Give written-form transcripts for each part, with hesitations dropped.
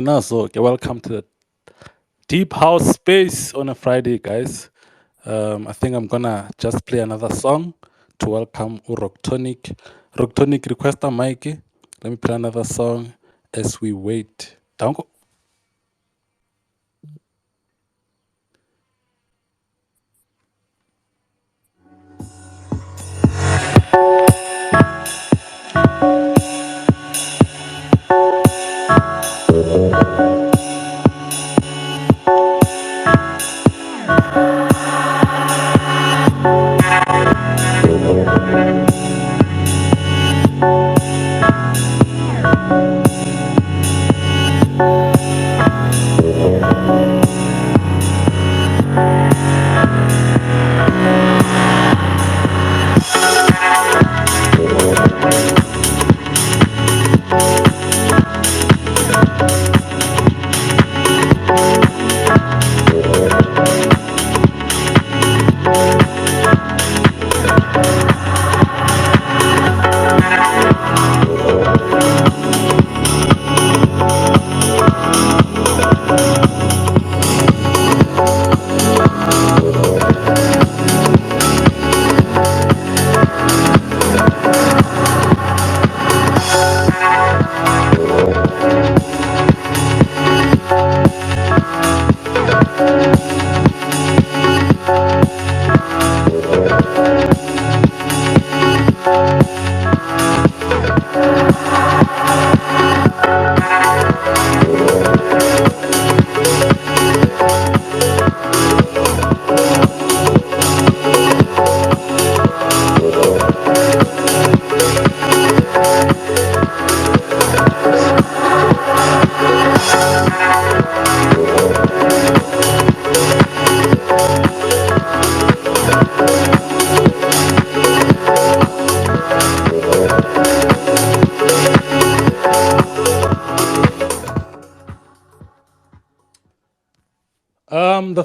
Nazo, welcome to the Deep House Space on a Friday, guys. I think I'm gonna just play another song to welcome Roctonic. Roctonic requesta Mikey. Let me play another song as we wait. Danko.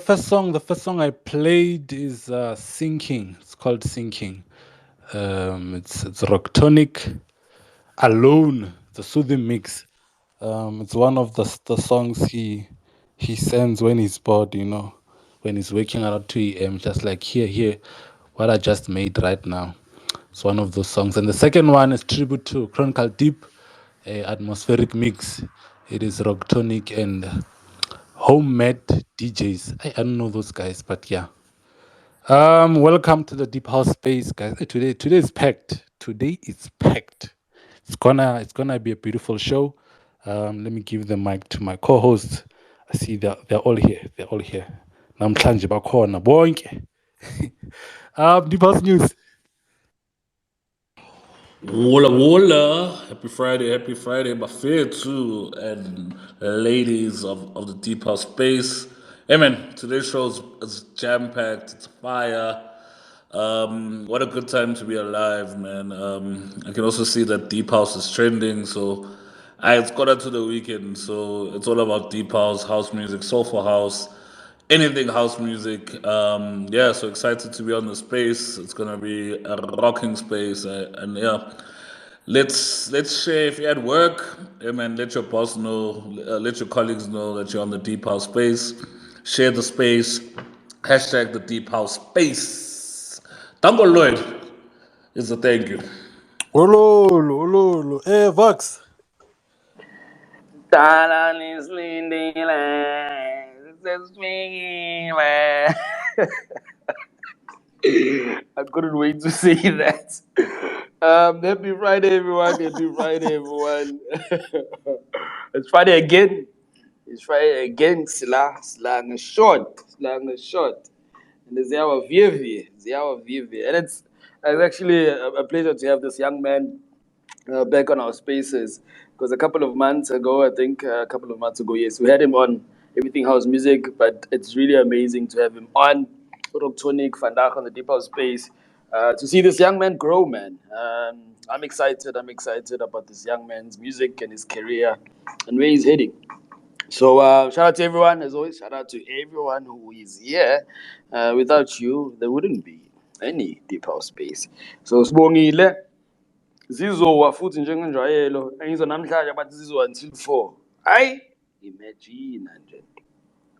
the first song I played is Sinking. It's called Sinking. It's Roctonic Alone, the soothing mix. It's one of the songs he sends when he's bored, when he's waking up at 2 a.m. Just like here, what I just made right now. It's one of those songs. And the second one is tribute to Chronicle Deep, a atmospheric mix. It is Roctonic and Homemade DJs. I don't know those guys, but yeah. Welcome to the Deep House Space, guys. Today is packed. Today is packed. It's gonna be a beautiful show. Let me give the mic to my co-hosts. I see they're all here. They're all here. Namhlanje bakhona bonke. Deep House News. Wola wola, happy Friday, my fair too, and ladies of the Deep House Space. Hey man, today's show is jam packed, it's fire. What a good time to be alive, man. I can also see that Deep House is trending, so it's got into the weekend, so it's all about Deep house music, soulful house, anything house music. Yeah, so excited to be on the space. It's gonna be a rocking space, and yeah, let's share. If you're at work, yeah, man, let your boss know, let your colleagues know that you're on the Deep House space. Share the space. Hashtag the Deep House space. Tango Lloyd is a thank you. Ololo, ololo. Hey, Vox. Thailand is leading land. It's swinging land. I couldn't wait to say that. Happy Friday, everyone. Happy Friday, everyone. It's Friday again. It's Friday again. Slang short. Slang short. And it's the hour of Vivi. It's the hour of Vivi. And it's actually a pleasure to have this young man back on our spaces because a couple of months ago, I think a couple of months ago, yes, we had him on Everything House Music, but it's really amazing to have him on Roctonic Vandaag on the Deep House Space to see this young man grow, man. I'm excited. I'm excited about this young man's music and his career and where he's heading. So shout out to everyone, as always. Shout out to everyone who is here. Without you, there wouldn't be any Deep House Space. So Sibongile. Zizowa futhi njengenjwayelo engizonamhlanje bathi zizowa until 4. Hayi, imagine nje.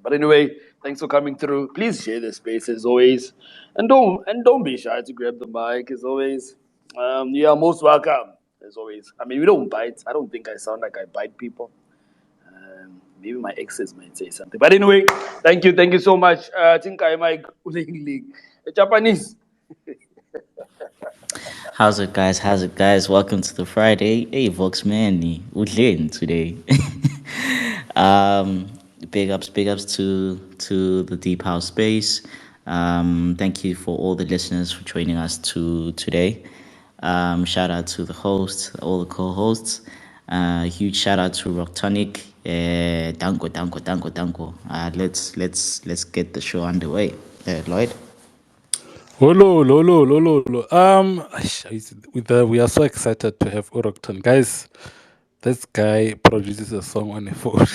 But anyway, thanks for coming through. Please share the space as always, and don't be shy to grab the mic as always. You are most welcome as always. I mean, we don't bite. I don't think I sound like I bite people. Maybe my exes might say something. But anyway, thank you so much. I think I might Japanese. How's it, guys? How's it, guys? Welcome to the Friday. Hey, Vox Manny, Udlin today. um, big ups to the Deep House Space. Thank you for all the listeners for joining us today. Shout out to the host, all the co-hosts. Huge shout out to Roctonic. Danko. Let's get the show underway. Lloyd. Ololo. We are so excited to have Orocton. Guys, this guy produces a song on a phone.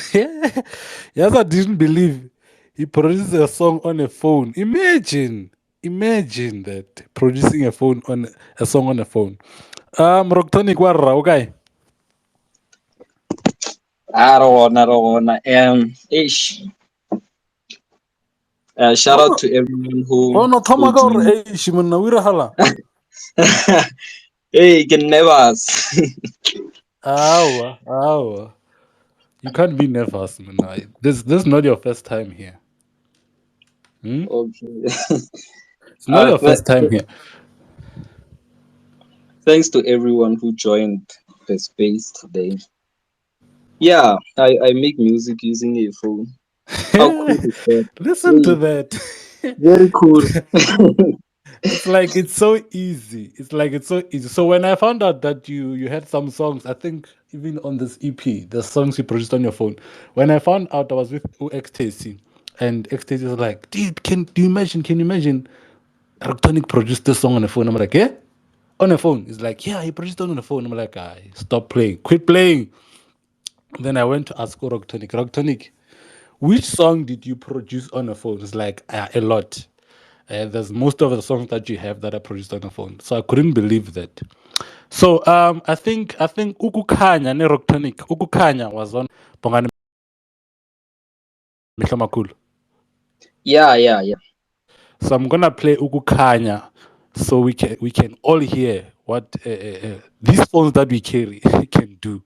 Yes, I didn't believe he produces a song on a phone. Imagine that producing a song on a phone. Roctonic warra, okay. I don't wanna. Ish. Shout out to everyone Oh no, who Tomaka or joined. Shimon Nawira Hala. Hey, can never. Ow. You can't be nervous, man. This is not your first time here. Okay. It's not your first time here. Thanks to everyone who joined the space today. Yeah, I make music using a phone. How cool is that? Listen to Hey, that. very cool. It's like it's so easy. So when I found out that you had some songs, I think even on this EP, the songs you produced on your phone. When I found out I was with Ecstasy, and Ecstasy was like, dude, can you imagine Electronic produced this song on the phone? I'm like, yeah? On the phone. He's like, yeah, he produced it on the phone. I'm like, stop playing. Quit playing. Then I went to ask Roctonic. Roctonic, which song did you produce on a phone? It's like a lot. There's most of the songs that you have that are produced on a phone. So I couldn't believe that. So I think Ukukhanya ne Roctonic. Ukukhanya was on Bongani Mehlomakulu. Yeah. So I'm gonna play Ukukhanya so we can all hear what these phones that we carry can do.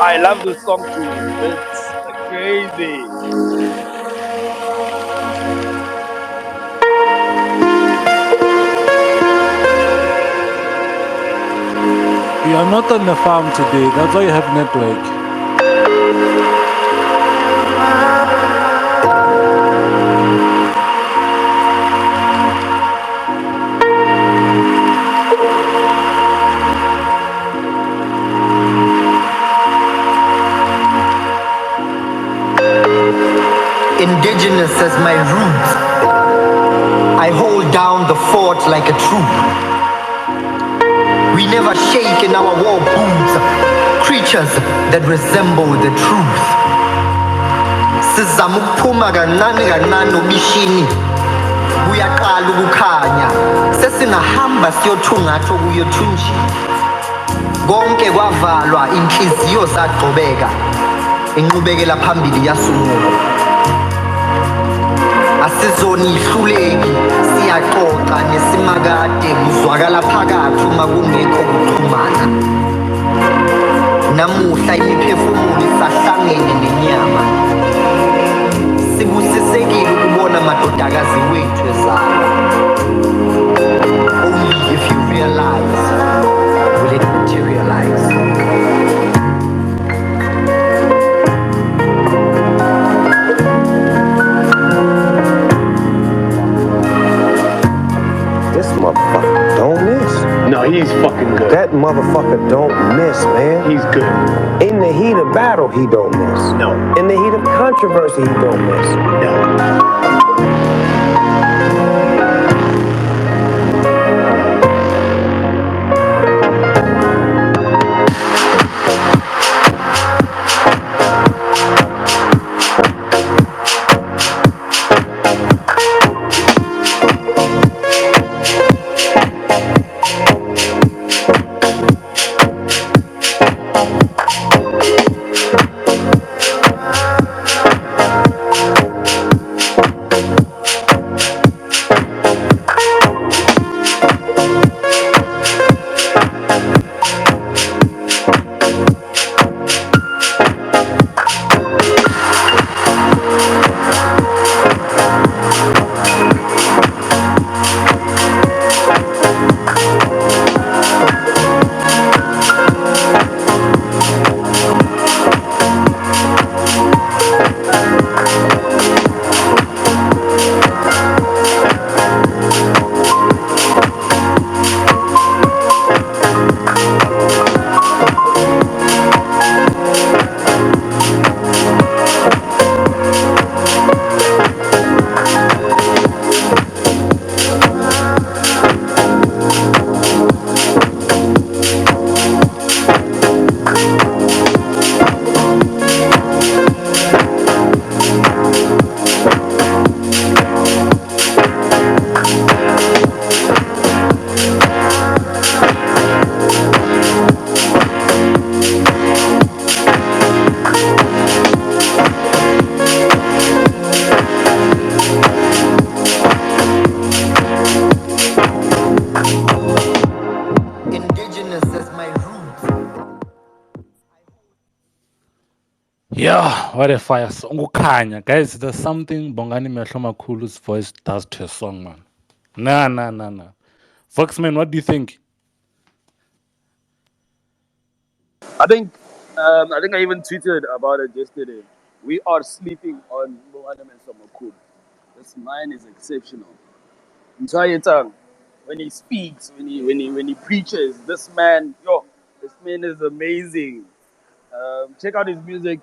I love this song too. It's crazy. You are not on the farm today. That's why you have network. Indigenous as my roots, I hold down the fort like a troop. We never shake in our war boots, creatures that resemble the truth. Sizama ukuphuma kancane kancane obishini, kuyaqala ukukhanya, sesingahamba siyothungatha okuyothunjini. Konke kwavalwa, inhliziyo sagqobeka, inqubekela phambili yasungulwa. Asizoni ihluleki, siyaxoxa nesimakade, kuzwakala phakathi uma kungekho kuxhumana. Namuhla imiphefumulo isahlangene nenyama. Sibusisekile ukubona amadodakazi wethu ezalwa. Only if you realize, will it materialize. Motherfucker don't miss. No, he's fucking good. That motherfucker don't miss, man. He's good. In the heat of battle, he don't miss. No. In the heat of controversy, he don't miss. No. Yeah, what a fire song. Ukukhanya. Guys, there's something Bongani Mehlomakulu's voice does to a song, man. Nah. Foxman, what do you think? I think I even tweeted about it yesterday. We are sleeping on Bongi Mvuyana Ralf. This man is exceptional. Entire tongue. When he speaks, when he preaches, this man is amazing. Check out his music.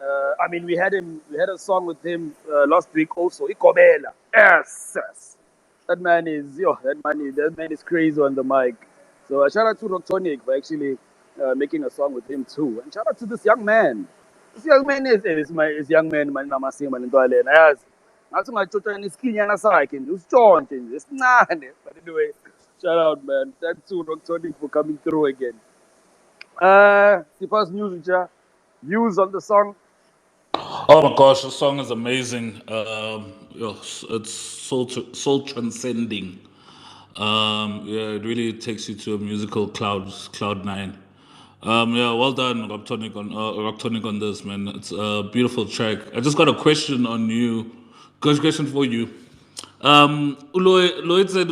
I mean, we had him. We had a song with him last week also. Ikobela. Yes. That man is That man is crazy on the mic. So shout out to Roctonic for actually making a song with him too. And shout out to this young man. This young man is young man man namasing man into alena. Yes. Ngathi ungajotshana nesikinyana sakhe nje usitshonte nje esincane. But anyway, shout out man. Thanks to Roctonic for coming through again. The first news, views on the song. Oh my gosh, the song is amazing. It's soul transcending. Yeah, it really takes you to a musical cloud nine. Yeah, well done, Roctonic on this, man. It's a beautiful track. I just got a question on you. Good question for you. Lloyd said,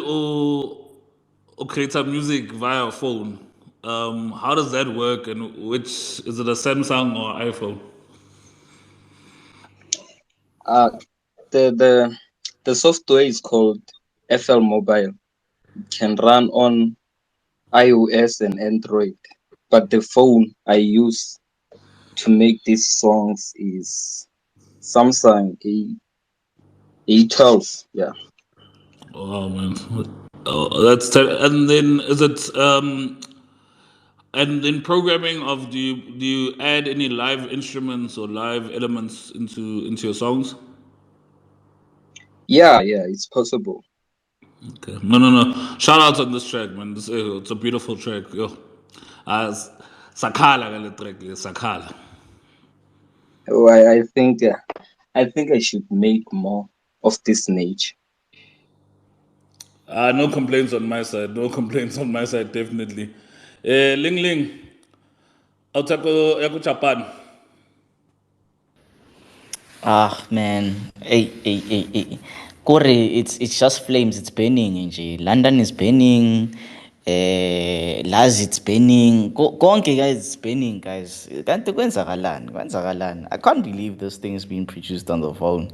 create music via phone. How does that work? And which is it, a Samsung or iPhone? Uh, the software is called FL Mobile. It can run on iOS and Android, but the phone I use to make these songs is Samsung A12. Yeah. Oh man, and then is it and in programming of do you add any live instruments or live elements into your songs? Yeah, it's possible. Okay, no. Shout out on this track, man. It's a beautiful track. Yo, as sakhala ngale track, sakhala. Oh, I think I should make more of this nature. No complaints on my side. No complaints on my side, definitely. Ling Ling, Otako Yako Japan. Ah man, hey. Kore, it's just flames. It's burning, nje. London is burning. Laz, it's burning. Konke, guys, it's burning, guys. Kanti kwenzakalani. I can't believe this thing is being produced on the phone.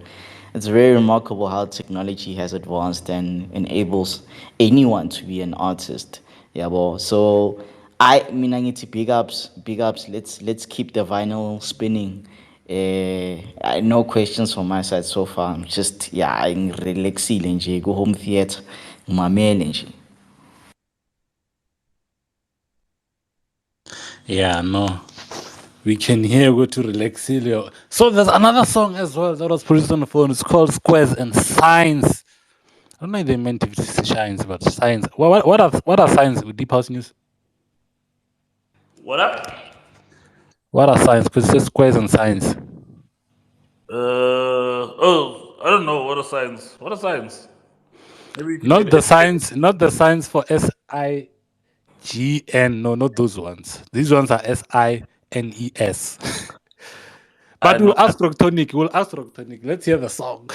It's very remarkable how technology has advanced and enables anyone to be an artist. Yeah, well, so I mean, I need to big ups. Let's keep the vinyl spinning. No questions from my side so far. I'm just I'm relaxing nje, go home theater, ngimamele nje. Yeah, no. We can hear go to Relaxilio. So there's another song as well that was produced on the phone. It's called Squares and Signs. I don't know if they meant to say shines, but signs. What are signs with Deep House News? What up? What are signs? Because it says squares and signs. I don't know. What are signs? What are signs? Maybe you can Not the signs, not the signs for SIGN. No, not those ones. These ones are SINES. But we'll ask Roctonic. Let's hear the song.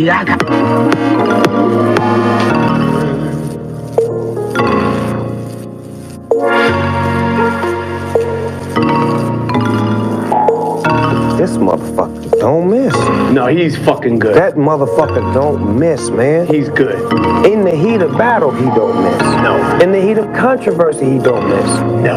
This motherfucker don't miss. No, he's fucking good. That motherfucker don't miss, man. He's good. In the heat of battle, he don't miss. No. In the heat of controversy, he don't miss. No.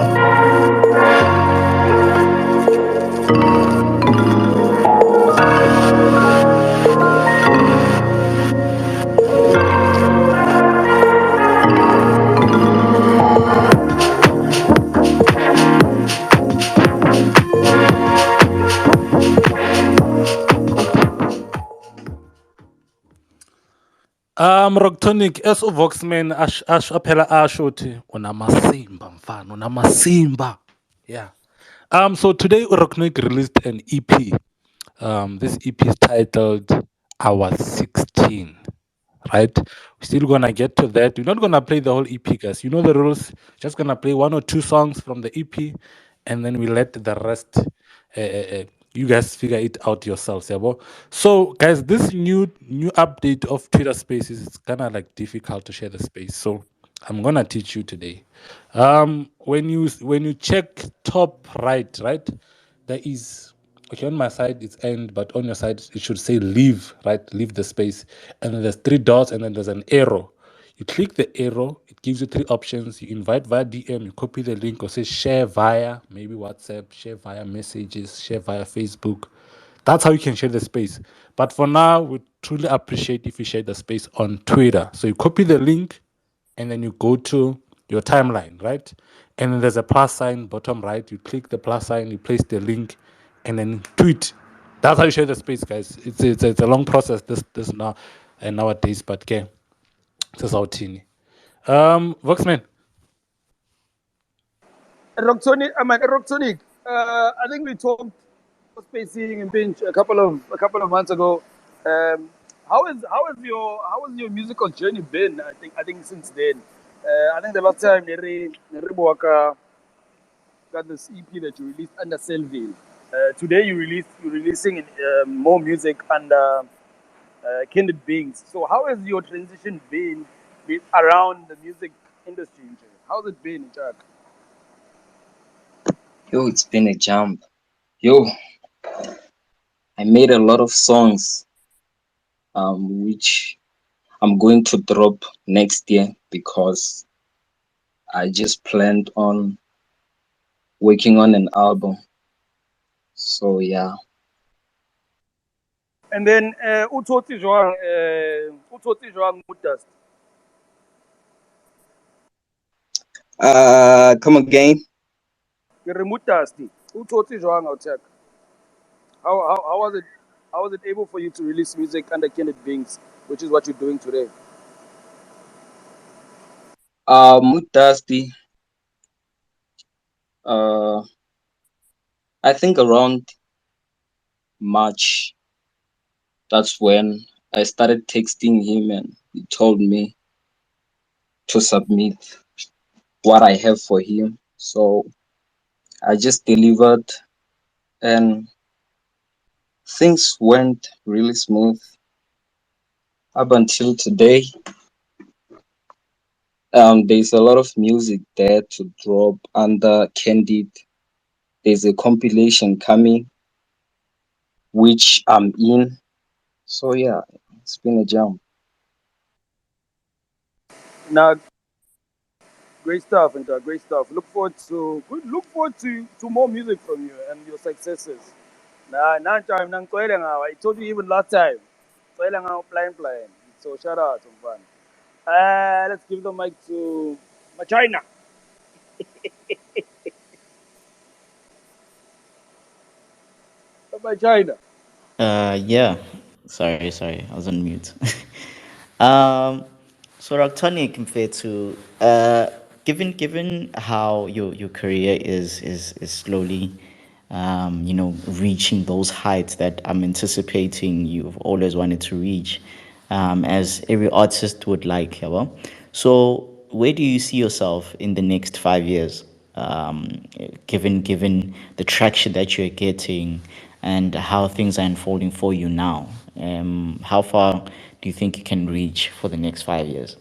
Roctonic as uVoxman aphela asho uthi unamasimba mfana unamasimba. Yeah. So today Roctonic released an EP. This EP is titled I Was 16. Right? We're still gonna get to that. We're not gonna play the whole EP, guys. You know the rules. Just gonna play one or two songs from the EP, and then we let the rest. You guys figure it out yourselves, yeah. So, guys, this new update of Twitter Spaces is kind of like difficult to share the space. So, I'm gonna teach you today. When you check top right, there is, okay, on my side it's end, but on your side it should say leave, right? Leave the space. And then there's three dots and then there's an arrow. You click the arrow, it gives you three options. You invite via DM, you copy the link, or say share via maybe WhatsApp, share via messages, share via Facebook. That's how you can share the space. But for now, we truly appreciate if you share the space on Twitter. So you copy the link and then you go to your timeline, right? And then there's a plus sign bottom right. You click the plus sign, you place the link, and then tweet. That's how you share the space, guys. It's a long process this now and nowadays, but okay, this is how teeny. Voxman. Roctonic. I think we talked spacing and pinch a couple of months ago. How has your musical journey been? I think since then. I think the last time Neribuaka got this EP that you released under Selville. Today you're releasing more music under Kindred Beings. So how has your transition been around the music industry? How's it been, Jack? Yo, it's been a jump. Yo, I made a lot of songs, which I'm going to drop next year because I just planned on working on an album. So yeah. And then Utoti Joang Mutast. Come again. Mutasti. Utoti Joang Outek. How was it? How was it able for you to release music under Kindred Beings, which is what you're doing today? Dusty. Uh, I think around March. That's when I started texting him, and he told me to submit what I have for him. So I just delivered, and things went really smooth up until today. There's a lot of music there to drop under Candid. There's a compilation coming, which I'm in. So yeah, it's been a jump. Now, great stuff, and great stuff. Look forward to more music from you and your successes. Now time, I told you even last time. Flying. So shout out, some fun. Let's give the mic to China. China. Yeah. Sorry, I was on mute. um, so Roctonic compared to given how your career is slowly, reaching those heights that I'm anticipating you've always wanted to reach, as every artist would like. Yeah, well, so where do you see yourself in the next 5 years? Given the traction that you're getting, and how things are unfolding for you now. How far do you think you can reach for the next 5 years?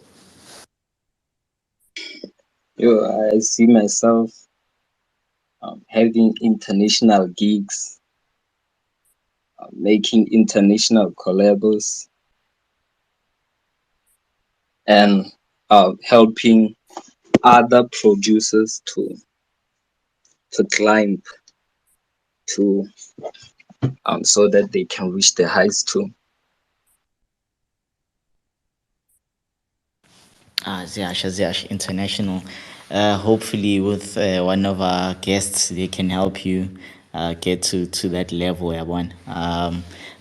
I see myself having international gigs, making international collabs, and helping other producers to climb to so that they can reach the heights too. Ziash International. Hopefully, with one of our guests, they can help you get to that level, one.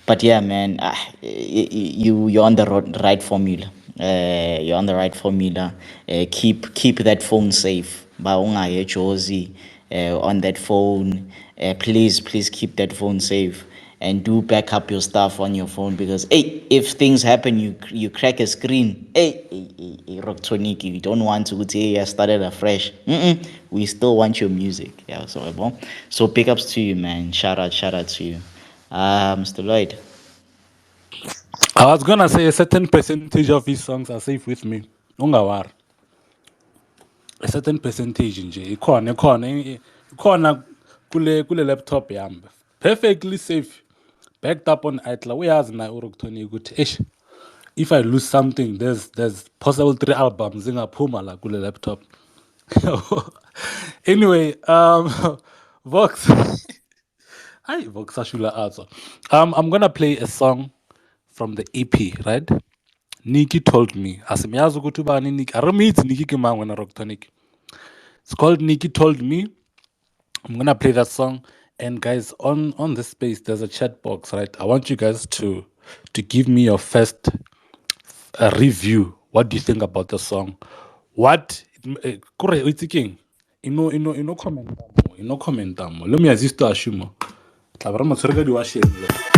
But yeah, man, you're on the right formula. You're on the right formula. Keep that phone safe. Ba Josie on that phone. Please keep that phone safe and do back up your stuff on your phone, because hey, if things happen, you crack a screen. Hey, Roctonic, you don't want to say I started afresh. We still want your music. Yeah, so big ups to you, man. Shout out to you, Mr. Lloyd. I was gonna say a certain percentage of his songs are safe with me. Ungawar. A certain percentage nje ikhona kule laptop yami. Perfectly safe. Backed up on iCloud. Uyazi na uRoctonic ukuthi eish, if I lose something, there's possible 3 albums ingaphuma la kule laptop. Anyway, Vox. Hi, Vox Ashula also. I'm gonna play a song from the EP, right? Nikki told me. Asimiyazi ukuthi ubani Nikki. I don't meet Nikki Kimang when Roctonic. It's called Nikki Told Me. I'm gonna play that song. And guys, on this space, there's a chat box, right? I want you guys to give me your first review. What do you think about the song? What kore it's king. Comment comment. Let me assist to assume. Tla ba re motshware ka di-washeng.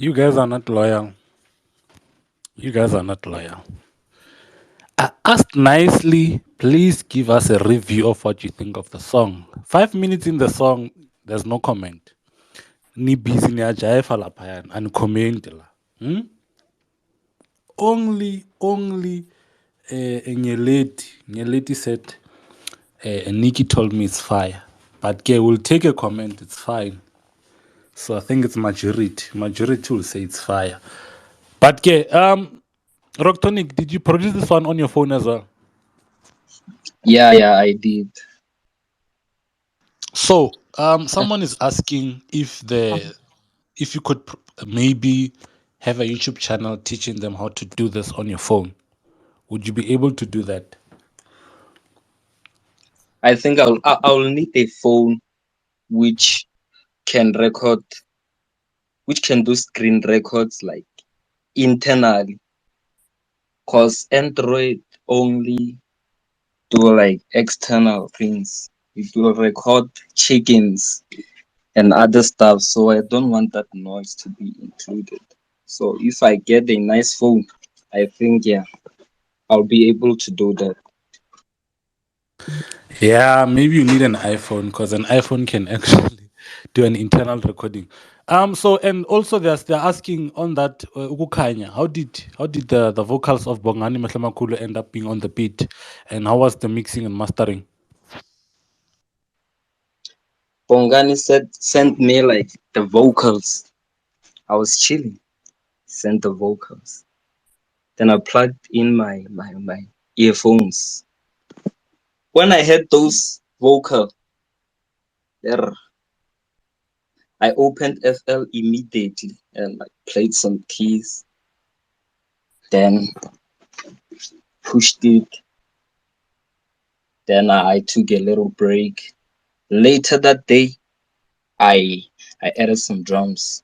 You guys are not loyal. You guys are not loyal. I asked nicely, please give us a review of what you think of the song. 5 minutes in the song, there's no comment. Ni busy ni ajaefa la payan and comment la. Only Nyeleti said Nikki told me it's fire. But okay, we'll take a comment, it's fine. So I think it's majority. Majority will say it's fire. But okay, Roctonic, did you produce this one on your phone as well? Yeah, I did. So someone is asking if you could maybe have a YouTube channel teaching them how to do this on your phone. Would you be able to do that? I think I'll need a phone which can record, which can do screen records like internally, cause Android only do like external things. It will record chickens and other stuff, so I don't want that noise to be included. So if I get a nice phone, I think I'll be able to do that. Yeah, maybe you need an iPhone because an iPhone can actually do an internal recording. So and also they're asking on that Ukukhanya, how did the vocals of Bongani Mahlemakulu end up being on the beat, and how was the mixing and mastering? Bongani sent me like the vocals. I was chilling, sent the vocals. Then I plugged in my earphones. When I heard those vocal, there, I opened FL immediately and like played some keys. Then pushed it. Then I took a little break. Later that day, I added some drums.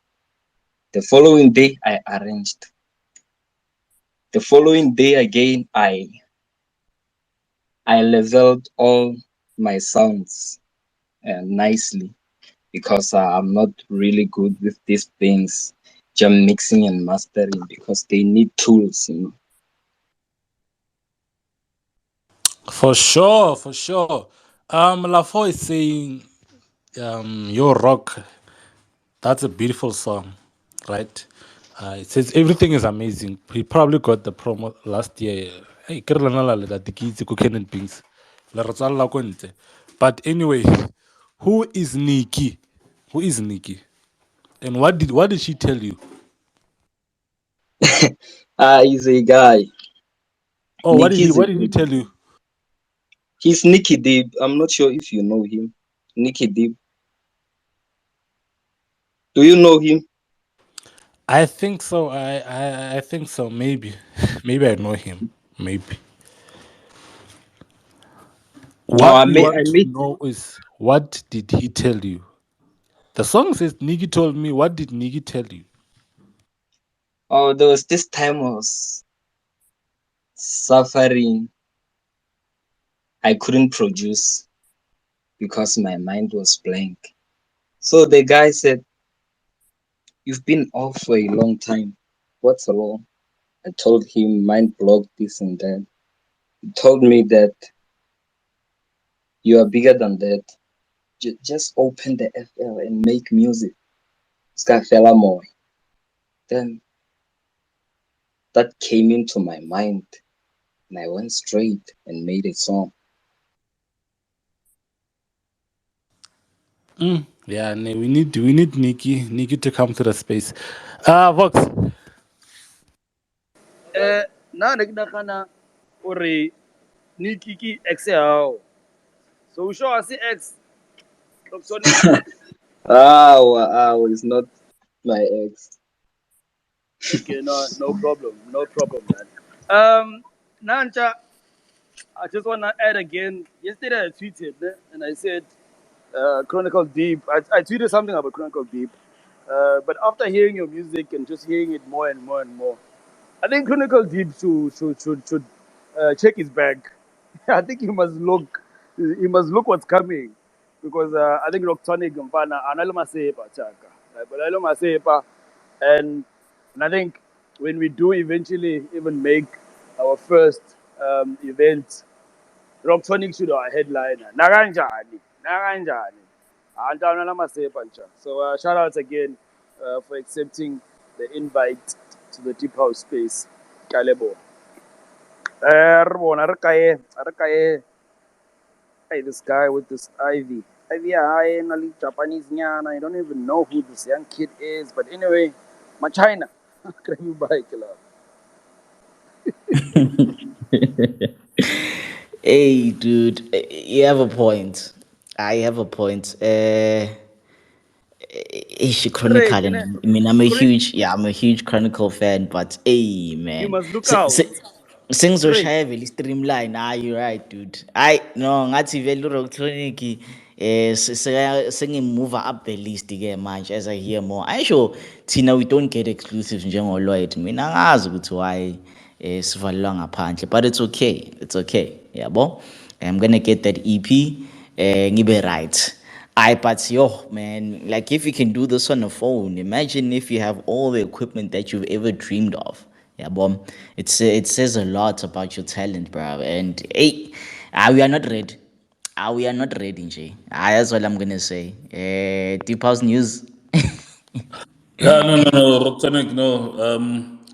The following day, I arranged. The following day again, I leveled all my sounds nicely because I'm not really good with these things, jam mixing and mastering, because they need tools, you know. For sure, for sure. Lafo is saying, "Your rock." That's a beautiful song, right? It says everything is amazing. He probably got the promo last year. Hey, ke re lona la leta dikitse ko Canon Beans. Le re tswalla ko ntle. But anyway, who is Nikki? Who is Nikki? And what did she tell you? He's a guy. Oh, Nicky's a what did he good tell guy. you? He's Nicky Deep. I'm not sure if you know him. Nicky Deep. Do you know him? I think so. I think so. Maybe maybe I know him. Maybe. No, What we I want to met. know is what did he tell you? The song says Nikki told me. What did Nikki tell you? Oh, there was this time I was suffering. I couldn't produce because my mind was blank. So the guy said, "You've been off for a long time. What's wrong?" I told him mind blocked this and that. He told me that you are bigger than that. Just open the FL and make music. Scafella more. Then that came into my mind and I went straight and made a song. Yeah, we need Nikki to come to the space. Vox. Na ne ke nagana gore Nikki ke ex ya hao. So sure I see ex Roctonic. Wow, it's not my ex. Okay, no problem, no problem, man. Nanja, I just wanna add again. Yesterday I tweeted and I said Chronicle Deep. I tweeted something about Chronicle Deep, but after hearing your music and just hearing it more and more and more, I think Chronicle Deep should check his bag. I think he must look what's coming because I think Roctonic Mvuyana Ralf Gum, but I don't Masepa, and And I think when we do eventually even make our first event, Roctonic should our headliner. Naranjani, Naranjani. So shout outs again for accepting the invite to the Deep House space. Kalebo. Hey, this guy with this Ivy. Ivy, I Japanese nyana. I don't even know who this young kid is. But anyway, my China. Grab you by killer. Hey, dude, you have a point. I have a point. Straight, Chronicle. innit? I mean, I'm a huge Chronicle fan, but hey, You man, must look out. sings Straight. heavily streamline. Ah, you're right, dude. I no, ngathi vele Roctonic. Move up the list again, manje as I hear more. I sure Tina we don't get exclusives njengolwethu. Mina angazi ukuthi why sivalelwa ngaphandle, but it's okay. It's okay. Yabo. I'm gonna get that EP. Ngibe right. But yo, man, like if you can do this on a phone, imagine if you have all the equipment that you've ever dreamed of. Yeah, bomb. It says a lot about your talent, bro. And hey, we are not ready. We are not ready, Nje. That's all I'm gonna say. Deep House News. Yeah, no, Roctonic, no.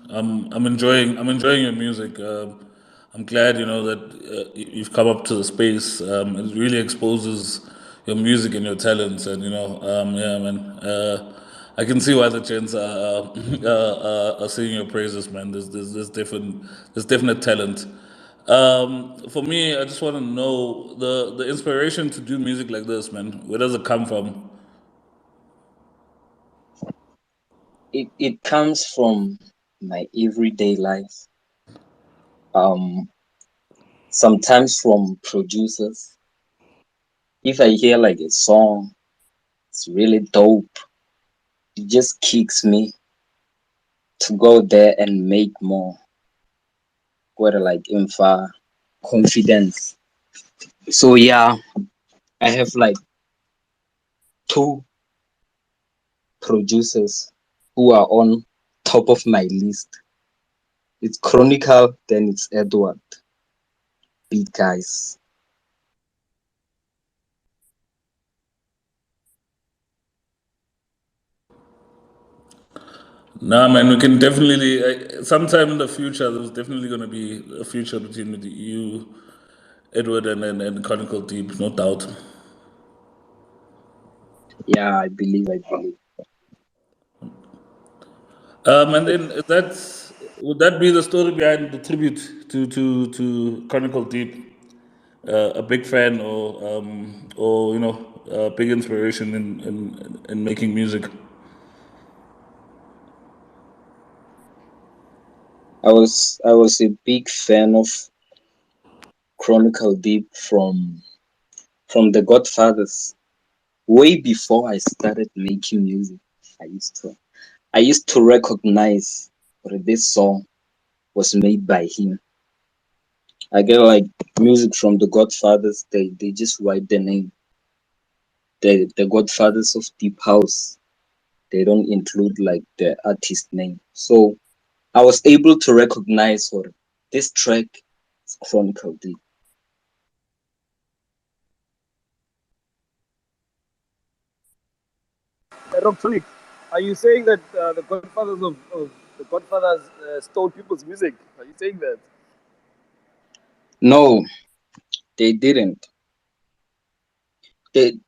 I'm enjoying your music. I'm glad that you've come up to the space. It really exposes your music and your talents, and yeah, man. I can see why the gents are singing your praises, man. There's definite talent. For me, I just want to know the inspiration to do music like this, man. Where does it come from? It comes from my everyday life. Um, sometimes from producers. If I hear like a song, it's really dope. It just kicks me to go there and make more. What like info, confidence. So yeah, I have like two producers who are on top of my list. It's Chronicle, then it's Edward. Beat guys. Nah, man, we can definitely. Sometime in the future, there's definitely going to be a future between you, Edward, and Chronicle Deep, no doubt. Yeah, I believe. And then would that be the story behind the tribute to Chronicle Deep? A big fan, or a big inspiration in making music. I was a big fan of Chronicle Deep from the Godfathers. Way before I started making music, I used to recognize that this song was made by him. I get like music from the Godfathers, they just write the name. The Godfathers of Deep House. They don't include like the artist name. So I was able to recognize what this track is Chronicle Deep. Roctonic. Are you saying that the Godfathers of the Godfathers stole people's music? Are you saying that? No, they didn't. They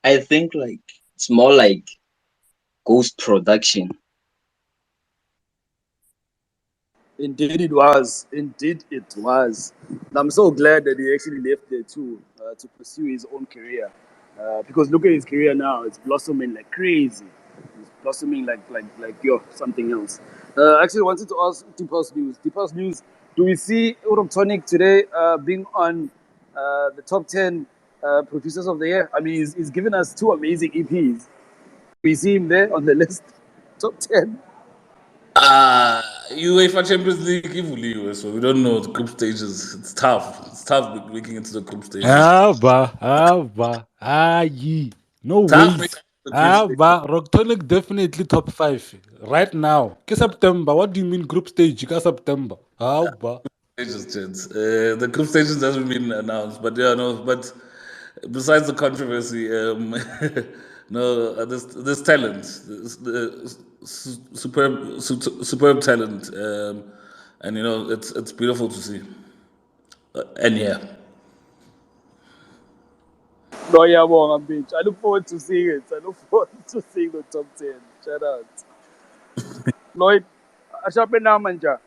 I think like it's more like ghost production. Indeed, it was. Indeed, it was. And I'm so glad that he actually left there too to pursue his own career. Because look at his career now; it's blossoming like crazy. It's blossoming like something else. I actually wanted to ask Deep House News. Deep House News. Do we see Eurotonic today being on the top 10 producers of the year? I mean, he's given us two amazing EPs. We see him there on the list, top 10. UEFA Champions League ivuliwe, so we don't know the group stages. It's tough. It's tough making it to the group stages. Ava, aye. No Tough. ways. But Roctonic definitely top 5 right now. Ke September. What do you mean group stage? Ke September. Ba. Stages, gents. The group stages hasn't been announced, but yeah, no. But besides the controversy, no, there's talent, superb talent, and it's beautiful to see. And yeah, No, yeah, well, bitch. I look forward to seeing it. I look forward to seeing the top 10. Shout out. Lloyd, Ashape now, manja.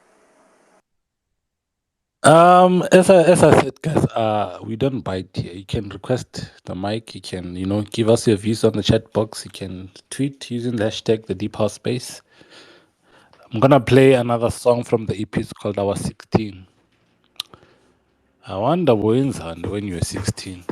As I said, guys, we don't bite here. You can request the mic. You can, give us your views on the chat box. You can tweet using the hashtag the Deep House Space. I'm gonna play another song from the EP. It's called "I Was 16." I wonder when you were 16.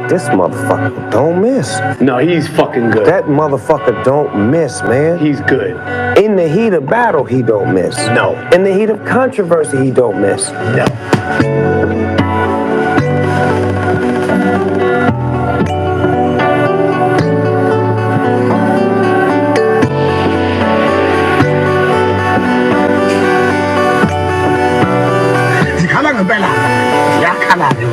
This motherfucker don't miss. No, he's fucking good. That motherfucker don't miss, man. He's good. In the heat of battle, he don't miss. No. In the heat of controversy, he don't miss. No. Zikhala ngempela. Yakhala le.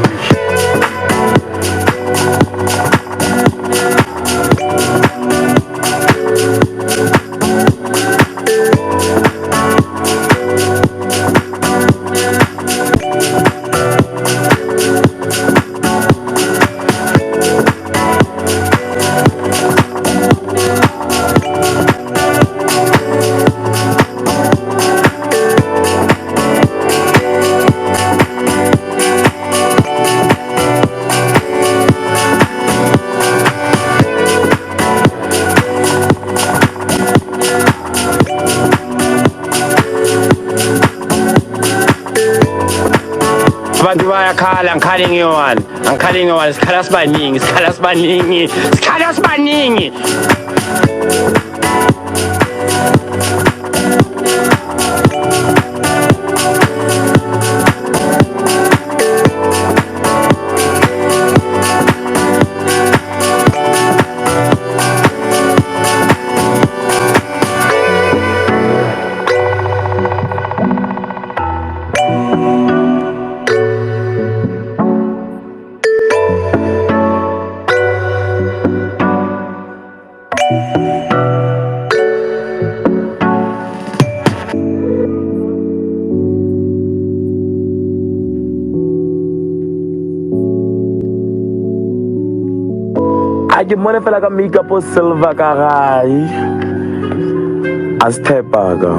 Abantu bayakhala ngikhale ngiyi-one angikhale ngiyi-one sikhala sibaningi a ke mmone fela ka makeup o silver ka gae a se thepa ka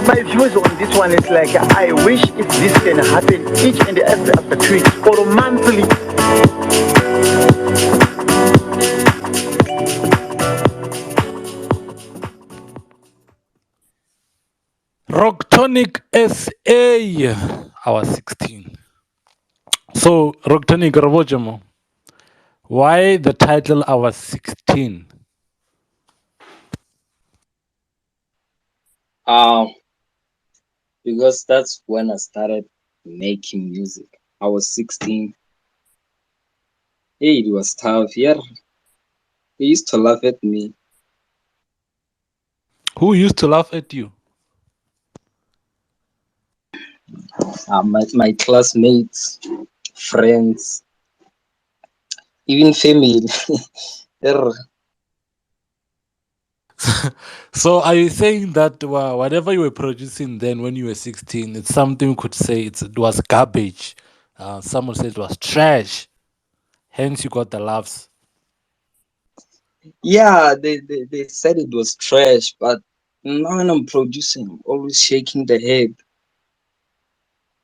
My views on this one is like I wish if this can happen each and every after 2 weeks or monthly. Roctonic SA, our 16. So, Roctonic Robojamo, why the title our 16? Because that's when I started making music. I was 16. Hey, it was tough. Yeah, they used to laugh at me. Who used to laugh at you? My classmates, friends, even family. Yeah. So, are you saying that whatever you were producing then when you were 16, it's something we could say it was garbage? Some would say it was trash. Hence, you got the laughs. Yeah, they said it was trash, but now when I'm producing, I'm always shaking the head.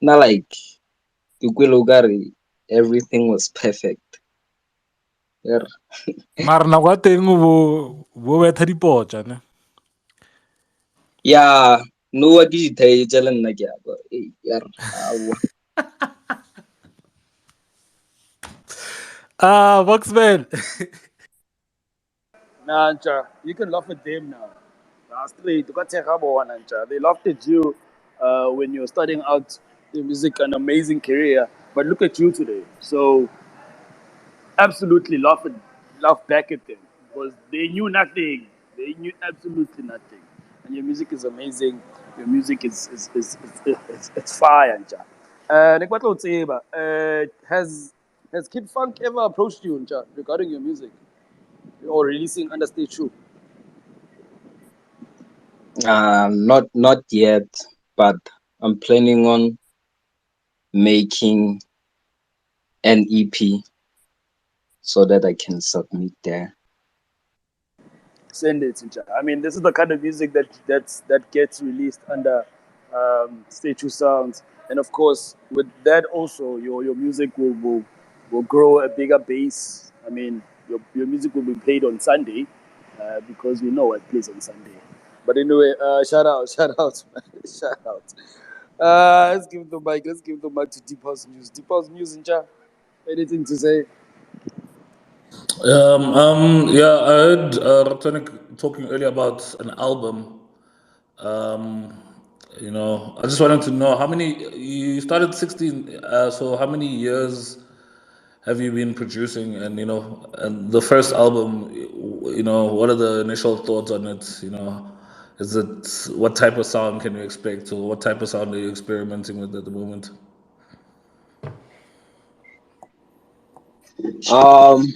Not like Tukwilogari, everything was perfect. Yeah. Mara nako ya teng bo betha dipotsa, ne? Yeah, no what did you tell you telling like yeah, but yeah, awa. Boxman. Nah, ncha, you can laugh at them now. Nah, straight. You got to one, ncha. They laughed at you when you were starting out your music, an amazing career. But look at you today. So absolutely laugh back at them because they knew nothing. They knew absolutely nothing. And your music is amazing. Your music is it's fire, ncha. Nekbatlo Tseba, has Kid Funk ever approached you, ncha, regarding your music or releasing Understate Shoe? Not yet, but I'm planning on making an EP so that I can submit there. Send it, Chincha. I mean, this is the kind of music that gets released under Statue Sounds, and of course, with that also, your music will grow a bigger base. I mean, your music will be played on Sunday because we know it plays on Sunday. But anyway, shout out, man. Shout out. Let's give the mic. Let's give the mic to Deep House News. Deep House News, Chincha. Anything to say? Yeah, I heard Roctonic talking earlier about an album. Um, I just wanted to know how many you started 16. So how many years have you been producing? And and the first album, what are the initial thoughts on it? Is it what type of sound can you expect, or what type of sound are you experimenting with at the moment? Um,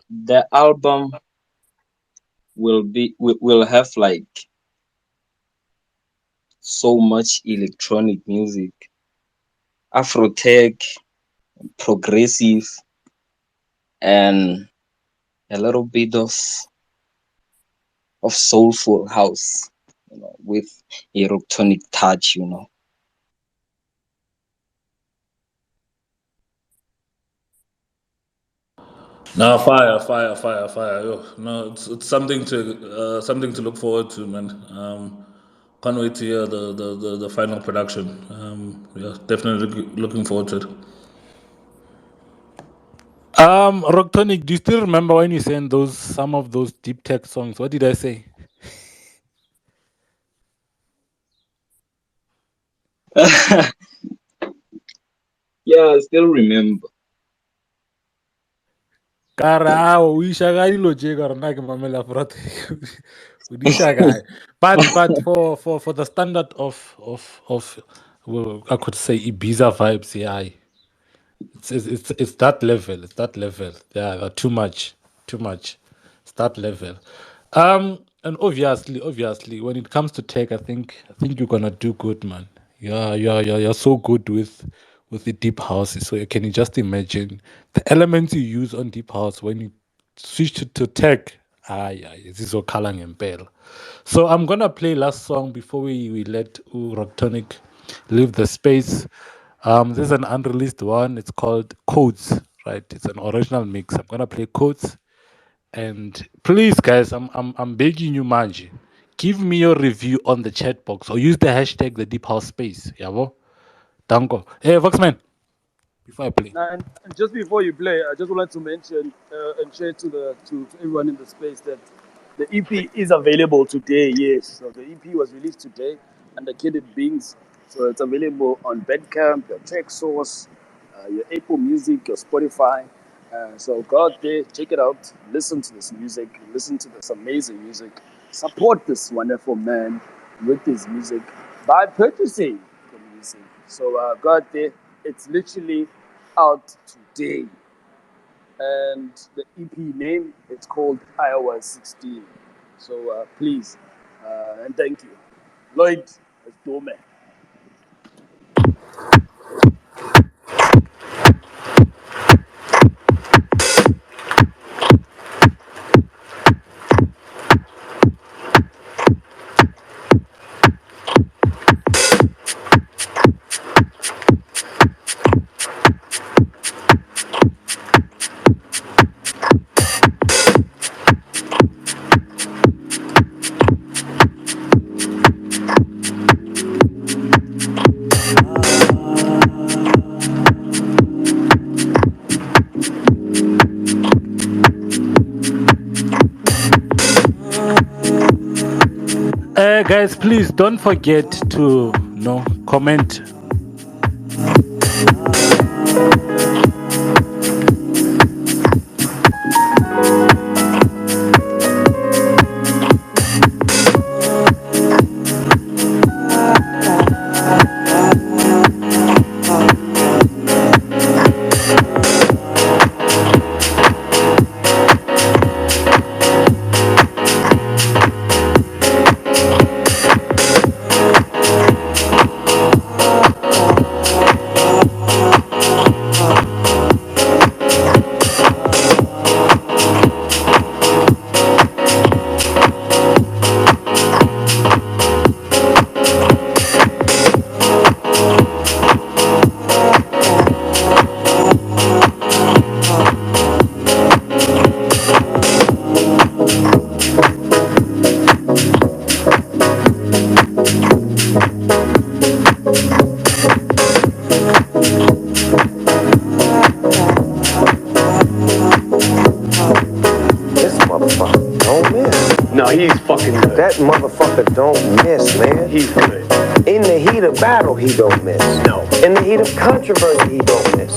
the album will have like so much electronic music, Afrotech, progressive, and a little bit of soulful house, with electronic touch. No, fire, fire, fire, fire. Yo, no, it's something to look forward to, man. Can't wait to hear the final production. Yeah, definitely looking forward to it. Roctonic, do you still remember when you sang some of those deep tech songs? What did I say? Yeah, I still remember. Kara, we shagai loje karna ke mamela frate. We shagai. But for the standard of well, I could say Ibiza vibes, yeah. It's that level. It's that level. Yeah, too much. Too much. It's that level. And obviously, when it comes to tech, I think you're gonna do good, man. Yeah, you're so good with the deep houses. So can you just imagine the elements you use on deep house when you switch to tech? zizokhala ngempela. So I'm gonna play last song before we let Roctonic leave the space. There's an unreleased one. It's called Codes. Right, it's an original mix. I'm gonna play Codes, and please, guys, I'm begging you, Manji, give me your review on the chat box or use the hashtag the Deep House Space. Yabo, danko. Hey, Voxman, before I play. And just before you play, I just wanted to mention and share to everyone in the space that the EP is available today. Yes, so the EP was released today under Kided Beans. So it's available on Bandcamp, your Track Source, your Apple Music, your Spotify. So go out there, check it out, listen to this music, listen to this amazing music, support this wonderful man with his music by purchasing the music. So go out there, it's literally out today. And the EP name, it's called Iowa 16. So please, and thank you. Lloyd, let's do man. Guys, please don't forget to comment. This motherfucker don't miss. No, he's fucking good. That motherfucker don't miss, man. He's good. In the heat of battle, he don't miss. No. In the heat of controversy, he don't miss.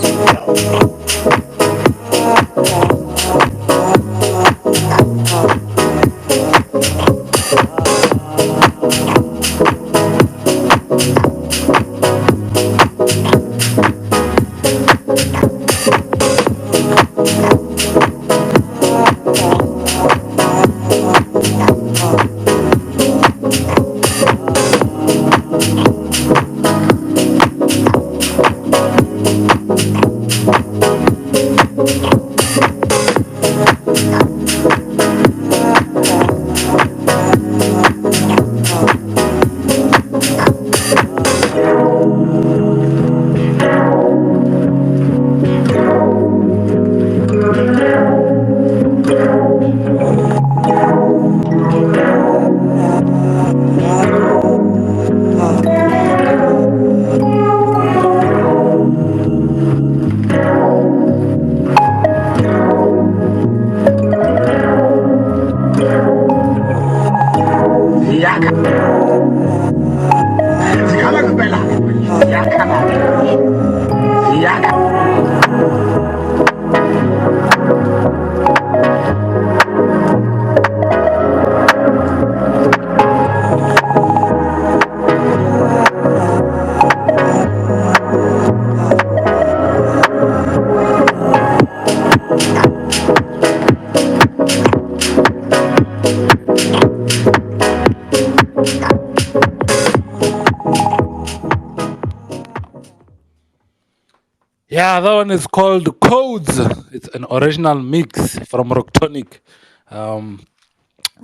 Yeah, that one is called Codes. It's an original mix from Roctonic.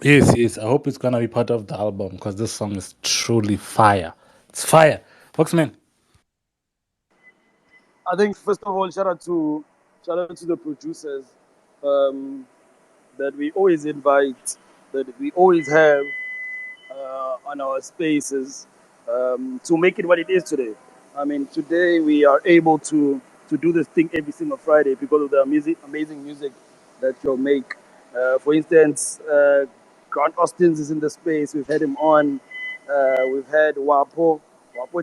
Yes, yes. I hope it's gonna be part of the album because this song is truly fire. It's fire. Foxman. I think first of all, shout out to the producers um, that we always invite, that we always have on our spaces to make it what it is today. I mean, today we are able to do this thing every single Friday because of the amazing music that you'll make. For instance, Grant Austin's is in the space. We've had him on. We've had Wapo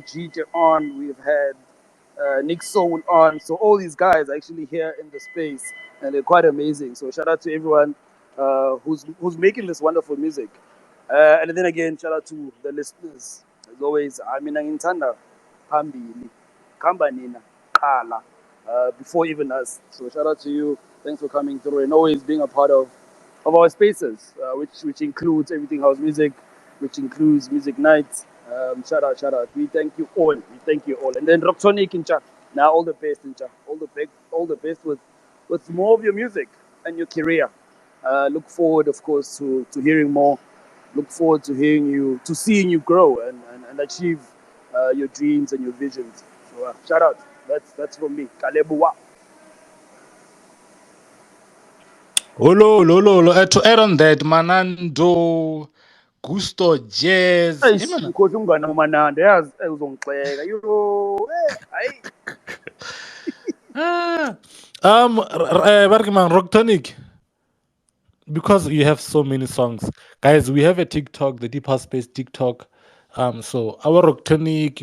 Gita on. We've had Nick Soul on. So all these guys are actually here in the space, and they're quite amazing. So shout out to everyone who's making this wonderful music. And then again, shout out to the listeners. As always, I mean, ngithanda phambili, khamba nina, qala, before even us. So shout out to you. Thanks for coming through and always being a part of our spaces, which includes everything house music, which includes music nights. Shout out, shout out. We thank you all. We thank you all. And then Roctonic in chat. Now all the best in chat. All the best with more of your music and your career. Look forward, of course, to hearing more. Look forward to hearing you, to seeing you grow and achieve your dreams and your visions. So shout out. That's from me. Kalebuwa. Olo, lolo, lo. To add on that, Manando, Gusto, Jazz. Eish, mkhosi umngane umananda yazi uzongixeka hayi. Ah, Barkman, Rocktonic, because you have so many songs, guys. We have a TikTok, the Deep House Space TikTok. So our Rocktonic,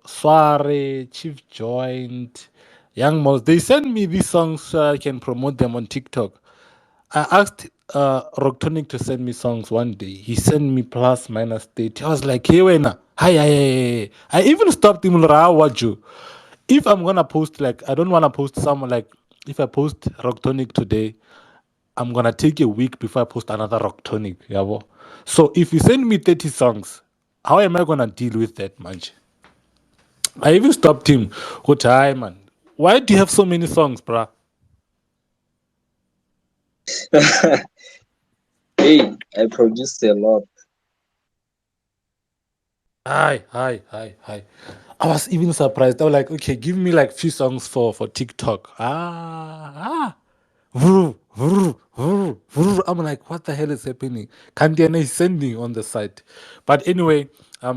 Soare, Chief Joint, Young Mouse, they send me these songs so I can promote them on TikTok. I asked Rocktonic to send me songs one day. He sent me plus minus 30. I was like, hey, wena. Hi, hi, hi, hi. I even stopped him. Waju. If I'm gonna post, like, I don't wanna post someone like, if I post Rocktonic today, I'm gonna take a week before I post another Rocktonic. Yabo. So if you send me 30 songs, how am I gonna deal with that much? I even stopped him. Good time, man. Why do you have so many songs, bruh? Hey, I produced a lot. Hi, hi, hi, hi. I was even surprised. I was like, okay, give me like few songs for TikTok. Vroom, vroom, vroom, vroom. I'm like, what the hell is happening? Kandiana is sending on the site. But anyway,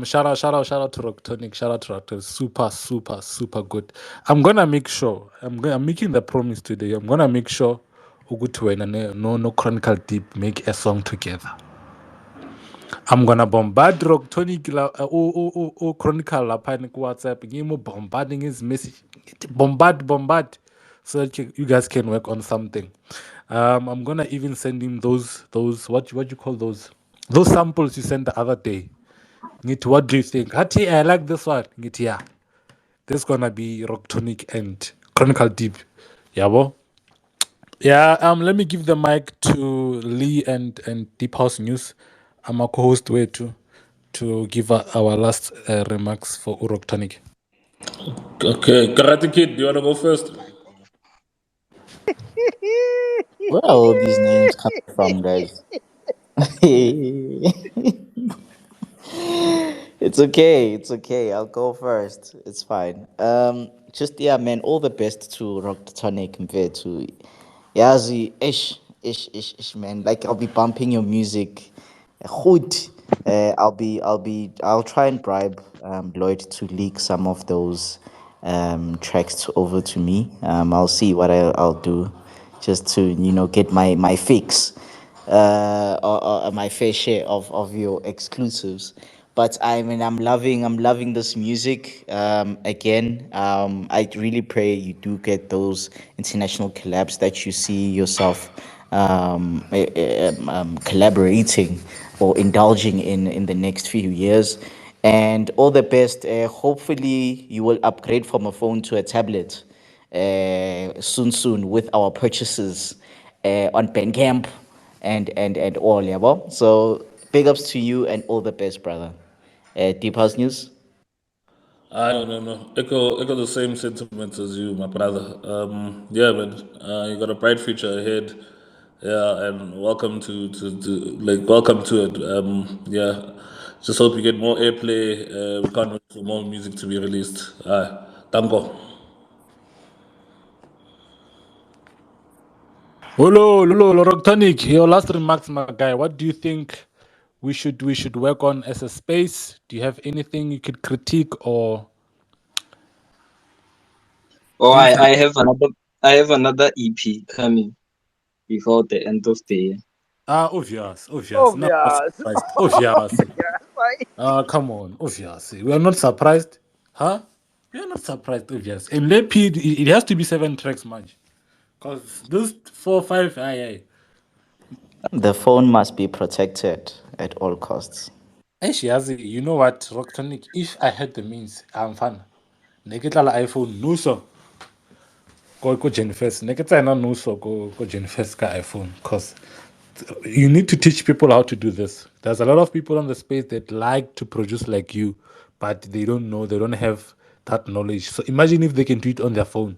shout out to Rocktonic, shout out to Rocktonic. Super, super, super good. I'm gonna make sure. I'm making the promise today. I'm gonna make sure Ugutu and no Chronicle Deep make a song together. I'm gonna bombard Rocktonic Chronicle lapha ni ku WhatsApp. Ngimo bombarding his message. Bombard so that you guys can work on something. I'm gonna even send him those what you call those samples you sent the other day. Ngit, what do you think? Hati, I like this one. Ngit, yeah. This is gonna be Rocktonic and Chronicle Deep. Yabo. Yeah, let me give the mic to Lee and Deep House News. I'm a co-host way to give our last remarks for Uroctonic. Okay, Karate Kid, do you want to go first? Where are all these names coming from, guys? It's okay. It's okay. I'll go first. It's fine. Just yeah, man. All the best to Roctonic compared to Yazi. Ish, man. Like I'll be bumping your music. Good. I'll try and bribe Lloyd to leak some of those tracks over to me. I'll see what I'll do, just to get my fix, or my fair share of your exclusives. But I mean, I'm loving this music. Again, I really pray you do get those international collabs that you see yourself collaborating or indulging in the next few years. And all the best. Hopefully, you will upgrade from a phone to a tablet soon with our purchases on Bandcamp and all, yeah, well. So big ups to you and all the best, brother. Deep House News. No. Echo the same sentiments as you, my brother. Yeah, man. You got a bright future ahead. Yeah, and welcome to like welcome to it. Yeah, just hope you get more airplay. We can't wait for more music to be released. Danko. Hello, Roctonic. Your last remarks, my guy. What do you think we should work on as a space? Do you have anything you could critique or Oh, things like? I have another EP coming before the end of the year. Obvious. No, not Obvious. surprised. Obvious. Yes, right. Come on, obviously. We are not surprised. Huh? We are not surprised, obvious. And Lepi, it has to be 7 tracks, man. Because those 4, 5, aye. The phone must be protected at all costs. Actually, you know what, Rocktonic, if I had the means, I'm fine. Neketla iPhone, no so. Go Jennifer's. Neketla no so go Jennifer's ka iPhone. Because you need to teach people how to do this. There's a lot of people on the space that like to produce like you, but they don't know, they don't have that knowledge. So imagine if they can do it on their phone.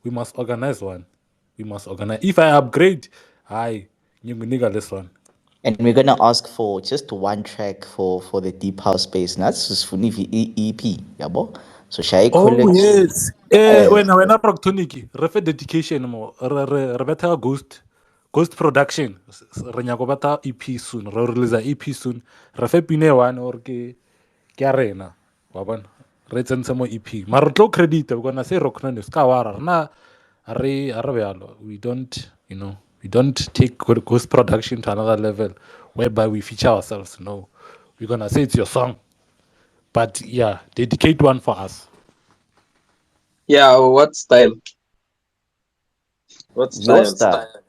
We must organize one. We must organize. If I upgrade, you nigga this one. And we're gonna ask for just one track for the deep house space. And that's just for EP, yabo. So shall I Oh collect? yes. Yes. When I rock Tonic, refer dedication mo. Re better ghost production. Re nyako bata EP soon. Re release a EP soon. Refer pine one or ke arena. Wa bona. Re tsentse mo EP. Mara tlo credit we gonna say rock nane ska wara. Na are bealo. We don't take ghost production to another level whereby we feature ourselves. No. We're gonna say it's your song. But yeah, dedicate one for us. Yeah, what style? What Your style? style.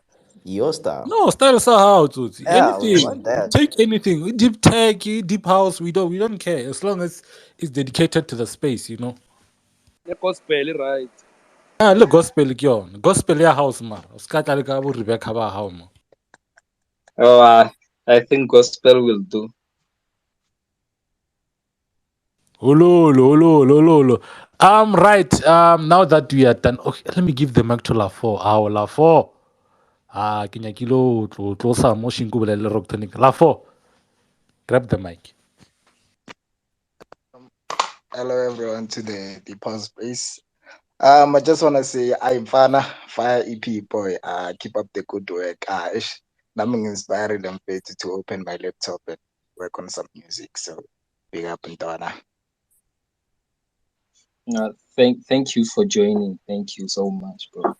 Your style. No, style us out. Yeah, we Anything. want that. Take anything. Deep tech, deep house. We don't care. As long as it's dedicated to the space. The gospel, right? Look gospel kyon. Gospel ya house ma. Skata le ka bo Rebecca ba house ma. Oh, I think gospel will do. Olo. Right. Now that we are done, okay, let me give the mic to La4. La4. Kenya kilo to sa mo shinko le Roctonic. La4. Grab the mic. Hello everyone to the Deeper Space. I just wanna say I'm Fana Fire EP boy. Keep up the good work. I'm inspiring them to open my laptop and work on some music. So big up and Donna. Thank you for joining. Thank you so much, bro.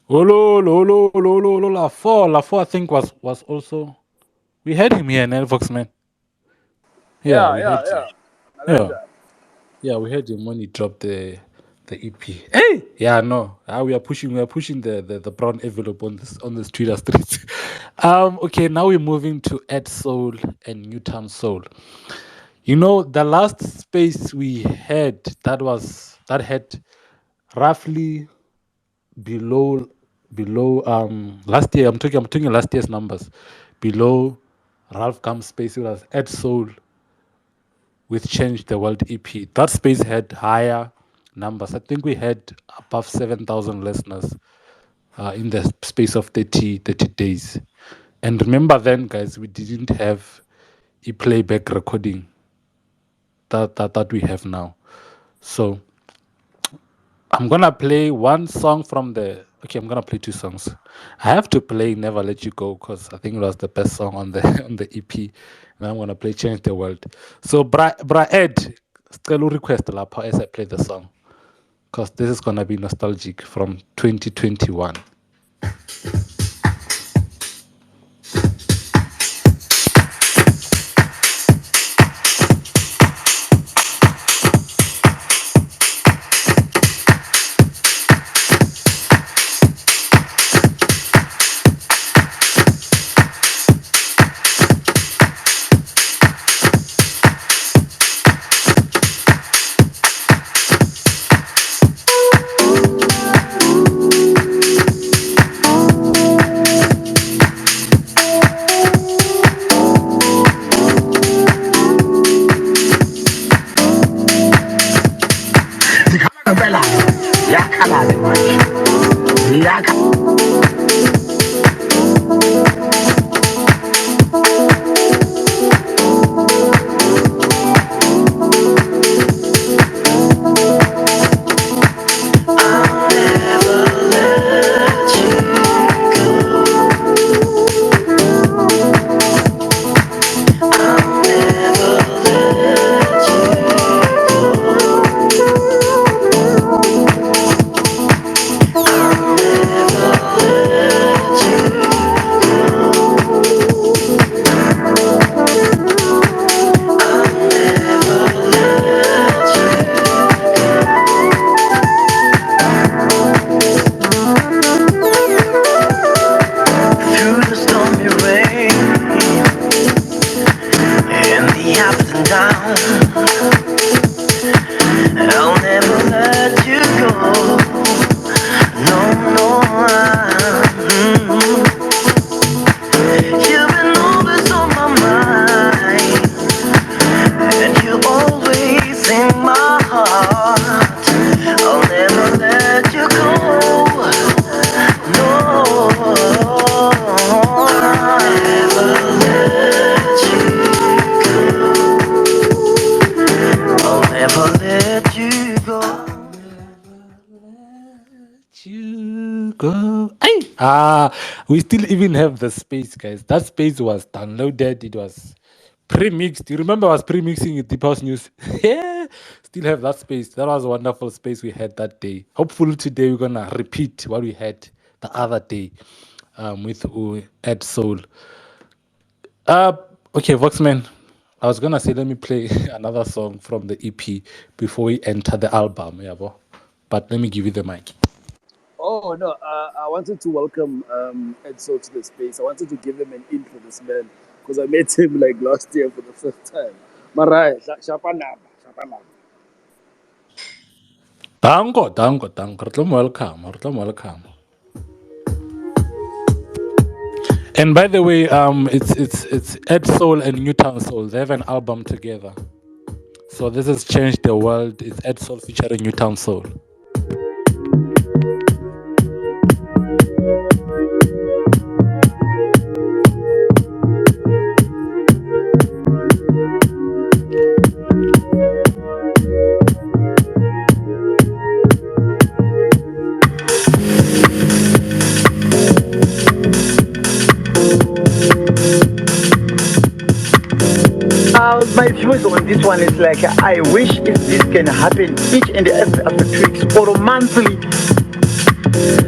La4, I think was also. We had him here in Elvox, man. Yeah, we had him. I like Yeah, that. yeah, we had him when he dropped the EP. Hey, yeah, no, we are pushing the brown envelope on this Twitter streets. Okay, now we're moving to Edsoul and Nutownsoul. The last space we had that had roughly below last year. I'm talking last year's numbers. Below Ralf Gum space, it was Edsoul with Change the World EP. That space had higher numbers. I think we had above 7,000 listeners in the space of 30 days. And remember then, guys, we didn't have a playback recording that we have now. So I'm gonna play one song from the. Okay, I'm gonna play two songs. I have to play "Never Let You Go" because I think it was the best song on the on the EP, and I'm gonna play "Change the World." So, Bra Ed, still request lapha as I play the song because this is gonna be nostalgic from 2021. Through the stormy rain and the ups and downs, I'll never let you go. No, no, you've been always on my mind, and you always in my heart. I'll never let you go. No, I'll never let you go. I'll never let you go. You go. Hey! We still even have the space, guys. That space was downloaded. It was pre-mixed. You remember I was pre-mixing with Deep House News? Yeah. Still have that space. That was a wonderful space we had that day. Hopefully today we're gonna repeat what we had the other day with Edsoul. Uh okay, Voxman. I was gonna say let me play another song from the EP before we enter the album, yeah, but let me give you the mic. Oh no, I wanted to welcome Edsoul to the space. I wanted to give him an intro, this man, because I met him like last year for the first time. Marai, shapanaba, shapanaba. Dango. Welcome. And by the way, it's Edsoul and Nutownsoul. They have an album together. So this has changed the world. It's Edsoul featuring Nutownsoul. My views on this one is like I wish if this can happen each and every other 2 weeks or monthly.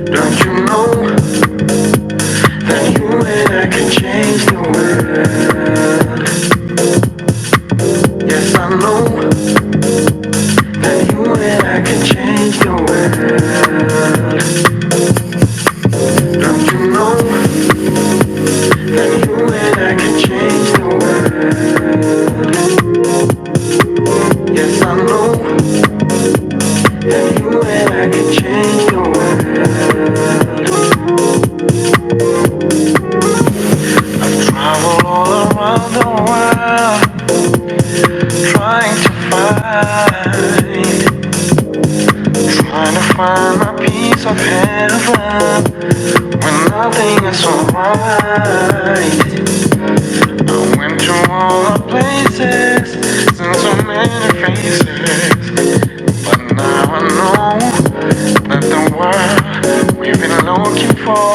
Don't you know that you and I can change the world? Yes, I know that you and I can change the world. Don't you know that you and I can change the world? Yes, I know that you and I can change the world. I've traveled all around the world, trying to find my piece of heaven when nothing is alright. I went to all the places, seen so many faces, but now I know that the world we've been looking for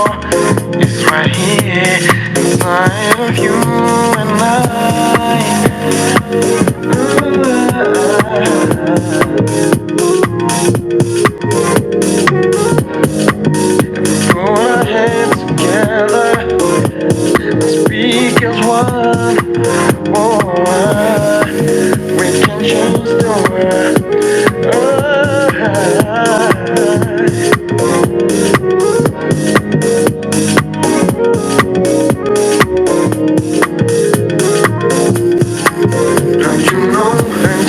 is right here inside of you and I. Put our heads together, speak as one. Oh, we can change the world. Don't you know that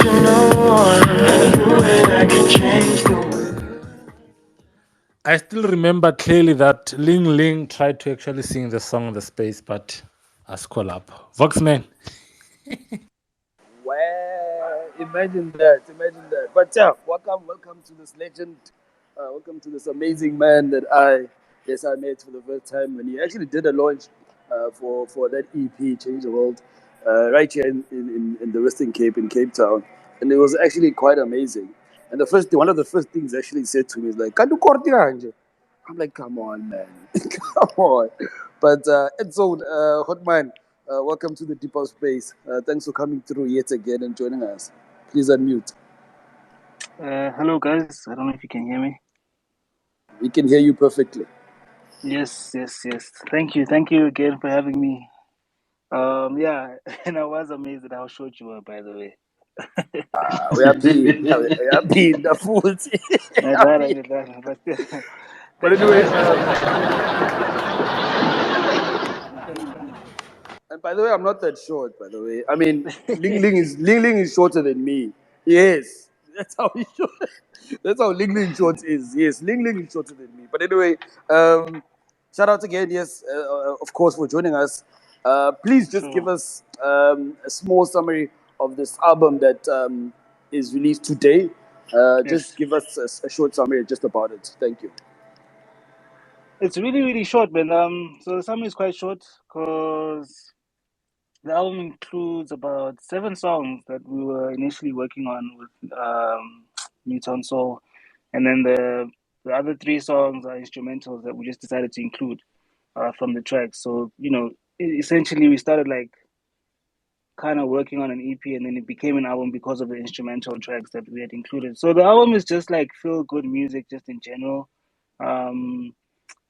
you and I can change the world? I still remember clearly that Ling Ling tried to actually sing the song on the space, but I scroll up. Voxman. Well, imagine that, imagine that. But yeah, welcome to this legend. Welcome to this amazing man that I Yes, I met for the first time when he actually did a launch for that EP, Change the World, right here in the Western Cape, in Cape Town. And it was actually quite amazing. And one of the first things actually he said to me is like, "Can you I'm like, come on, man. Come on. But Edsoul, hot man, welcome to the Deeper Space. Thanks for coming through yet again and joining us. Please unmute. Hello, guys. I don't know if you can hear me. We can hear you perfectly. Yes. Thank you again for having me. Yeah, and I was amazed at how short you were, by the way. We are being the fools. But But thank you anyway, guys for having and by the way, I'm not that short. By the way, I mean Ling Ling is shorter than me. Yes, that's how he short. That's how Ling Ling short is. Yes, Ling Ling is shorter than me. But anyway, shout out again. Yes, of course for joining us. Please just give sure. us a small summary of this album that is released today. Just Yes, give us a short summary just about it. Thank you. it's really short, man. So the summary is quite short because the album includes about 7 songs that we were initially working on with Nutownsoul, and then the other 3 songs are instrumentals that we just decided to include from the tracks. So essentially we started like kind of working on an EP, and then it became an album because of the instrumental tracks that we had included. So the album is just like feel good music, just in general. Um,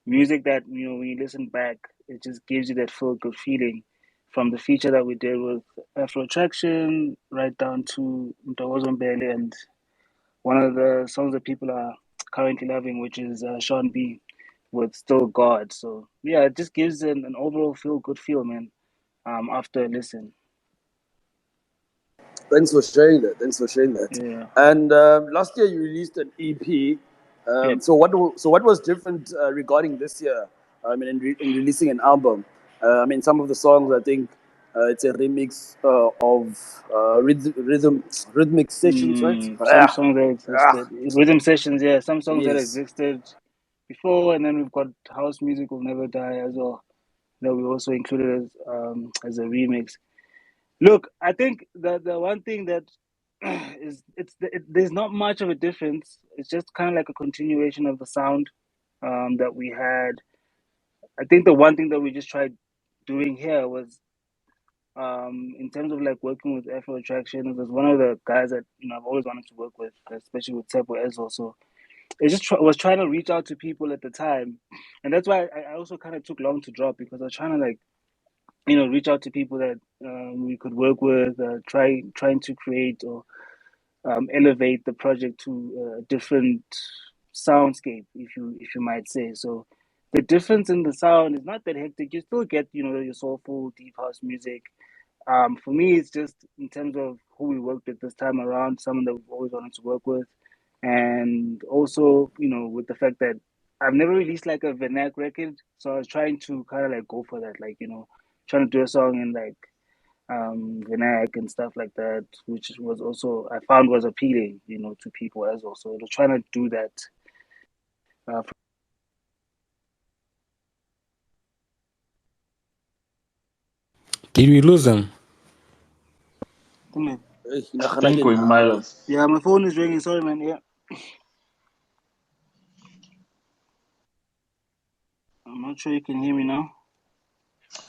Music that when you listen back, it just gives you that feel good feeling. From the feature that we did with Afro Attraction, right down to Ntokozo and one of the songs that people are currently loving, which is Sean B with Still God. So yeah, it just gives an overall feel good feel, man. After a listen, Thanks for sharing that. Thanks for sharing that. yeah, And last year you released an EP. yep. So what was different regarding this year? I mean, in releasing an album. I mean, some of the songs I think it's a remix of rhythmic sessions, right? Some Ah, songs that ah, existed, rhythm sessions, yeah. Some songs that yes. existed before, and then we've got House Music Will Never Die as well. That we also included as a remix. Look, I think the one thing that there's not much of a difference. It's just kind of like a continuation of the sound that we had. I think the one thing that we just tried doing here was in terms of like working with Afro Attraction. It was one of the guys that I've always wanted to work with, especially with Tsepo Ezzo. So it just was trying to reach out to people at the time, and that's why I also kind of took long to drop, because I was trying to like reach out to people that we could work with, trying to create or elevate the project to a different soundscape, if you might say. So the difference in the sound is not that hectic. You still get your soulful deep house music. For me, it's just in terms of who we worked with this time around, someone that we've always wanted to work with, and also with the fact that I've never released like a vernac record, so I was trying to kind of like go for that, like trying to do a song in like vernac and stuff like that, which was also I found was appealing, to people as well. So I was trying to do that. Uh, Did we lose him? I think we might have. yeah, my phone is ringing. Sorry, man. Yeah, I'm not sure you can hear me now.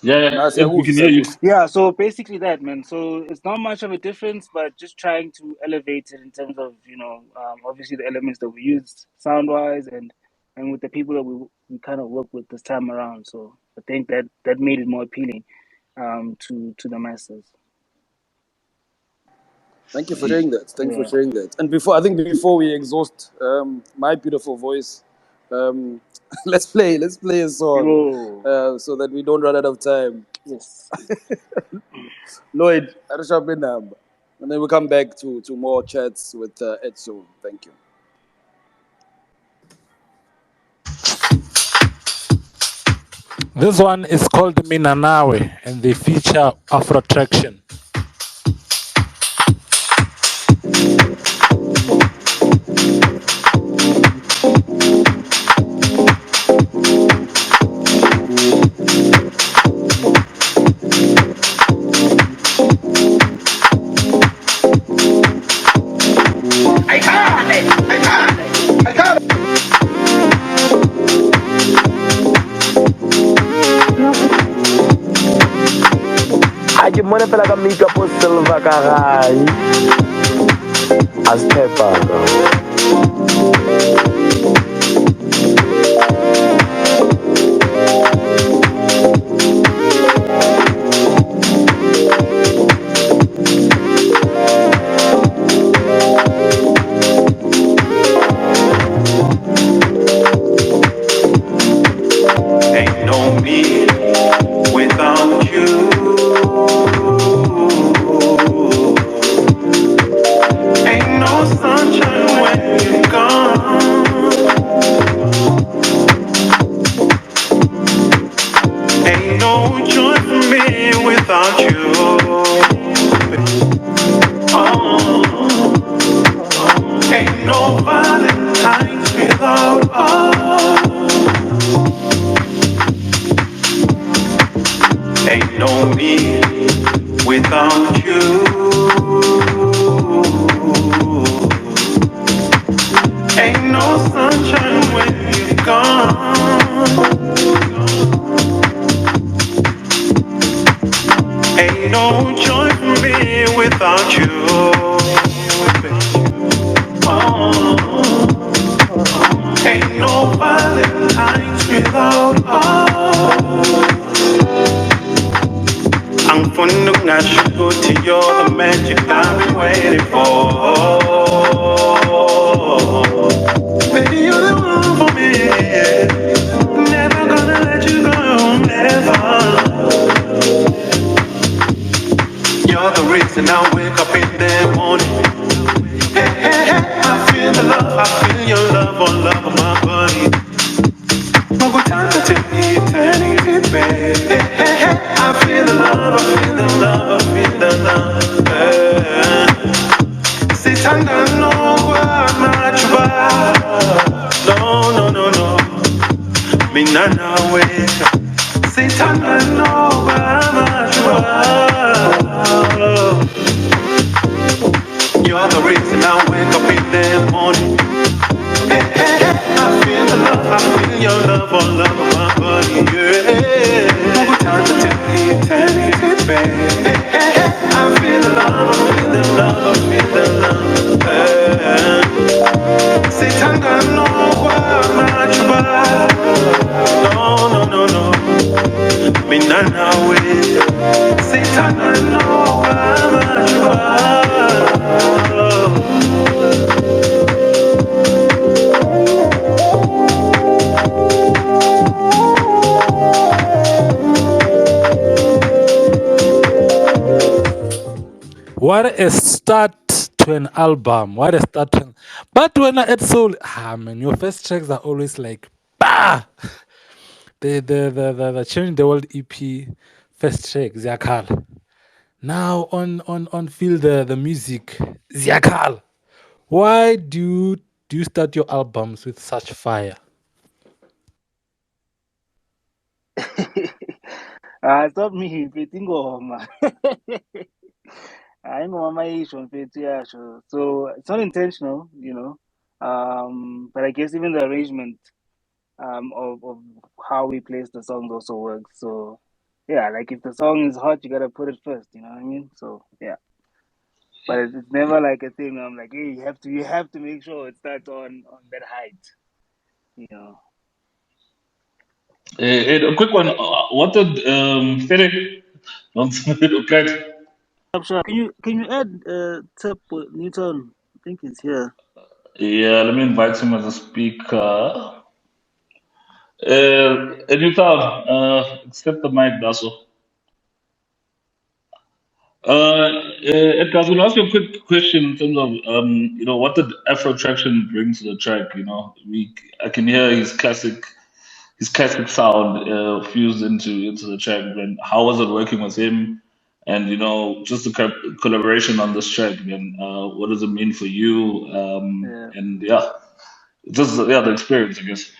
Yeah, Nah, we can hear you. Yeah, so basically that, man. So it's not much of a difference, but just trying to elevate it in terms of obviously the elements that we used sound wise, and with the people that we kind of work with this time around. So I think that made it more appealing to the masses. Thank you for sharing that. Thanks for Yeah. sharing that. And before we exhaust my beautiful voice, um, let's play a song Yo. so that we don't run out of time. Yes. Lloyd, Arisha Benham. And then we'll come back to more chats with Edsoul. Thank you. This one is called Minanawe, and they feature Afro Traction. mone fela ka makeup o silver ka gae a se thepaka Ain't no me without you. Ain't no sunshine when you're gone. Ain't no joy for me without you. Oh, ain't no Valentine's without us. Ain't no me without you. Ain't no sunshine when you're gone. Ain't no joy for me without you. Oh, ain't no Valentine's without us. I'm fond of natural to you're the magic I've been waiting for. Baby, you're the one for me. Never gonna let you go, never. You're the reason I wake up in the morning. Hey, hey, hey, I feel the love, I feel your love, all love of my body. No good time to take me eternity, baby. Hey, hey, hey, I feel the love, I feel the love, I feel the love. Sitanda no kwa machuba. No, no, no, no. Mina na weka. Sitanda no kwa machuba. You're the reason I wake up in the morning. Hey, hey, hey, I feel the love, I feel your love, all love of my body, yeah. No good time to take me eternity, baby. Hey, hey, hey, I feel the love, I feel the love, I feel the love. Sitanga no kwa machuba. No, no, no, no. Mina na we. Sitanga no kwa machuba. What a start to an album. What a start to But when I Edsoul, man, your first tracks are always like, bah! The Change the World EP first track, Ziakal. Now on Feel the Music, Ziakal. Why do you start your albums with such fire? Stop me, ingoma. Ingoma isho mfethu yasho. So it's not intentional, you know. But I guess even the arrangement of how we place the songs also works. So yeah, like if the song is hot, you gotta put it first. You know what I mean? So yeah, but it's never like a thing. I'm like, hey, you have to make sure it starts on that height. You know. A quick one. What did Fede? Okay. Sure. Can you add Tip Newton? I think it's here. Yeah, let me invite him as a speaker. Newtown, accept the mic, Dasso. Edgar, I was going to ask you a quick question in terms of, what did Afro Traction bring to the track? I can hear his classic sound fused into the track. And how was it working with him? And just the collaboration on this track. And what does it mean for you? Yeah. And yeah, just the experience, I guess.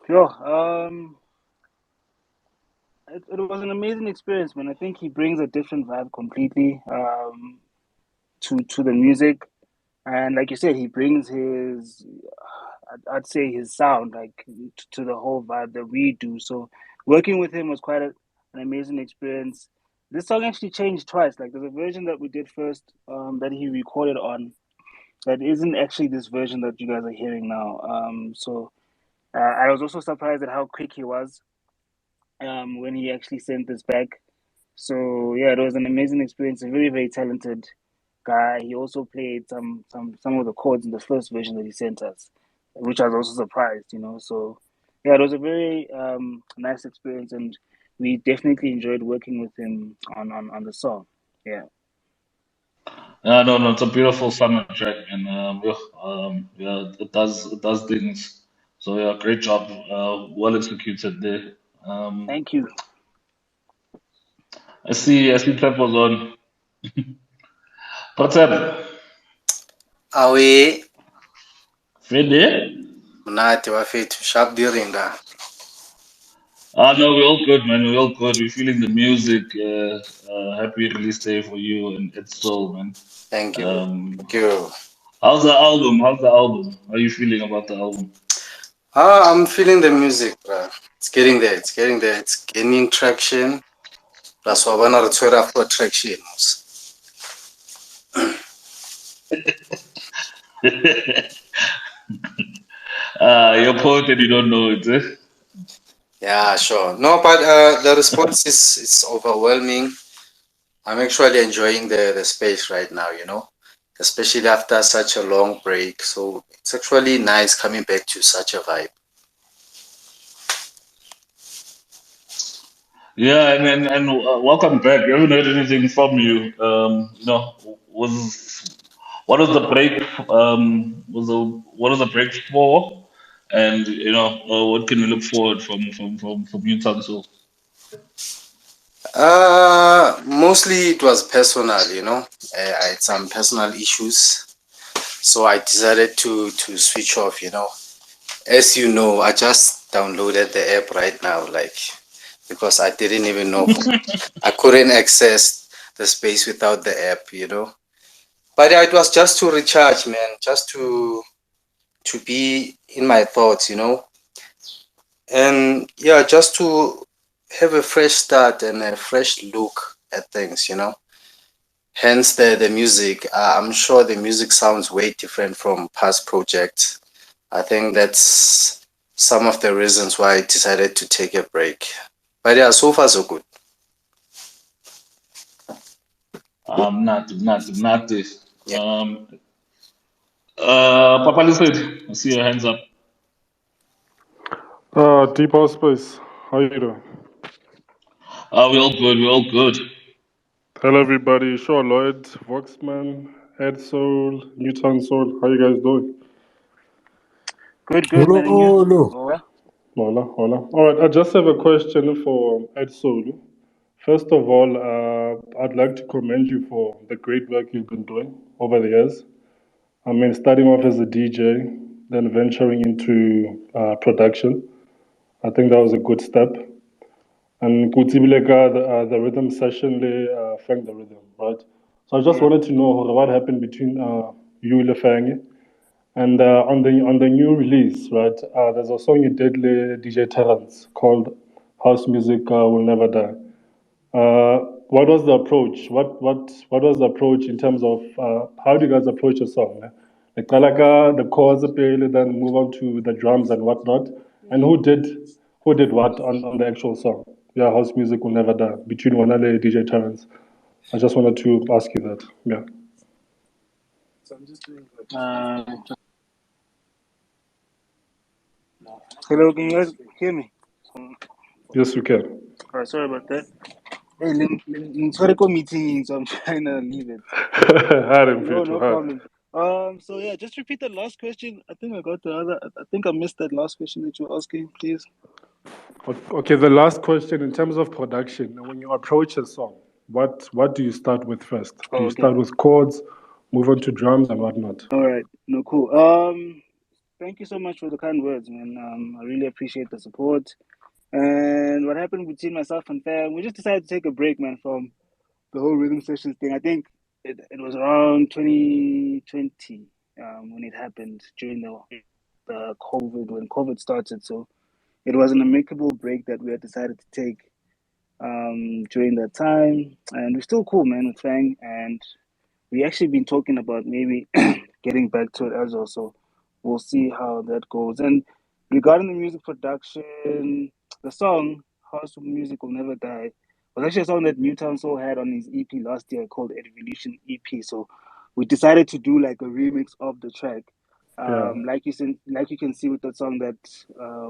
Sure. It was an amazing experience, man. I think he brings a different vibe completely to the music, and like you said, he brings his, I'd say his sound like to the whole vibe that we do. So working with him was quite an amazing experience. this song actually changed twice. Like there's a version that we did first, that he recorded on, that isn't actually this version that you guys are hearing now. So I was also surprised at how quick he was, when he actually sent this back. So yeah, it was an amazing experience. A very, very talented guy. He also played some of the chords in the first version that he sent us, which I was also surprised, you know. So yeah, it was a very nice experience, and we definitely enjoyed working with him on the song. Yeah. No, it's a beautiful summer track, and yeah, it does things. So yeah, great job, well executed there. Um, Thank you. I see Trap was on. What's up, Awe, Fede? mnati wafethu, sharp during da. No, we're all good, man. We're all good. We're feeling the music. Happy release day for you and Edsoul, man. Thank you. Um, Thank you. how's the album? How's the album? How are you feeling about the album? I'm feeling the music, bro. It's getting there. It's getting there. It's gaining traction. Plus, we're gonna return for traction. You're poet and you don't know it, eh? Yeah, sure. No, but the response is overwhelming. I'm actually enjoying the space right now, you know, especially after such a long break. So it's actually nice coming back to such a vibe. Yeah, and welcome back. We haven't heard anything from you. Was what was the break? What was the break for? And what can we look forward from Nutownsoul? Mostly it was personal, you know. I had some personal issues, so I decided to switch off, you know. As you know, I just downloaded the app right now, like, because I didn't even know I couldn't access the space without the app, you know. But yeah, it was just to recharge, man, just to be in my thoughts, you know. And yeah, just to have a fresh start and a fresh look at things, you know. Hence the music. I'm sure the music sounds way different from past projects. I think that's some of the reasons why I decided to take a break. But yeah, so far so good. Not this. Yeah. Papa, listen. I see your hands up. Deep House Space, how you doing? We're all good. We're all good. Hello everybody, Shaw Lloyd, Voxman, Edsoul, Nutownsoul, how you guys doing? Good, Hello, man. And you? hello. Oh, well? Hola, hola. All right, I just have a question for Edsoul. First of all, I'd like to commend you for the great work you've been doing over the years. I mean, starting off as a DJ, then venturing into production. I think that was a good step. And Kutibileka, the rhythm session, Fang the rhythm, right? So I just Yeah. wanted to know what happened between you and Fang. And on the new release, right? There's a song you did, DJ Terrence, called "House Music Will Never Die." What was the approach? What was the approach in terms of how do you guys approach a song? Like Kalaka, the chords, then move on to the drums and whatnot. And who did what on the actual song? Yeah, House Music Will Never Die between Wanale and DJ Terrence. I just wanted to ask you that. Yeah. Uh, Hello, can you guys hear me? Yes, we can. Alright, sorry about that. Hey, historical meeting, so I'm trying to leave it. Adam No Peter, hi. problem. So yeah, just repeat the last question. I think I got the other. I think I missed that last question that you were asking, please. Okay, the last question in terms of production, when you approach a song, what do you start with first? Do Oh, you okay. start with chords, move on to drums and whatnot? All right. No, cool. Thank you so much for the kind words, man. I really appreciate the support. And what happened between myself and Fam, we just decided to take a break, man, from the whole rhythm sessions thing. I think it was around 2020 when it happened during the COVID, when COVID started. So it was an amicable break that we had decided to take. during that time, and we're still cool, man, with Fang, and we actually been talking about maybe getting back to it as well. So we'll see how that goes. And regarding the music production, the song "House Music Will Never Die" was actually a song that Nutownsoul had on his EP last year called Evolution EP. So we decided to do like a remix of the track. Yeah. Like you can see with that song that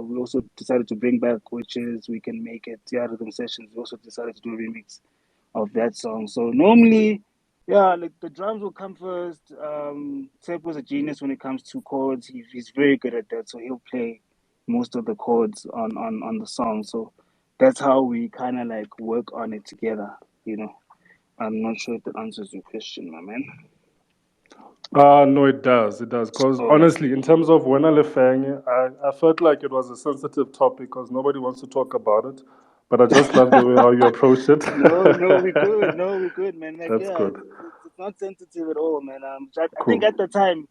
we also decided to bring back, which is "We Can Make It." Yeah, rhythm sessions. We also decided to do a remix of that song. So normally, yeah, like the drums will come first. Seb was a genius when it comes to chords. He's very good at that, so he'll play most of the chords on the song. So that's how we kind of like work on it together. You know, I'm not sure if that answers your question, my man. No, it does. It does. Because Oh, that's honestly, good. in terms of when I left Fang, I felt like it was a sensitive topic because nobody wants to talk about it. But I just love the way how you approached it. No, we good. No, we good, man. Like, That's yeah, good. it's not sensitive at all, man. I think Cool. at the time,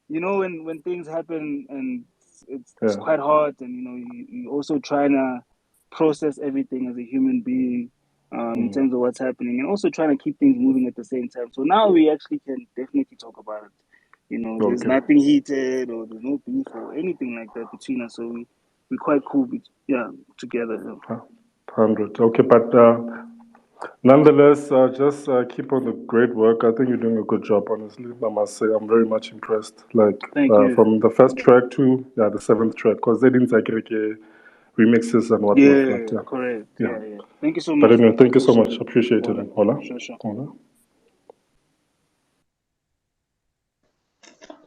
you know, when things happen and it's Yeah. quite hard, and you know, you also trying to process everything as a human being, in terms of what's happening, and also trying to keep things moving at the same time. So now we actually can definitely talk about it. You know, there's Okay. nothing heated or there's no beef or anything like that between us. So we're quite cool, yeah, together. Yeah. 100. Okay, but nonetheless, just keep on the great work. I think you're doing a good job, honestly. I must say, I'm very much impressed. Like Thank you. from the first track to the seventh track, because they didn't like remixes and whatnot. But Yeah, correct. yeah. Yeah, yeah. Thank you so But much, anyway, man. thank you so Appreciate much. it. Appreciate it. Voilà. Hola. Sure, sure. Hola.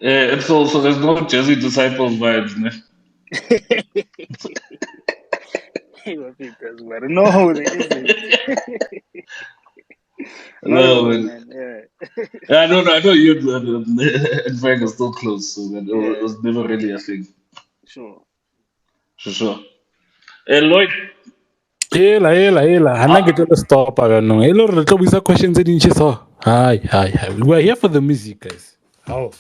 Edsoul, so there's no Jazzy Disciples vibes, ne? Hey, I think that's better. No, there isn't. Not at No, all, man. man. Yeah. Yeah, no, I know you and Frank are still close, so man, it Yeah, was never really a thing. sure. For sure. Hey, Lloyd. Hela. Hana ke tlo stop no. Hello, re tlo buisa questions tse dintsi so. Hi. We are here for the music, guys. How?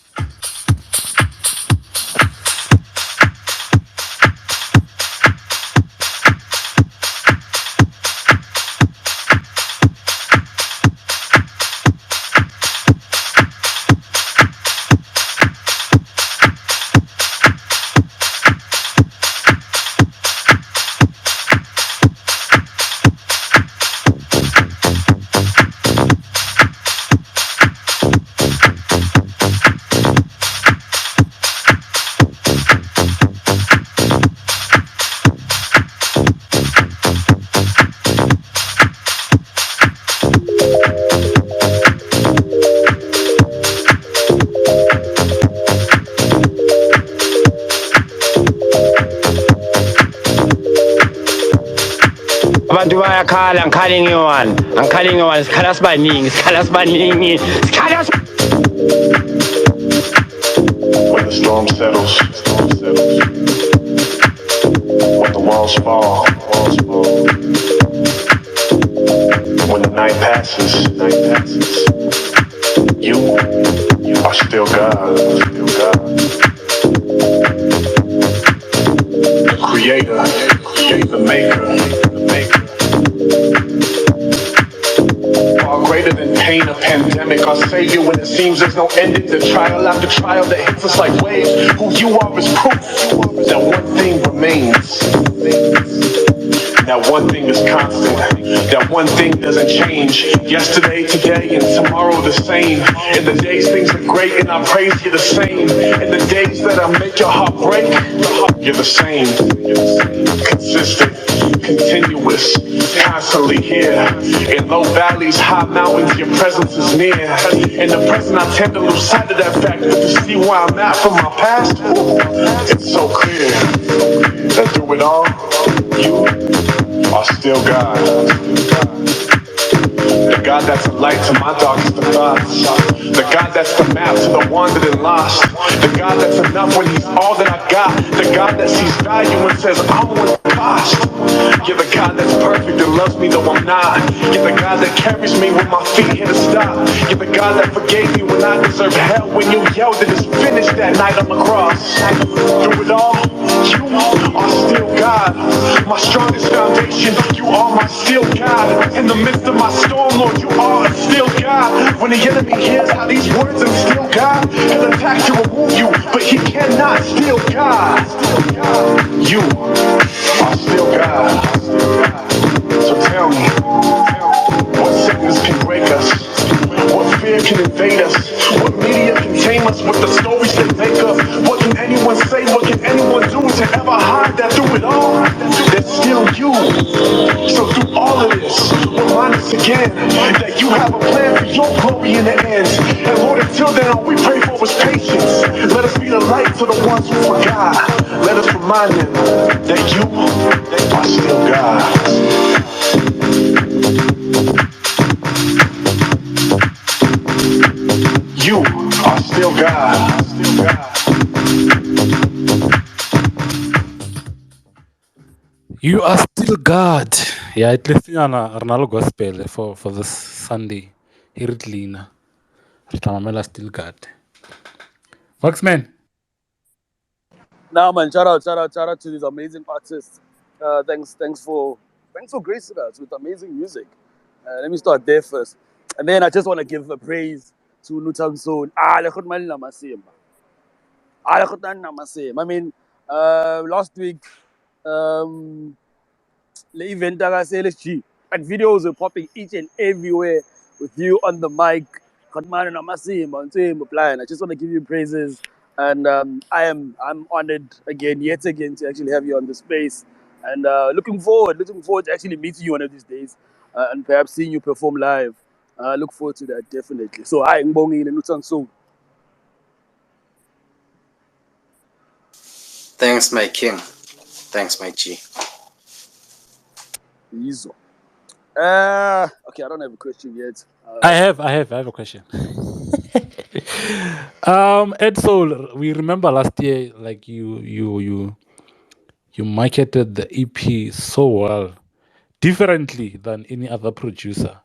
Abantu bayakhala ngikhale ngiyi-one sikhala sibaningi When the storm settles, when the walls fall, when the night passes, you are still God. The creator, the maker. Far greater than pain or pandemic, our savior when it seems there's no ending to trial after trial that hits us like waves. Who you are is proof that one thing remains. That one thing is constant. That one thing doesn't change. Yesterday, today, and tomorrow the same. In the days things are great and I praise you the same. In the days that I make your heart break, you're the same. Consistent, continuous, constantly here. In low valleys, high mountains, your presence is near. In the present, I tend to lose sight of that fact, but to see where I'm at from my past, it's so clear that through it all, you are still God. The God that's a light to my darkest of thoughts. The God that's the map to the wandered and lost. The God that's enough when he's all that I got. The God that sees value and says I'm worth the cost. You're the God that's perfect and loves me though I'm not. You're the God that carries me when my feet hit a stop. You're the God that forgave me when I deserved hell. When you yelled that it's finished that night on the cross. Through it all, you are still God. My strongest foundation, you are my still God. In the midst of my storm, Lord, you are still God. When the enemy hears how these words I'm still God, he'll attack to remove you, but he cannot steal God. You are still God. So tell me, what sickness can break us? What fear can invade us? What media can tame us with the stories they make up? What can anyone say? What can anyone do to ever hide that through it all, there's still you? So through all of this, remind us again that you have a plan for your glory in the end. And Lord, until then, all we pray for is patience. Let us be the light to the ones who forgot. Let us remind them that you are still God. You are still God. You are still God. Yeah, at least Arnaldo Gospel for this Sunday. Here it Lina. Tamamela still God. Foxman. Nah, man, shout out to these amazing artists. Thanks for gracing us with amazing music. Let me start there first, and then I just want to give a praise to Nutownsoul. Lekgot mali na masimba. Lekgot mali na masimba. I mean, last week, um, the event that I said, and videos were popping each and everywhere with you on the mic. Khotmani Namasim, I just want to give you praises, and I'm honored yet again, to actually have you on the space, and looking forward to actually meeting you one of these days, and perhaps seeing you perform live. Look forward to that definitely. So hi, Bongi Mvuyana. Thanks, my king. Thanks, my G. Yizo. Okay, I don't have a question yet. I have a question. Edsoul, we remember last year, like you marketed the EP so well, differently than any other producer.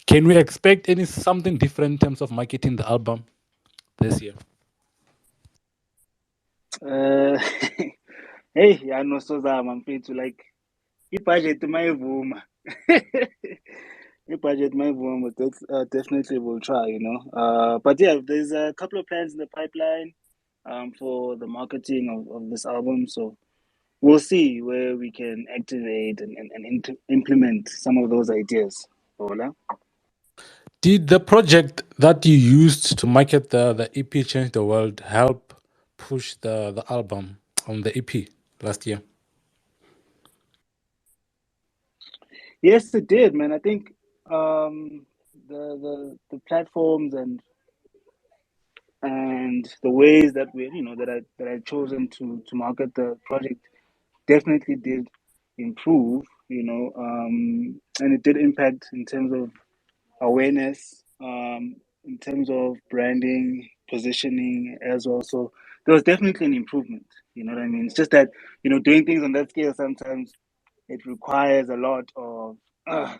Can we expect something different in terms of marketing the album this year? Uh, hey, I know so that I'm free to like budget my room. Budget my room, but definitely will try, you know. But yeah, there's a couple of plans in the pipeline for the marketing of this album. So we'll see where we can activate and implement some of those ideas. Hola. Did the project that you used to market the EP Change the World help push the album on the EP last year? Yes, it did, man. I think um, the platforms and the ways that we that I chosen to market the project definitely did improve, and it did impact in terms of awareness, in terms of branding, positioning as well. So there was definitely an improvement. You know what I mean? It's just that doing things on that scale sometimes it requires a lot of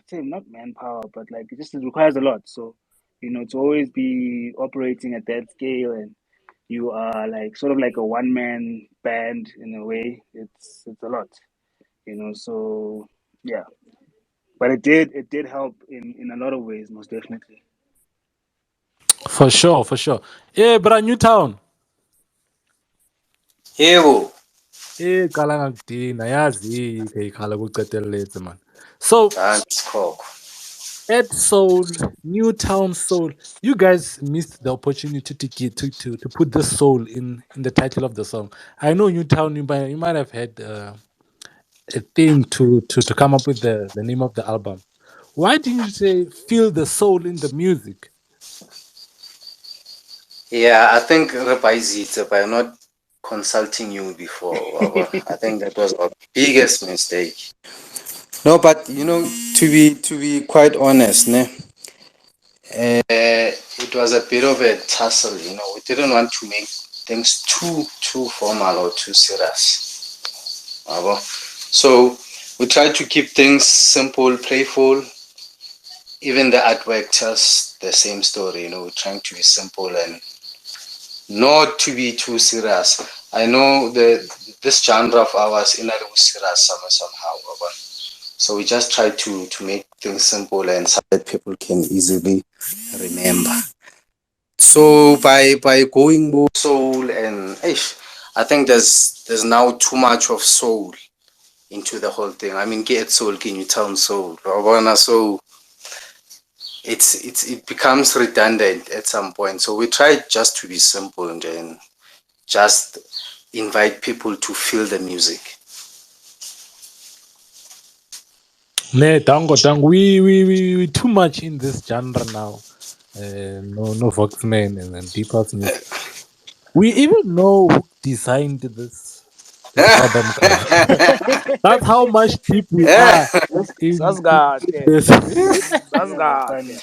say not manpower, but like it requires a lot. So to always be operating at that scale and you are like sort of like a one man band in a way. It's a lot, So yeah, but it did help in a lot of ways, most definitely. For sure, for sure. Yeah, but Newtown. Yebo. Qala ngakudina yazi ikhala kuqeteletse man. So Antikhokho. Edsoul, Newtownsoul, you guys missed the opportunity to get to put the soul in the title of the song. I know Newtown, you might have had a theme to come up with the name of the album. Why didn't you say feel the soul in the music? Yeah, I think Repaizita by not consulting you before. Wabo. I think that was our biggest mistake. No, but to be quite honest, ne? It was a bit of a tussle, you know. We didn't want to make things too formal or too serious. So we tried to keep things simple, playful. Even the artwork tells the same story, you know, trying to be simple and not to be too serious. I know this genre of ours in a serious somehow, so we just try to make things simple and so that people can easily remember. So by going more soul and I think there's now too much of soul into the whole thing. I mean, get soul, can you tell soul? So it becomes redundant at some point. So we try just to be simple and then just invite people to feel the music. Ne, Dango, we too much in this genre now. No Voxman and then deep house music. We even know who designed this album cover. That's how much deep we are in this. Funny.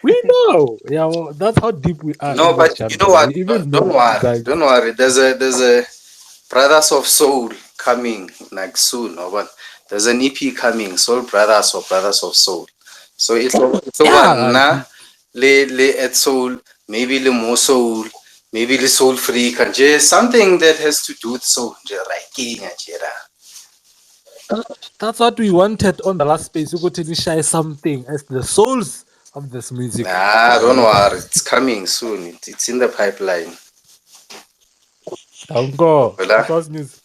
We know, yeah. Well, that's how deep we are No, in this but you know genre. what? We even know Don't who worry, designed don't it. worry. There's a Brothers of Soul coming like soon, or what? There's an EP coming, Soul Brothers or Brothers of Soul. So it's over Yeah, na le Edsoul, maybe le more soul, maybe the soul free, just something that has to do with soul. that's what we wanted on the last space. We got to share something as the souls of this music. Nah, don't worry, it's coming soon. It's in the pipeline. Dango, Hola? deep house music.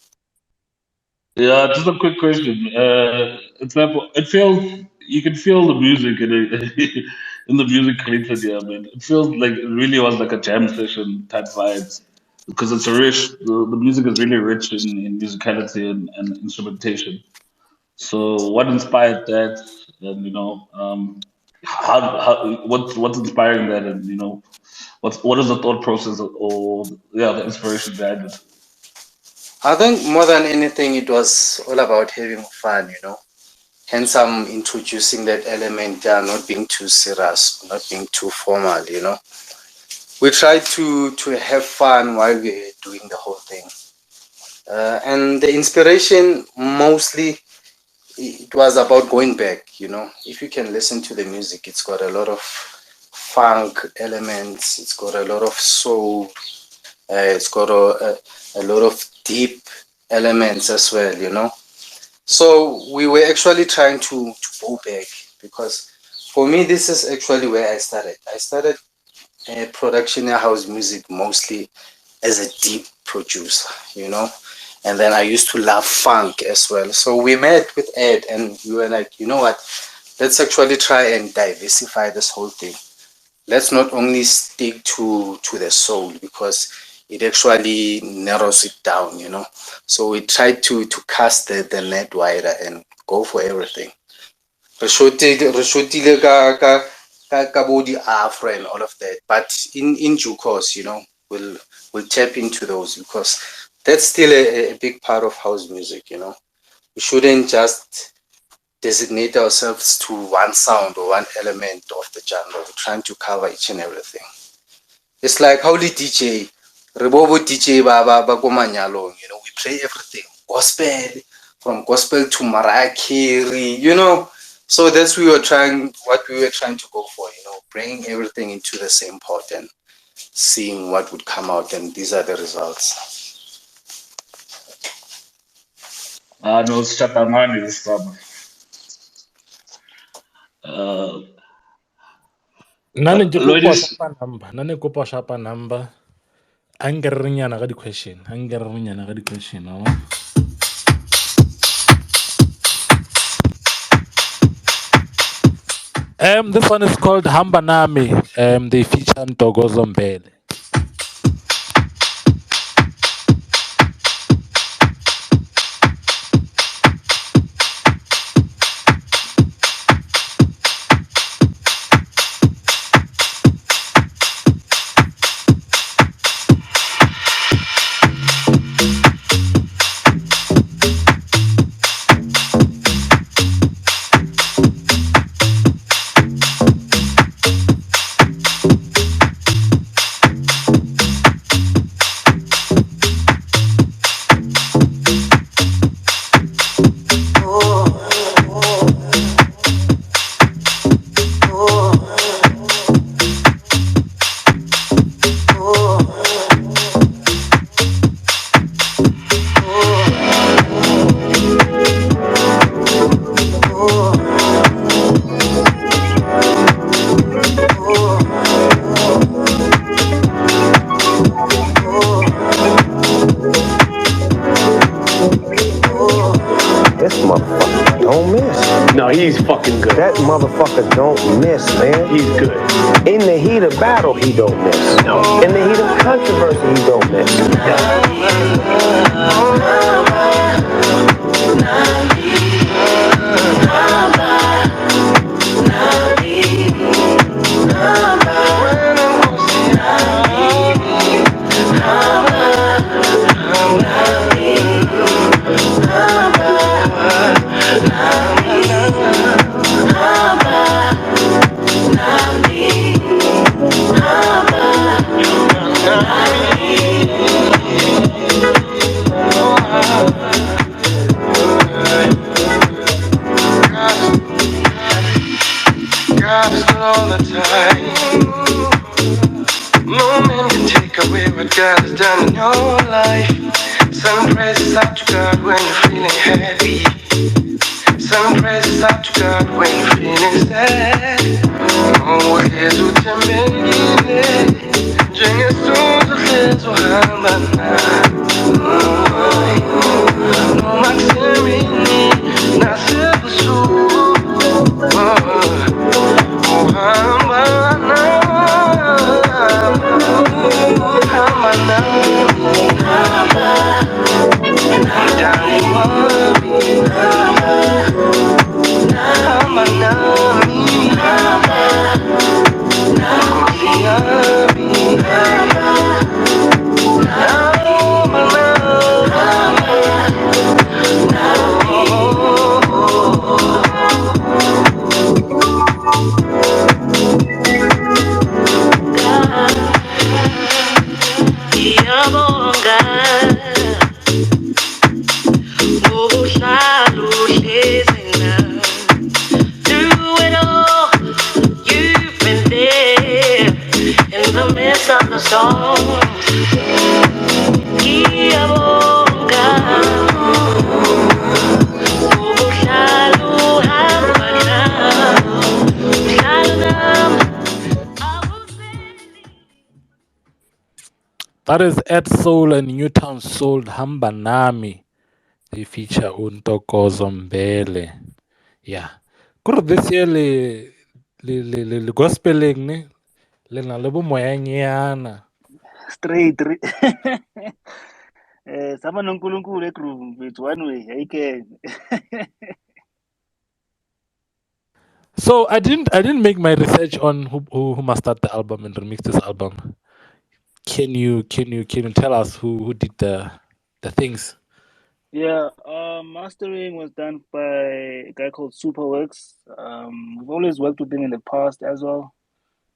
Yeah, just a quick question. It feels you can feel the music in it, in the music created here, man. It feels like it really was like a jam session type vibes because it's a rich. The music is really rich in musicality and instrumentation. So, what inspired that? And what's inspiring that? And what is the thought process or yeah, the inspiration behind it? I think more than anything, it was all about having fun, you know. Hence, I'm introducing that element, not being too serious, not being too formal, you know. We tried to have fun while we were doing the whole thing. And the inspiration mostly it was about going back, you know. If you can listen to the music, it's got a lot of funk elements, it's got a lot of soul, it's got a lot of deep elements as well, you know. So we were actually trying to go back because for me, this is actually where I started. I started production house music mostly as a deep producer, you know. And then I used to love funk as well. So we met with Ed and we were like, you know what? Let's actually try and diversify this whole thing. Let's not only stick to the soul because it actually narrows it down, you know. So we tried to cast the net wider and go for everything. Re shotile ka bo di-afro and all of that. But in due course, you know, we'll tap into those because that's still a big part of house music, you know. We shouldn't just designate ourselves to one sound or one element of the genre. We're trying to cover each and everything. It's like how the DJ, Rebobo DJ ba ko manyalong, you know, we play everything. Gospel, from gospel to Mariah Carey, you know. So that's what we were trying to go for, you know, bringing everything into the same pot and seeing what would come out, and these are the results. No, it's Chatamani this summer. Nane ke kopa Ladies, shapa number. Nane kopa shapa number. Angerinyana ga di question. Angerinyana ga di question. This one is called Hamba Nami. They feature Ntokozo Mbele. fucking good. That motherfucker don't miss, man. He's good. In the heat of battle, he don't miss. No. In the heat of controversy, he don't miss. God is good all the time. No man can take away what God has done in your life. Sing praises out to God when you're feeling happy. Sing praises out to God when you're feeling sad. Oh, here's what you're making. Njengesuzu hlezi uhamba noma kusemini nasebusuku uhamba mdali wami hamba nami nkosi yami Ngiyabonga ngobuhlalo uhlezi nami. Through it all, you've been there in the midst of the storm. Ngiyabonga ngobuhlalo uhamba nami, uhlala nami. That is Edsoul and Nutownsoul Hamba Nami. They feature Untokozo Mbele. Yeah. Kuri this year le gospeling ne le na le bomoyanyana. Straight. Sama nonkulunkulu egroove it's one way. Ayike. So I didn't make my research on who mastered the album and remixed this album. Can you tell us who did the things? Yeah, mastering was done by a guy called Superworks. We've always worked with him in the past as well.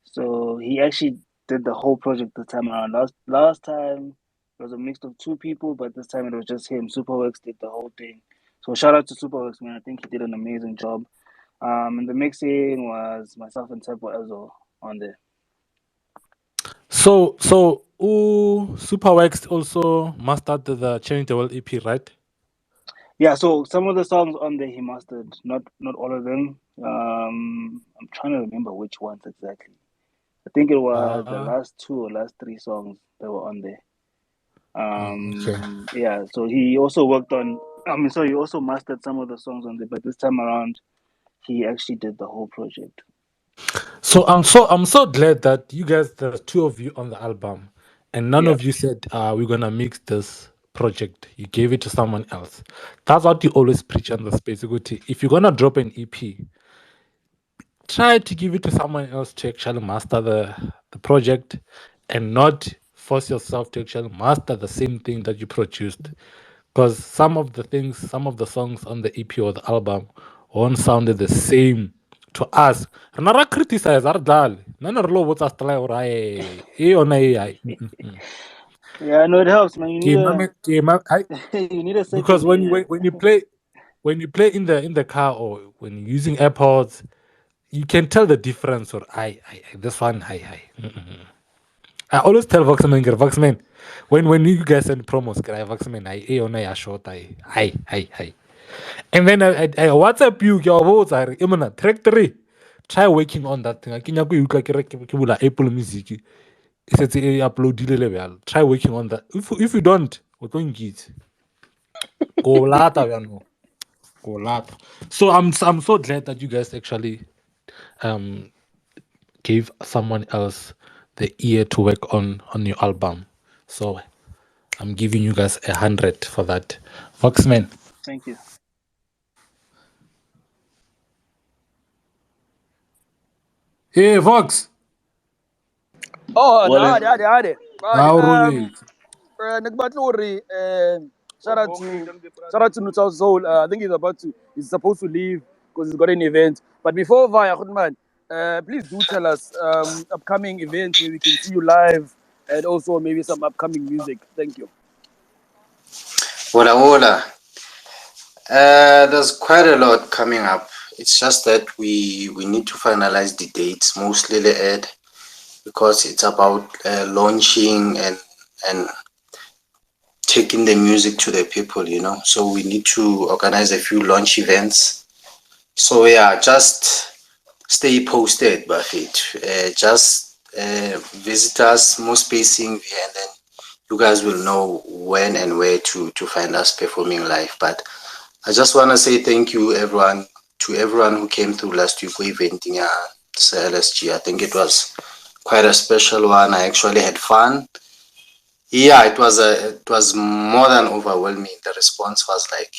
So he actually did the whole project this time around. Last time it was a mix of two people, but this time it was just him. Superworks did the whole thing. So shout out to Superworks, man. I think he did an amazing job. And the mixing was myself and Tempo Edsoul on there. So Superwax also mastered the Change the World EP, right? Yeah, so some of the songs on there he mastered, not all of them. I'm trying to remember which ones exactly. I think it was the last 2 or last 3 songs that were on there. Okay. Yeah, so he also worked on. He also mastered some of the songs on there, but this time around, he actually did the whole project. So I'm so glad that you guys, there's 2 of you on the album, and none of you said we're gonna mix this project. You gave it to someone else. That's what you always preach on the space. If you're gonna drop an EP, try to give it to someone else to actually master the project, and not force yourself to actually master the same thing that you produced. Because some of the songs on the EP or the album won't sounded the same to us. Rena criticize our dal. None of what's us try or I. Yeah, no, it helps, man. You need you need a second Because when ear. you play in the car or when you're using AirPods, you can tell the difference. Or this one I always tell Voxman, when you guys send promos, Voxman, I short, and then I WhatsApp you, your votes are imminent. Track 3. Try working on that thing. I can you Apple Music. It's a upload level. Try working on that. If you don't, we're going to get go later. Or lapha. So I'm so glad that you guys actually um gave someone else the ear to work on your album. So I'm giving you guys 100 for that. Foxman. Thank you. Hey Vox. Oh, no, Wale. hade. How Rule? Nagbatlori, shout out to Nutownsoul. I think he's supposed to leave because he's got an event. But before via Goodman, please do tell us upcoming events where we can see you live and also maybe some upcoming music. Thank you. Hola, hola. There's quite a lot coming up. It's just that we need to finalize the dates, mostly the ad, because it's about launching and taking the music to the people, you know. So we need to organize a few launch events. So yeah, just stay posted, Buffett. Just visit us, more spacing, and then you guys will know when and where to find us performing live. But I just want to say thank you, everyone, to everyone who came through last week for eventing LSG. I think it was quite a special one. I actually had fun. Yeah, it was more than overwhelming. The response was like,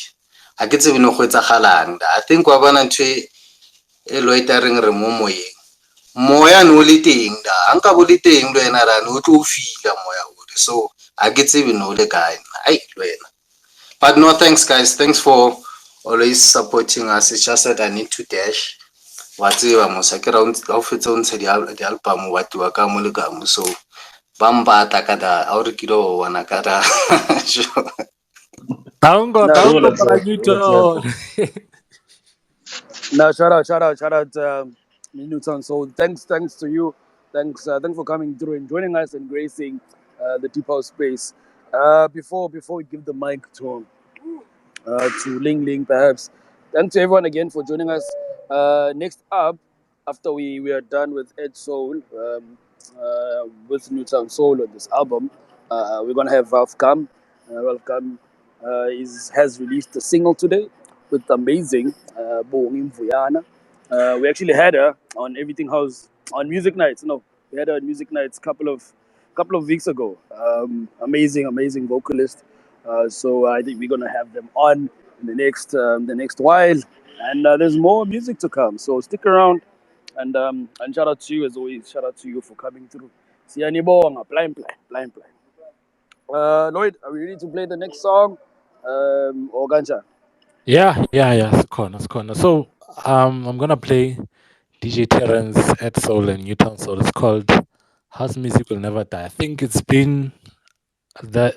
I get even know what's a halang. I think we're gonna try a loitering remomoy. Moya no liting da. Anka buliting do ena ra no to feel moya. So I get even know the guy. I But no, thanks, guys. Thanks for always supporting us. It's just that I need to dash. What's the around outfits on the album? What do I come with? So, Bamba Takada, Aurikiro, Wanakata. Tango, No, tango Hola. para Newton. no, shout out, Nutownsoul. Thanks to you. Thanks for coming through and joining us and gracing the Deep House space. Before we give the mic to Ling Ling, perhaps. Thanks to everyone again for joining us. Next up, after we are done with Edsoul, with Nutownsoul on this album, we're gonna have Ralf Gum. Ralf Gum has released a single today with amazing Bongi Mvuyana. We actually had her on Everything House on Music Nights. No, we had her on Music Nights couple of weeks ago. Amazing vocalist. So I think we're gonna have them on in the next while, and there's more music to come. So stick around, and shout out to you as always. Shout out to you for coming through. Siyanibonga, blind. Lloyd, are we ready to play the next song? Or Ganja? Yeah. It's corner. So I'm gonna play DJ Terrence, Edsoul, and Nutownsoul. It's called House Music Will Never Die. I think it's been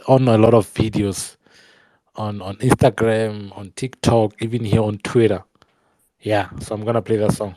on a lot of videos on Instagram, on TikTok, even here on Twitter. Yeah, so I'm gonna play that song.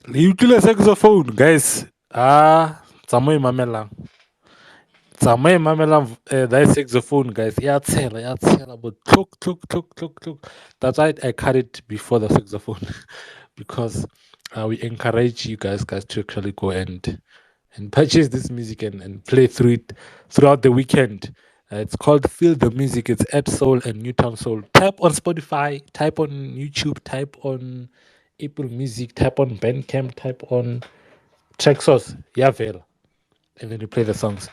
Le utlwile saxophone, guys. Tsamo e mamelang. Tsamo e mamelang that saxophone, guys. Ya tshela, but tluk. That's why I cut it before the saxophone because we encourage you guys to actually go and purchase this music and play through it throughout the weekend. It's called Feel the Music. It's Edsoul and Nutownsoul. Type on Spotify, type on YouTube, type on Apple Music, type on Bandcamp, type on Traxsource. Yavel. And then you play the songs.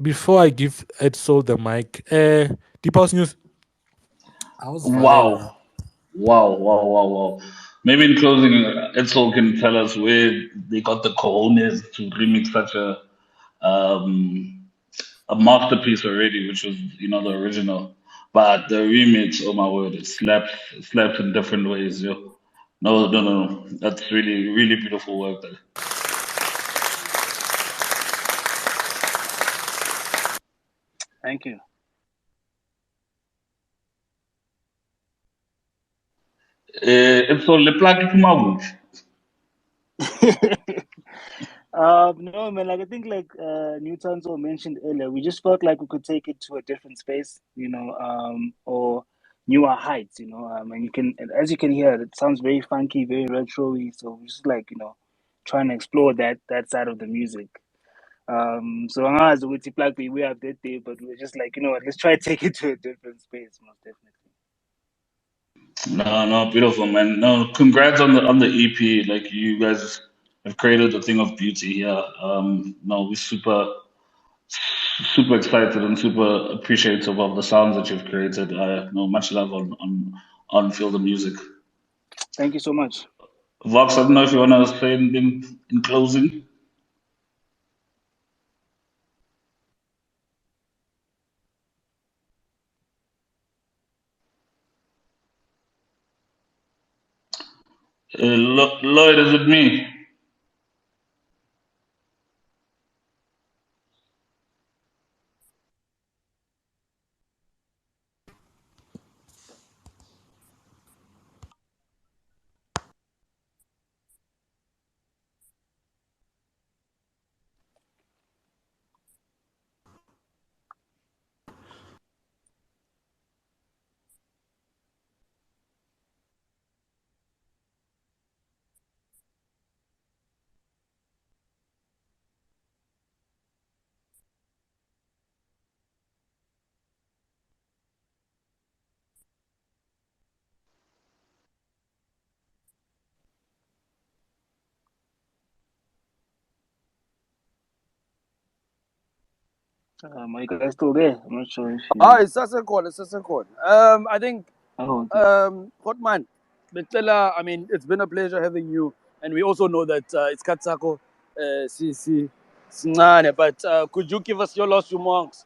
Before I give Edsoul the mic, Deep House News. How's vibe? Wow. Wow. Maybe in closing, Edsel can tell us where they got the cojones to remix such um, a masterpiece already, which was, the original. But the remix, oh my word, it slaps in different ways, yo. No. That's really, really beautiful work there. Thank you. Edsel, le plug it. No, man, like I think like Nutownsoul mentioned earlier, we just felt like we could take it to a different space, or newer heights, and as you can hear, it sounds very funky, very retro-y. So we just like, trying to explore that side of the music. So as with plug we have that day, but we're just like, what, let's try to take it to a different space, most definitely. No, beautiful, man. No, congrats on the EP. Like you guys have created a thing of beauty here. No, we're super excited and super appreciative of the sounds that you've created. No, much love on Feel the Music. Thank you so much. Vox, I don't know if you want to say anything in closing. Lloyd, is it me? Are you guys still there? I'm not sure if Ah, you. it's Sasekon. I think, Oh, okay. Hotman, Betlela, I mean, it's been a pleasure having you. And we also know that it's Katsako, Sincane, but could you give us your last remarks?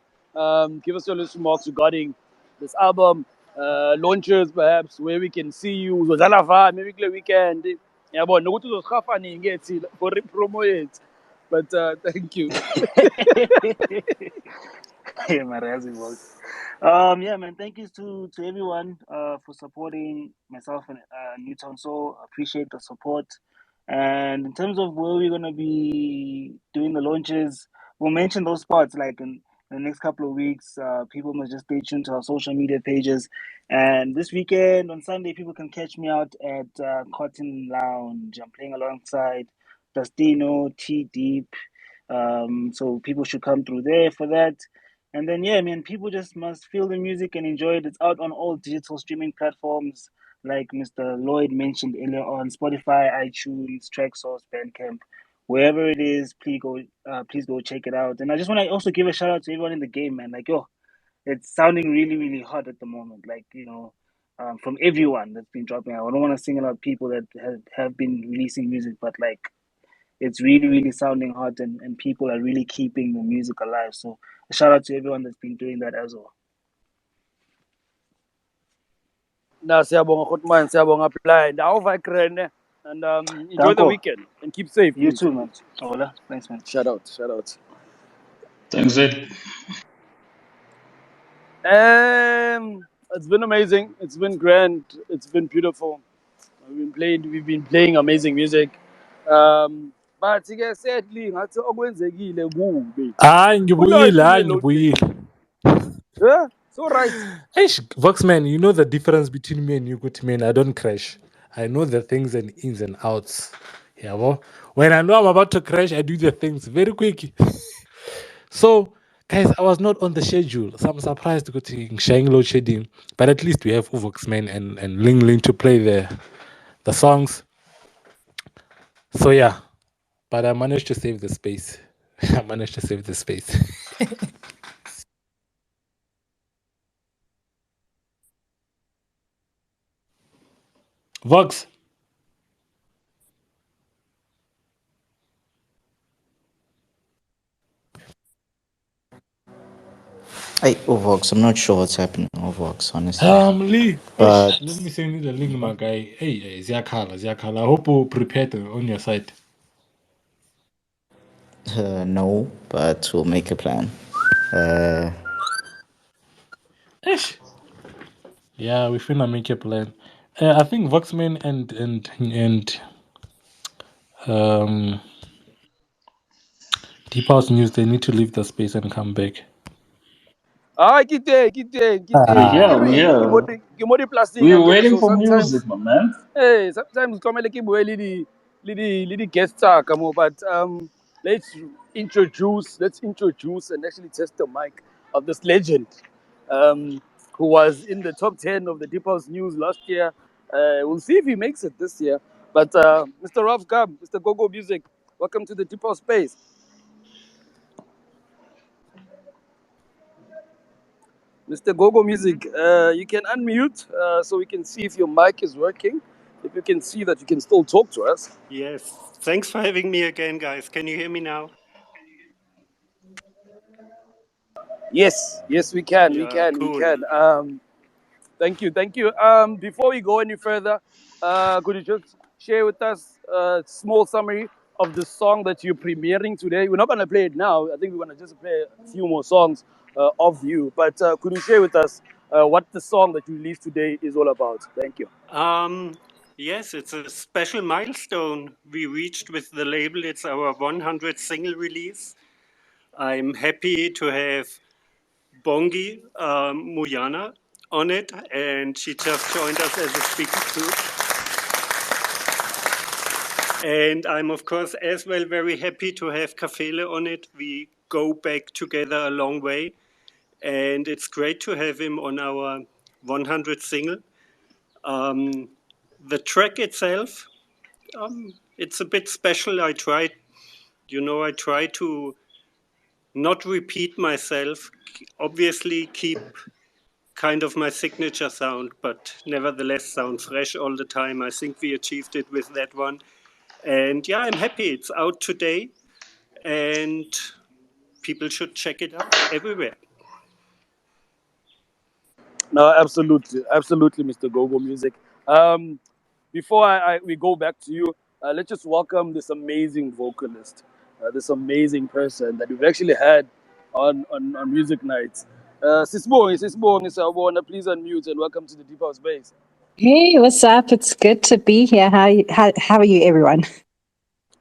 Give us your last remarks regarding this album, launches perhaps, where we can see you. Uzodlala maybe kule weekend. Yeah, but no to for promo it. But thank you. Yeah, man, as it was. Yeah, man. Thank you to everyone for supporting myself and Nutownsoul. Appreciate the support. And in terms of where we're gonna be doing the launches, we'll mention those spots like in the next couple of weeks. People must just stay tuned to our social media pages. And this weekend on Sunday, people can catch me out at Cotton Lounge. I'm playing alongside Dustino, T Deep. So people should come through there for that. And then, yeah, man, people just must feel the music and enjoy it. It's out on all digital streaming platforms, like Mr. Lloyd mentioned earlier on Spotify, iTunes, Traxsource, Bandcamp, wherever it is. Please go check it out. And I just want to also give a shout out to everyone in the game, man. Like, yo, it's sounding really, really hot at the moment. Like, from everyone that's been dropping out. I don't want to single out people that have been releasing music, but like, it's really, really sounding hot, and people are really keeping the music alive. So a shout out to everyone that's been doing that as well. Na siyabonga Hotman, siyabonga Blind. Awuva Krene. And enjoy the Danko, weekend and keep safe, you please. too, man. Hola, thanks, man. Shout out. Thanks, Ed. It's been amazing. It's been grand. It's been beautiful. We've been playing amazing music. But sadly, ngathi okwenzekile kubi. Hayi ngibuyile, Kunothi hayi kune-load ngibuyile. shedding. Yeah, so right. Eish, Voxman, you know the difference between me and you, good man. I don't crash. I know the things and ins and outs. Yeah, well, when I know I'm about to crash, I do the things very quick. So, guys, I was not on the schedule, so I'm surprised to go to sharing load shedding. But at least we have Voxman and Ling Ling to play the songs. So yeah, but I managed to save the space. I managed to save the space. Vox. Hey, Ovox, I'm not sure what's happening, Ovox, honestly. Lee. But Let me send you the link, my guy. Hey, Ziakala, Ziakala. I hope you prepared on your side. no, but we'll make a plan. Ish. Yeah, we finna make a plan. I think Voxman and Deep House News, they need to leave the space and come back. Ah, kiteng. We here, we Ah. here. Ke mo di-plasing We were again. waiting So for sometimes, music, my man. sometimes komele ke bue le di guest tsa ka mo, but let's introduce and actually test the mic of this legend, who was in the top 10 of the Deep House News last year. We'll see if he makes it this year. But Mr. Ralf Gum, Mr. Gogo Music, welcome to the Deep House Space. Mr. Gogo Music, you can unmute so we can see if your mic is working. If you can see that you can still talk to us. Yes. Thanks for having me again, guys. Can you hear me now? Yes, we can, Yeah, cool. thank you. Before we go any further, could you just share with us a small summary of the song that you're premiering today? We're not going to play it now. I think we're going to just play a few more songs of you. But could you share with us what the song that you released today is all about? Thank you. Yes, it's a special milestone we reached with the label. It's our 100th single release. I'm happy to have Bongi Mvuyana on it, and she just joined us as a speaker too. And I'm, of course, as well very happy to have Kafele on it. We go back together a long way, and it's great to have him on our 100th single. The track itself, it's a bit special. I try to not repeat myself, obviously keep kind of my signature sound, but nevertheless sound fresh all the time. I think we achieved it with that one. And yeah, I'm happy it's out today, and people should check it out everywhere. No, absolutely, Mr. Gogo Music. Before we go back to you, let's just welcome this amazing vocalist, this amazing person that we've actually had on music nights. Sisbongi, Sawubona, please unmute and welcome to the Deep House Space. Hey, what's up? It's good to be here. How are you, everyone?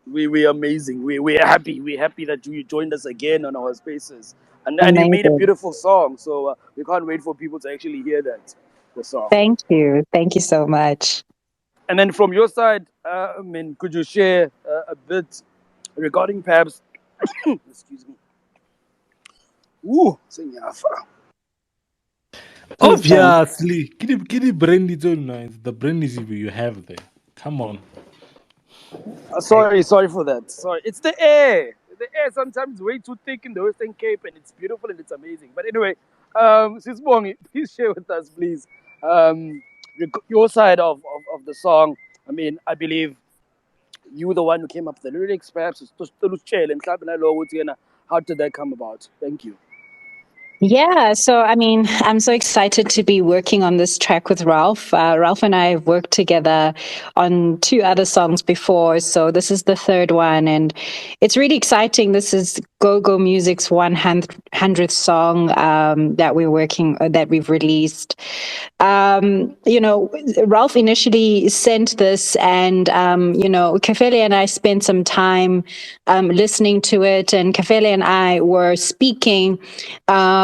We're amazing. We're happy. We're happy that you joined us again on our spaces, and you made a Amazing. beautiful song. So we can't wait for people to actually hear the song. Thank you. Thank you so much. And then from your side, could you share a bit regarding perhaps, excuse me, ooh, senyafa. Please don't. Obviously, get the brand is so nice. The brand is you have there. Come on. Sorry for that. Sorry, it's the air. The air sometimes is way too thick in the Western Cape, and it's beautiful and it's amazing. But anyway, Sisbongi, please share with us, please, your side of the song. I mean, I believe you were the one who came up with the lyrics, perhaps. How did that come about? Thank you. Yeah, so I mean, I'm so excited to be working on this track with Ralph. Ralph and I have worked together on 2 other songs before, so this is the third one, and it's really exciting. This is Go Go Music's 100th song that we've released. Ralph initially sent this, and Kafele and I spent some time listening to it, and Kafele and I were speaking,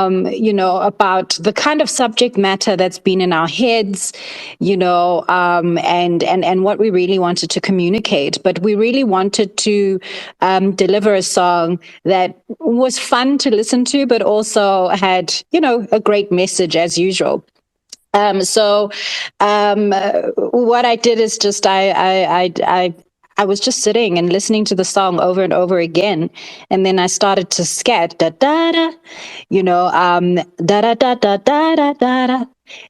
about the kind of subject matter that's been in our heads, and what we really wanted to communicate. But we really wanted to deliver a song that was fun to listen to, but also had, a great message as usual. What I did is just I was just sitting and listening to the song over and over again, and then I started to scat da da da, da da da da da da da,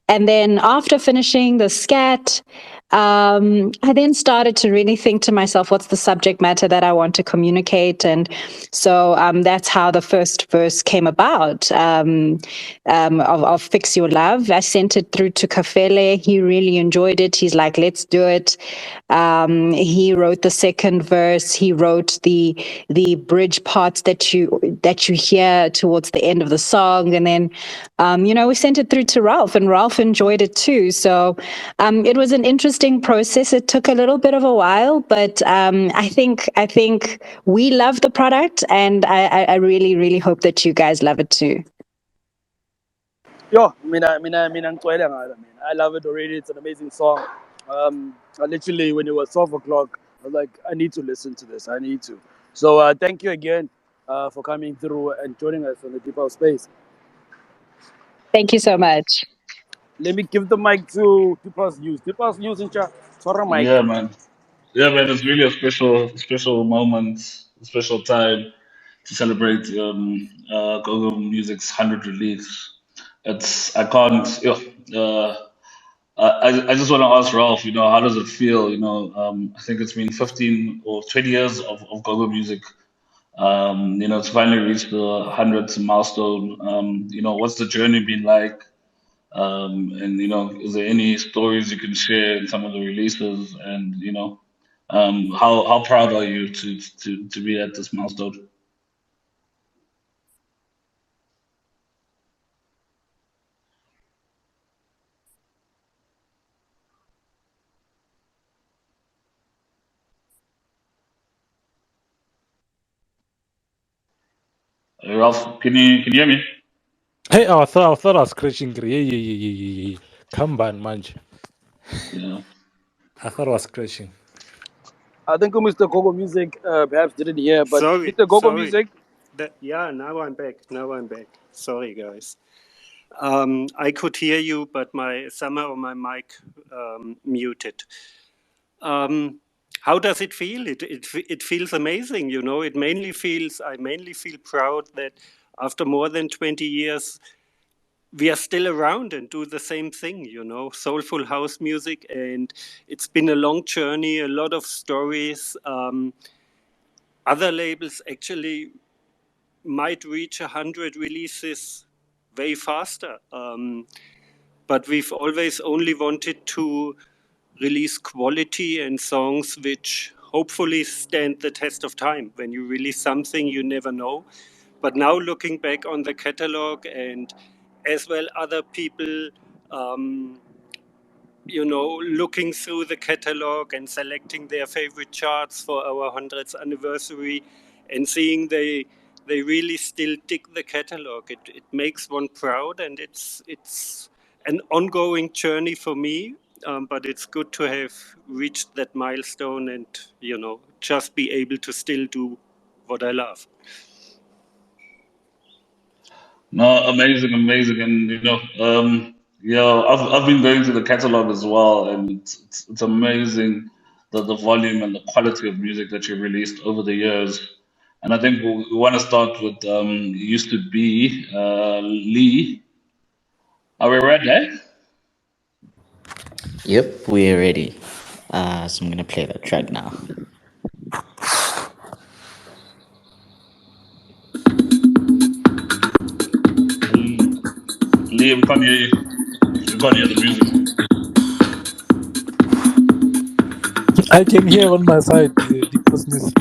and then after finishing the scat, I then started to really think to myself, what's the subject matter that I want to communicate? And so that's how the first verse came about, of Fix Your Love. I sent it through to Kafele. He really enjoyed it. He's like, let's do it. He wrote the second verse. He wrote the bridge parts that you hear towards the end of the song. And then, we sent it through to Ralph, and Ralph enjoyed it too. So it was an interesting process. It took a little bit of a while, but I think we love the product, and I really, really hope that you guys love it too. Yo, ngigcwele ngalo, man. I love it already. It's an amazing song. I literally, when it was 12 o'clock, I was like, I need to listen to this. I need to. So thank you again for coming through and joining us on the Deep House Space. Thank you so much. Let me give the mic to Deep House News. Deep House News in chat. Sorry, mic. Yeah, man. Yeah, man. It's really a special moment, a special time to celebrate Go-Go Music's 100th release. I can't. I just want to ask Ralph. How does it feel? I think it's been 15 or 20 years of Go-Go Music. To finally reach the 100th milestone. What's the journey been like? And is there any stories you can share in some of the releases? And how proud are you to be at this milestone? Ralph, can you hear me? Hey, I thought I was scratching. Yeah. Come on, manj. Yeah. I thought I was scratching. I think Mr. Gogo Music perhaps didn't hear, but Sorry. Mr. Gogo Music. Now I'm back. Sorry, guys. I could hear you, but somehow my mic muted. How does it feel? It feels amazing, I mainly feel proud that after more than 20 years, we are still around and do the same thing, soulful house music, and it's been a long journey, a lot of stories. Other labels actually might reach 100 releases way faster, but we've always only wanted to release quality and songs which hopefully stand the test of time. When you release something, you never know. But now looking back on the catalog, and as well other people, looking through the catalog and selecting their favorite charts for our 100th anniversary, and seeing they really still dig the catalog. It makes one proud, and it's an ongoing journey for me. But it's good to have reached that milestone and, just be able to still do what I love. No, amazing, and I've been going through the catalog as well, and it's amazing the volume and the quality of music that you've released over the years. And I think we want to start with used to be Lee. Are we ready? Yep, we're ready. So I'm gonna play that track now. Liam, we can't hear you. We can't hear the music. I can hear on my side deep house music.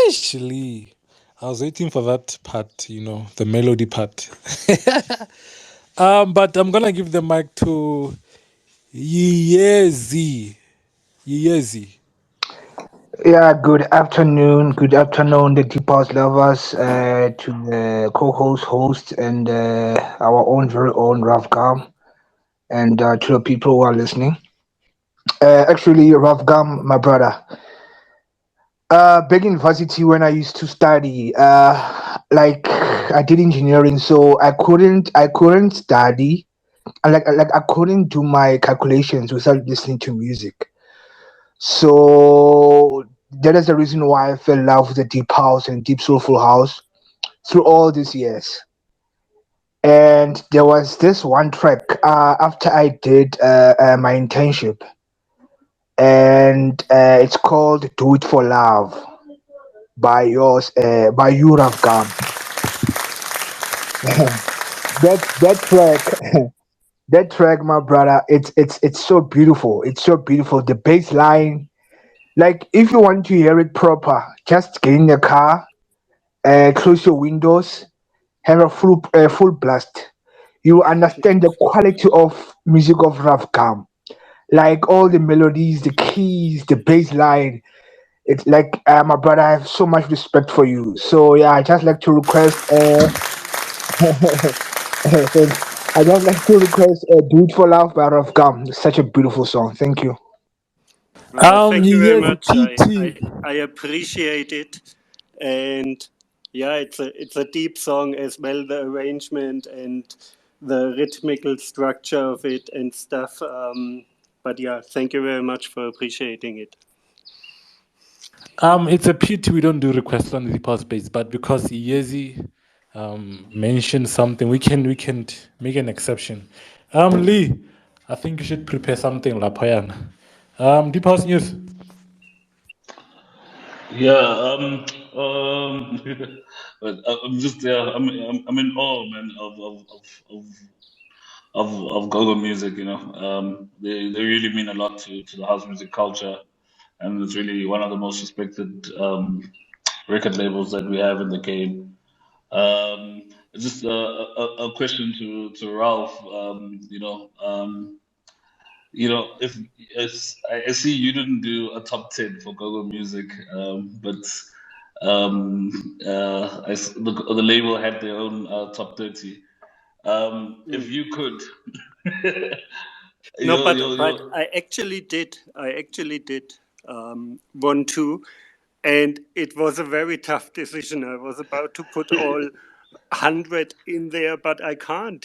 Actually, I was waiting for that part, the melody part. But I'm gonna give the mic to Yezi. Yezi. Yeah, good afternoon, the Deep House lovers, to the host, and our own very own Ralf Gum, and to the people who are listening. Actually, Ralf Gum, my brother. Back in university when I used to study, like I did engineering, so I couldn't study, like I couldn't do my calculations without listening to music. So that is the reason why I fell in love with the deep house and deep soulful house through all these years. And there was this one track after I did my internship, and it's called "Do It for Love" by you, Raf Gum. That track, that track, my brother, it's so beautiful. It's so beautiful. The bass line, like if you want to hear it proper, just get in the car, close your windows, have a full blast. You understand the quality of music of Raf Gum, like all the melodies, the keys, the bass line. It's like my brother. I have so much respect for you. So yeah, I just like to request. Thanks. I just like to request "Do It for Love" by Ralf Gum. It's such a beautiful song. Thank you. Thank you very Yes, much. PT. I appreciate it, and yeah, it's a deep song as well. The arrangement and the rhythmical structure of it and stuff. But yeah, thank you very much for appreciating it. It's a pity we don't do requests on the Deep House Space, but because Yezi mentioned something, we can make an exception. Lee, I think you should prepare something, Lapoyan. Deep House News. Yeah, but I'm just I'm in awe, man, of go-go music. You know, they really mean a lot to the house music culture, and it's really one of the most respected record labels that we have in the game. Just a question to Ralph. If I see you didn't do a top 10 for go-go music, but the label had their own top 30. If you could, No, you but you I actually did. I actually did 1, 2, and it was a very tough decision. I was about to put all 100 in there, but I can't,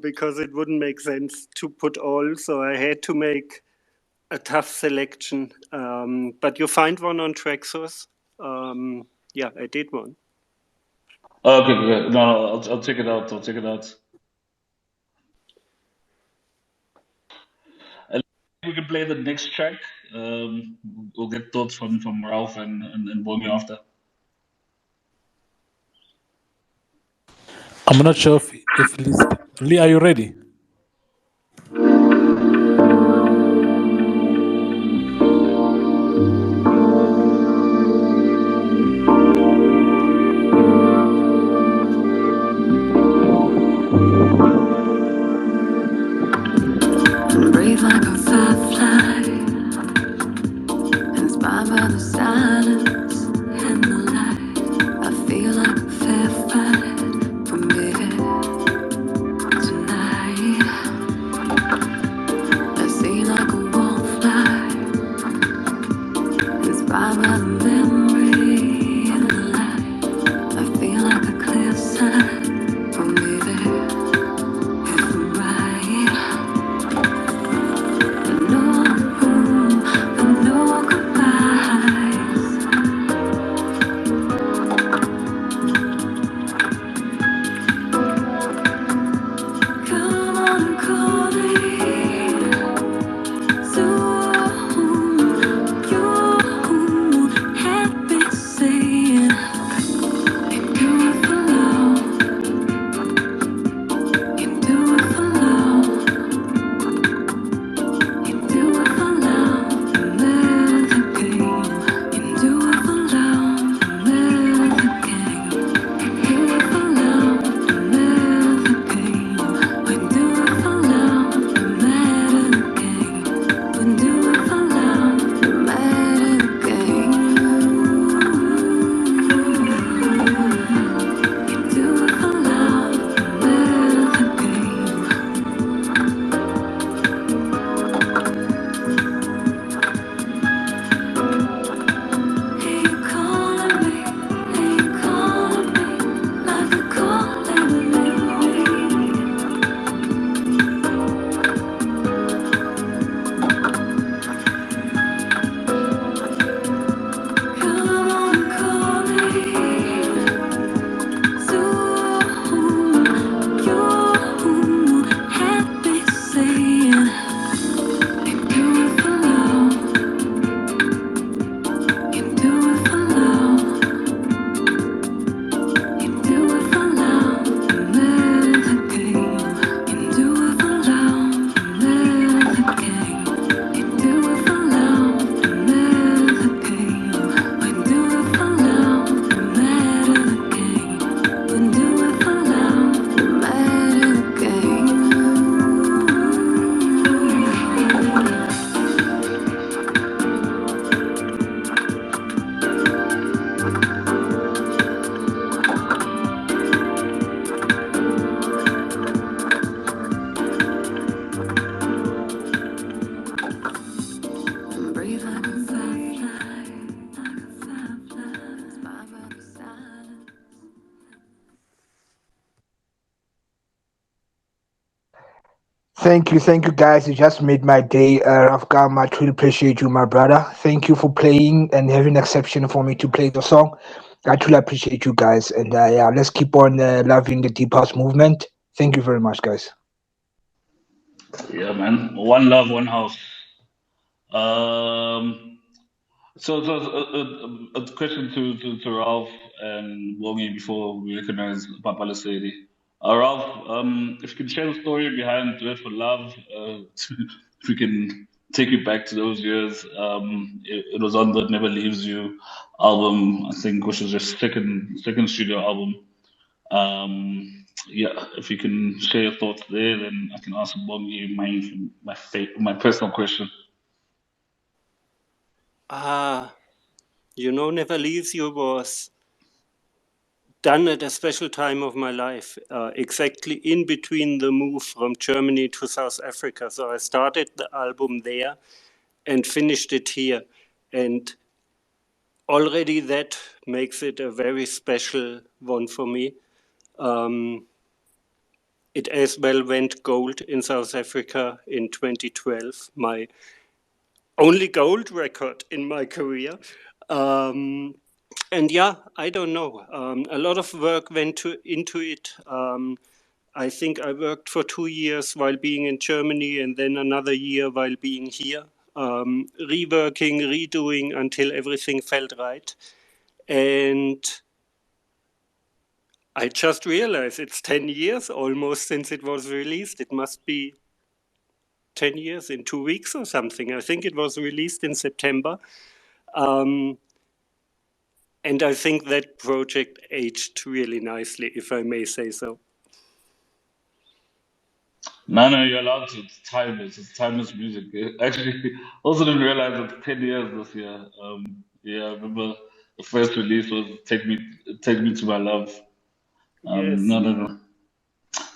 because it wouldn't make sense to put all. So I had to make a tough selection. But you find one on Traxsource. Yeah, I did one. okay, okay. No, I'll check it out. I'll check it out. And we can play the next track. We'll get thoughts from Ralph and Bongi after. I'm not sure if Lee, are you ready? Breathe like a firefly, inspired by the silence and the light. I feel like a fair fight from here tonight. I see like a wallfly, inspired by the memory and the light. I feel like a clear sign from there if I'm right. No room and no goodbyes. Come on, call me soon. You had been saying you do it for love, you do it for love, you do it for love, and let the pain. You do it for love, and let the pain. You do it for love, and let the pain. We do it for love, and Thank you, guys. You just made my day. Ralf Gum, I truly appreciate you, my brother. Thank you for playing and having exception for me to play the song. I truly appreciate you guys, and yeah, let's keep on loving the deep house movement. Thank you very much, guys. Yeah, man. One love, one house. Um, a question to Ralph and Bongi before we recognize Papa Lesedi. Ralph, if you can share the story behind Do It for Love, if we can take you back to those years. It was on the Never Leaves You album, I think, which was your second studio album. Yeah, if you can share your thoughts there, then I can ask Bongi my personal question. Never Leaves You was done at a special time of my life, exactly in between the move from Germany to South Africa. So I started the album there and finished it here. And already that makes it a very special one for me. It as well went gold in South Africa in 2012, my only gold record in my career. And yeah, I don't know. A lot of work went into it. I think I worked for 2 years while being in Germany and then another year while being here, reworking, redoing until everything felt right. And I just realized it's 10 years almost since it was released. It must be 10 years in 2 weeks or something. I think it was released in September. And I think that project aged really nicely, if I may say so. No, you're allowed to. It's timeless. It's timeless music. Actually, also didn't realize it's 10 years this year. Yeah, I remember the first release was Take Me to My Love. Yes. No.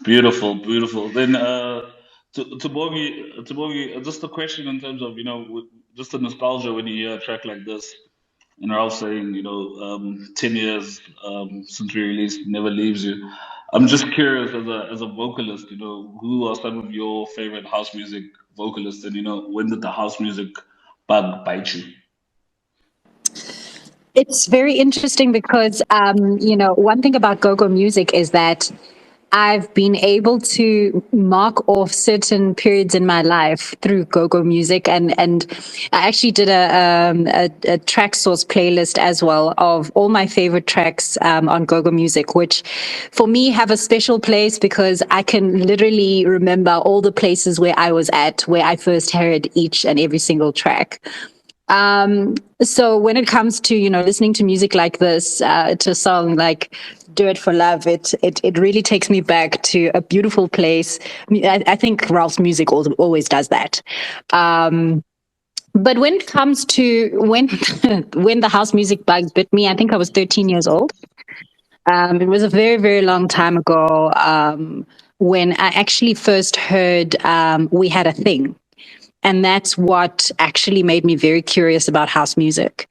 Beautiful, beautiful. Then to Bogi, just a question in terms of, just the nostalgia when you hear a track like this. And Ralph saying, 10 years since we released Never Leaves You. I'm just curious as a vocalist, who are some of your favorite house music vocalists, and when did the house music bug bite you? It's very interesting because, one thing about go-go music is that I've been able to mark off certain periods in my life through go-go music, and I actually did a track source playlist as well of all my favorite tracks on go-go music, which for me have a special place because I can literally remember all the places where I was at, where I first heard each and every single track. So when it comes to, listening to music like this, to a song like Do It for Love, it really takes me back to a beautiful place. I think Ralph's music always does that. But when it comes to when when the house music bug bit me, I think I was 13 years old. It was a very, very long time ago, when I actually first heard We Had a Thing. And that's what actually made me very curious about house music.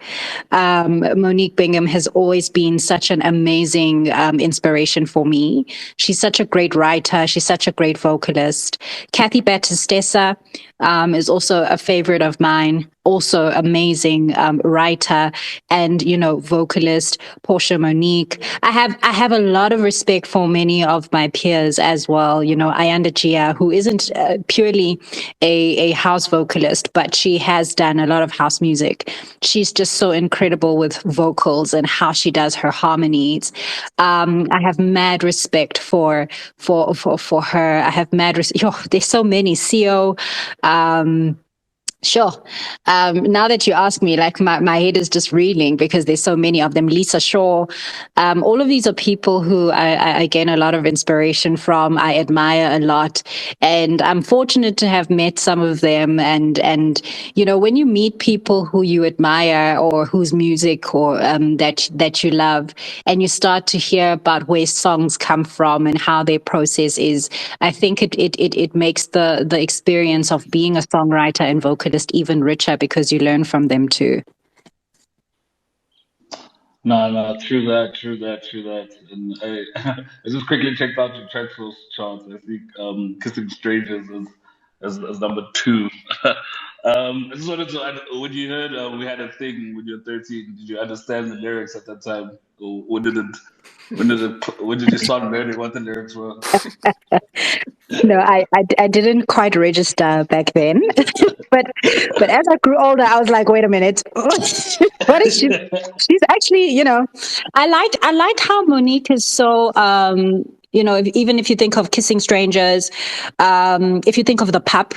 Monique Bingham has always been such an amazing inspiration for me. She's such a great writer. She's such a great vocalist. Kathy Battistessa is also a favorite of mine. Also amazing writer and vocalist. Portia Monique. I have a lot of respect for many of my peers as well. Ayanda Gia, who isn't purely a house vocalist, but she has done a lot of house music. She's just so incredible with vocals and how she does her harmonies. I have mad respect for her. I have mad respect. There's so many. CO. Sure. Now that you ask me, like my head is just reeling because there's so many of them. Lisa Shaw. All of these are people who I gain a lot of inspiration from. I admire a lot. And I'm fortunate to have met some of them. And when you meet people who you admire or whose music or that you love, and you start to hear about where songs come from and how their process is, I think it makes the experience of being a songwriter and vocalist even richer because you learn from them too. No, true that. And I just quickly checked out the track source charts. I think Kissing Strangers is as number two. I just wanted to, when you heard we had a thing when you were 13, did you understand the lyrics at that time? Or when did you start learning what the lyrics were? No, I didn't quite register back then, but as I grew older, I was like, wait a minute, what is she? She's actually, I liked how Monique is so, even if you think of Kissing Strangers, if you think of the Pup,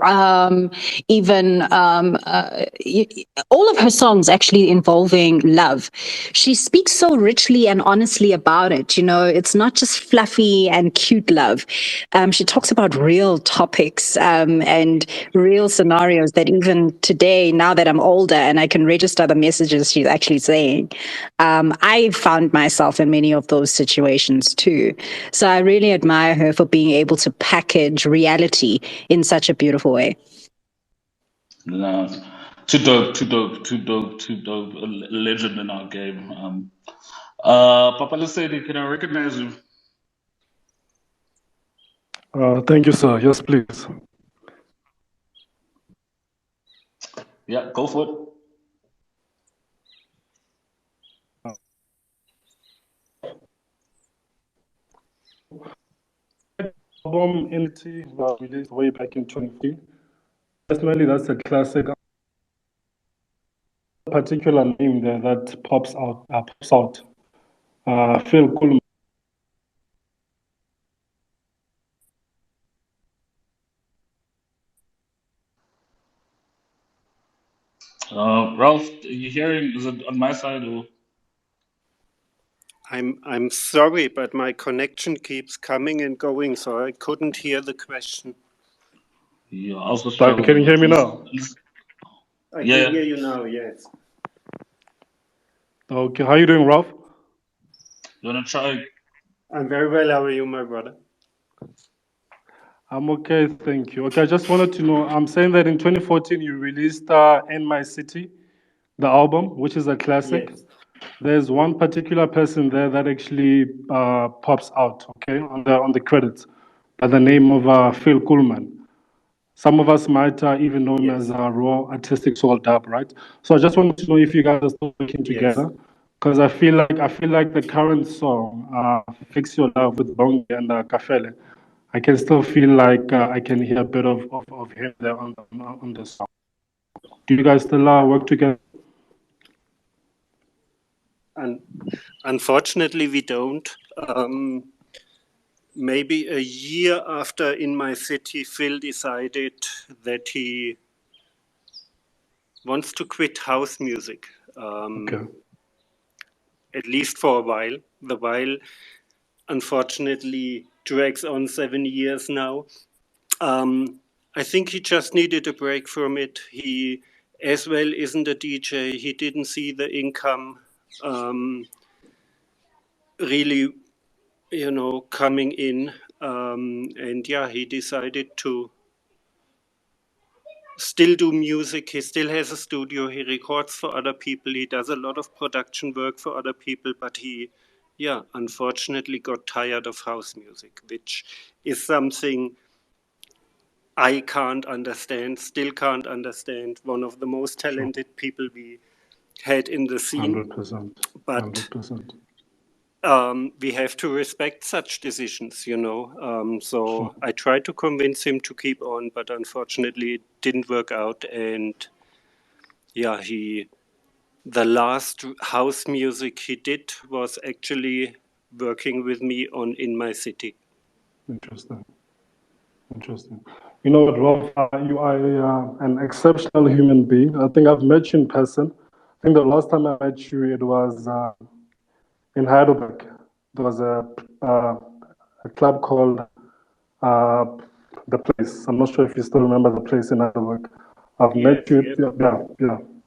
um, even all of her songs actually involving love. She speaks so richly and honestly about it. It's not just fluffy and cute love. She talks about real topics and real scenarios that even today, now that I'm older and I can register the messages she's actually saying, I found myself in many of those situations too. So I really admire her for being able to package reality in such a beautiful way. No, too dope, too dope, too dope, too dope. A legend in our game. Papa Lesedi, can I recognize you? Thank you, sir. Yes, please. Yeah, go for it. Album Entity was released way back in 2015. Personally, that's a classic. Particular name there that pops out. Phil Coolman. Ralph, are you hearing? Is it on my side or? I'm sorry, but my connection keeps coming and going, so I couldn't hear the question. Yeah, also Can struggling. you hear me now? I Yeah. can hear you now, yes. Okay, how are you doing, Ralph? You wanna try? I'm very well. How are you, my brother? I'm okay, thank you. Okay, I just wanted to know, I'm saying that in 2014 you released In My City, the album, which is a classic. Yes. There's one particular person there that actually pops out, okay, on the credits, by the name of Phil Coolman. Some of us might even know him as Raw Artistic Soul Dub, right? So I just wanted to know if you guys are still working together, because I feel like the current song, "Fix Your Love" with Bongi and Kafele, I can still feel like I can hear a bit of him there on the song. Do you guys still work together? And unfortunately, we don't. Maybe a year after In My City, Phil decided that he wants to quit house music. Okay. At least for a while. The while, unfortunately, drags on 7 years now. I think he just needed a break from it. He, as well, isn't a DJ. He didn't see the income really, coming in. And yeah, he decided to still do music. He still has a studio. He records for other people. He does a lot of production work for other people. But he, unfortunately got tired of house music, which is something I can't understand, still can't understand. One of the most talented people we had in the scene. 100%. But 100%. we have to respect such decisions, So Sure. I tried to convince him to keep on, but unfortunately it didn't work out. And yeah, the last house music he did was actually working with me on In My City. Interesting. You know what, Rolf? You are an exceptional human being. I think I've met you in person. I think the last time I met you, it was in Heidelberg. There was a club called uh, The Place. I'm not sure if you still remember The Place in Heidelberg. I've met you.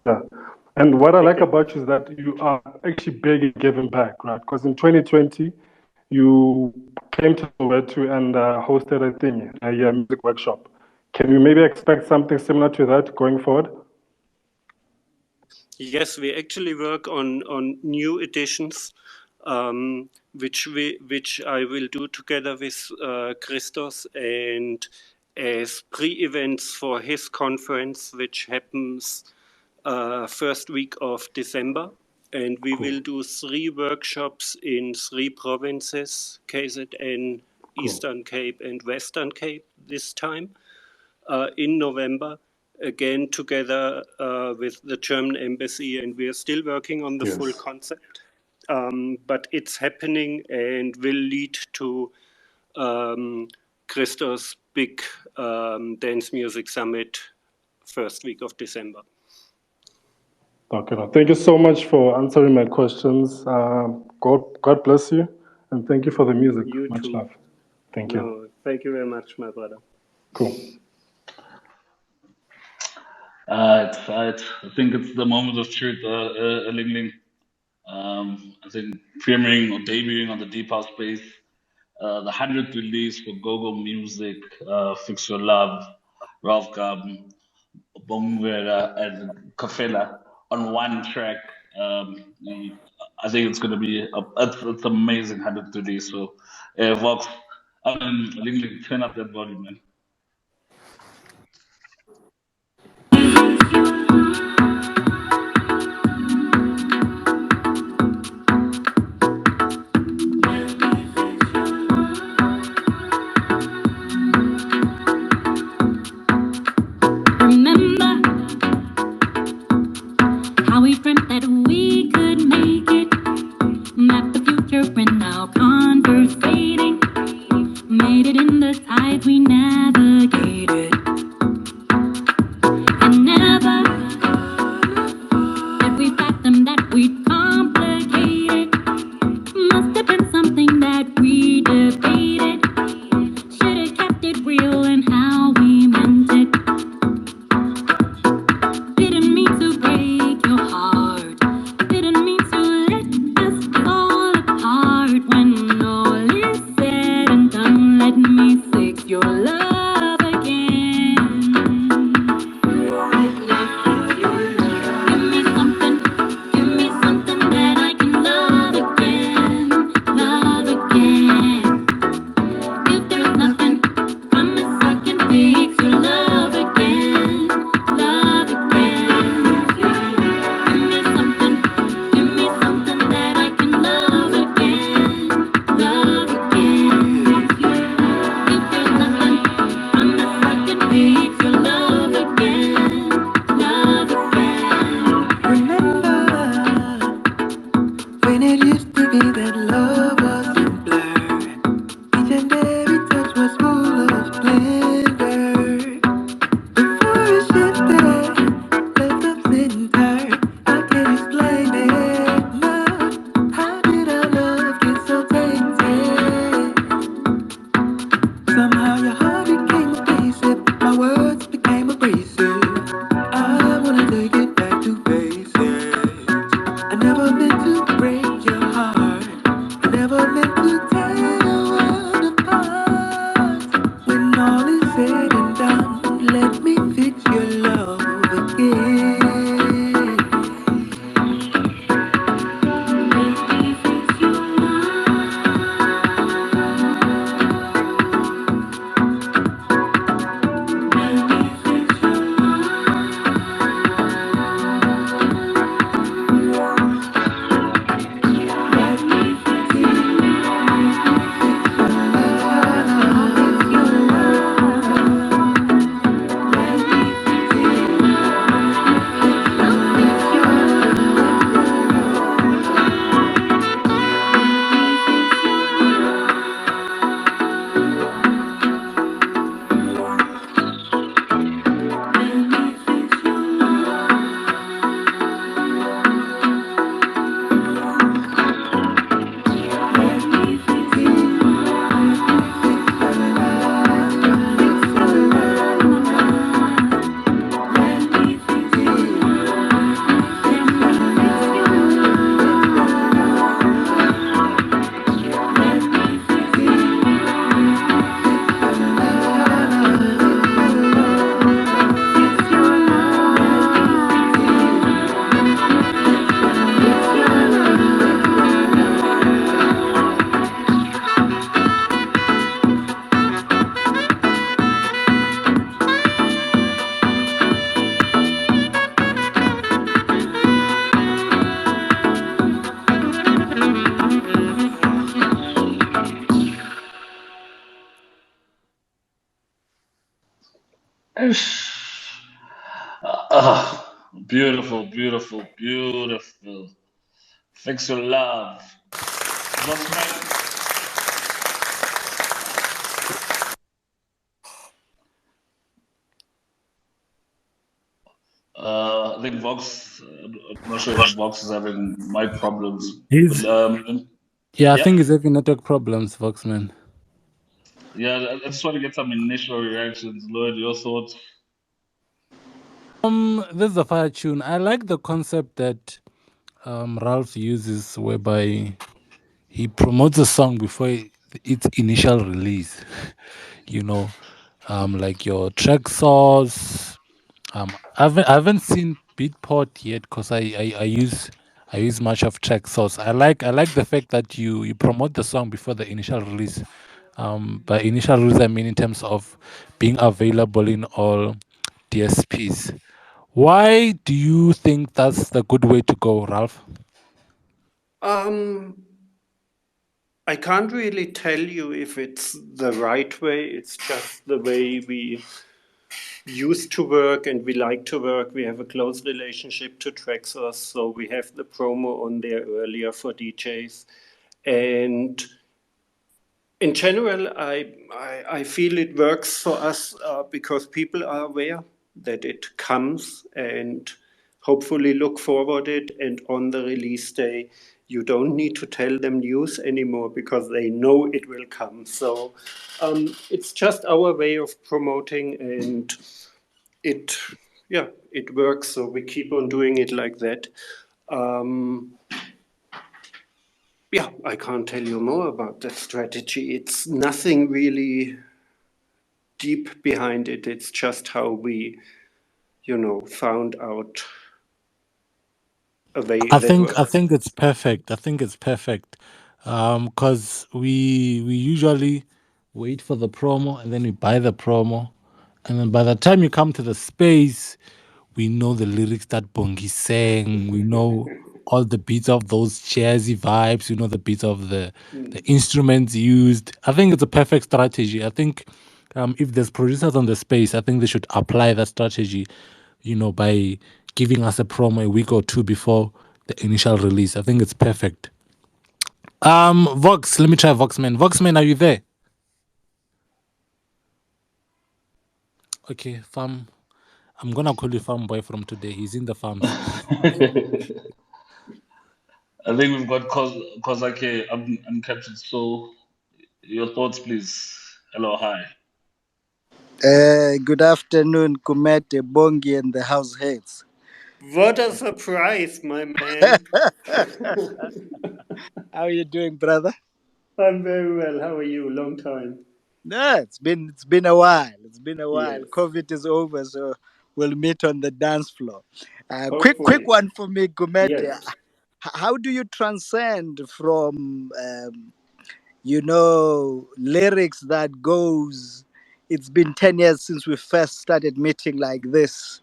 Yeah. And what I like about you is that you are actually big in giving back, right? Because in 2020, you came to Soweto and hosted a thing, a music workshop. Can we maybe expect something similar to that going forward? Yes, we actually work on new editions, which I will do together with Christos, and as pre-events for his conference, which happens first week of December. And we will do 3 workshops in 3 provinces, KZN, Eastern Cape and Western Cape this time in November, again together with the German embassy, and we are still working on the full concept. But it's happening and will lead to Christos' big dance music summit first week of December. Okay, thank you so much for answering my questions. God bless you, and thank you for the music. You Much too. love. Thank you. No, thank you very much, my brother. Cool. I think it's the moment of truth, Ling Ling. I think premiering or debuting on the Deep House Space, the 100th release for Gogo Music, Fix Your Love, Ralf Gum, Bongi Mvuyana and Kafela on one track. I think it's going to be it's amazing 100th release. So, Vox, Ling Ling, turn up that volume, man. Remember how we dreamt that we could make it, map the future and now conversating, made it in the tides we navigated, and never did we fathom that we'd complicate it. Must have been something that we debated. Should've kept it real and how we meant it. Didn't mean to break your heart. Didn't mean to let us fall apart. When all is said and done, let me fix your love again. Give me something that I can love again, love again. If there's nothing, promise I can fix your love again, love again. Give me something that I can love again, love again. If there's nothing, promise I can fix your love again, love again. Remember when it used to be that love was simpler. Each and every touch was full of splendor. Before it shifted, left us sitting tired. I can't explain it. No, how did our love get so tainted? Somehow your heart became abrasive, my words became abrasive. I wanted to get back to basics. I never meant to break your heart. I never meant to tear the world apart. When all is said and done, let me fix your love again. Beautiful, beautiful, beautiful. Fix your love. Voxman, I think Vox, I'm not sure if Vox is having mic problems, but He's yeah, I yeah, think he's having network problems, Voxman. yeah, I just want to get some initial reactions. Lloyd, your thoughts? This is a fire tune. I like the concept that Ralph uses, whereby he promotes a song before its initial release. You know, like your track source. I haven't seen Beatport yet because I use much of track source. I like the fact that you promote the song before the initial release. By initial release, I mean in terms of being available in all DSPs. Why do you think that's the good way to go, Ralph? Um, I can't really tell you if it's the right way. It's just the way we used to work and we like to work. We have a close relationship to Traxos, so we have the promo on there earlier for DJs. And in general, I feel it works for us because people are aware that it comes and hopefully look forward it. And on the release day, you don't need to tell them news anymore because they know it will come. So it's just our way of promoting, and it, yeah, it works. So we keep on doing it like that. Um, yeah, I can't tell you more about that strategy. It's nothing really deep behind it. It's just how we, found out a way I that think I works. think it's perfect. I think it's perfect. Because we usually wait for the promo and then we buy the promo, and then by the time you come to the space, we know the lyrics that Bongi sang. We know all the beats of those jazzy vibes. We know the beats of the instruments used. I think it's a perfect strategy. I think if there's producers on the space, I think they should apply that strategy. By giving us a promo a week or two before the initial release. I think it's perfect. Vox, let me try Voxman. Voxman, are you there? Okay, farm. I'm gonna call you farm boy from today. He's in the farms. I think we've got Kozake, Uncaptured Soul. Your thoughts, please. Hello, hi. Good afternoon, Kumete, Bongi, and the house heads. What a surprise, my man. How are you doing, brother? I'm very well. How are you? Long time. No, it's been a while. It's been a while. Yes, COVID is over, so we'll meet on the dance floor. Quick hopefully. one for me, Kumete. Yes. How do you transcend from lyrics that goes? It's been 10 years since we first started meeting like this.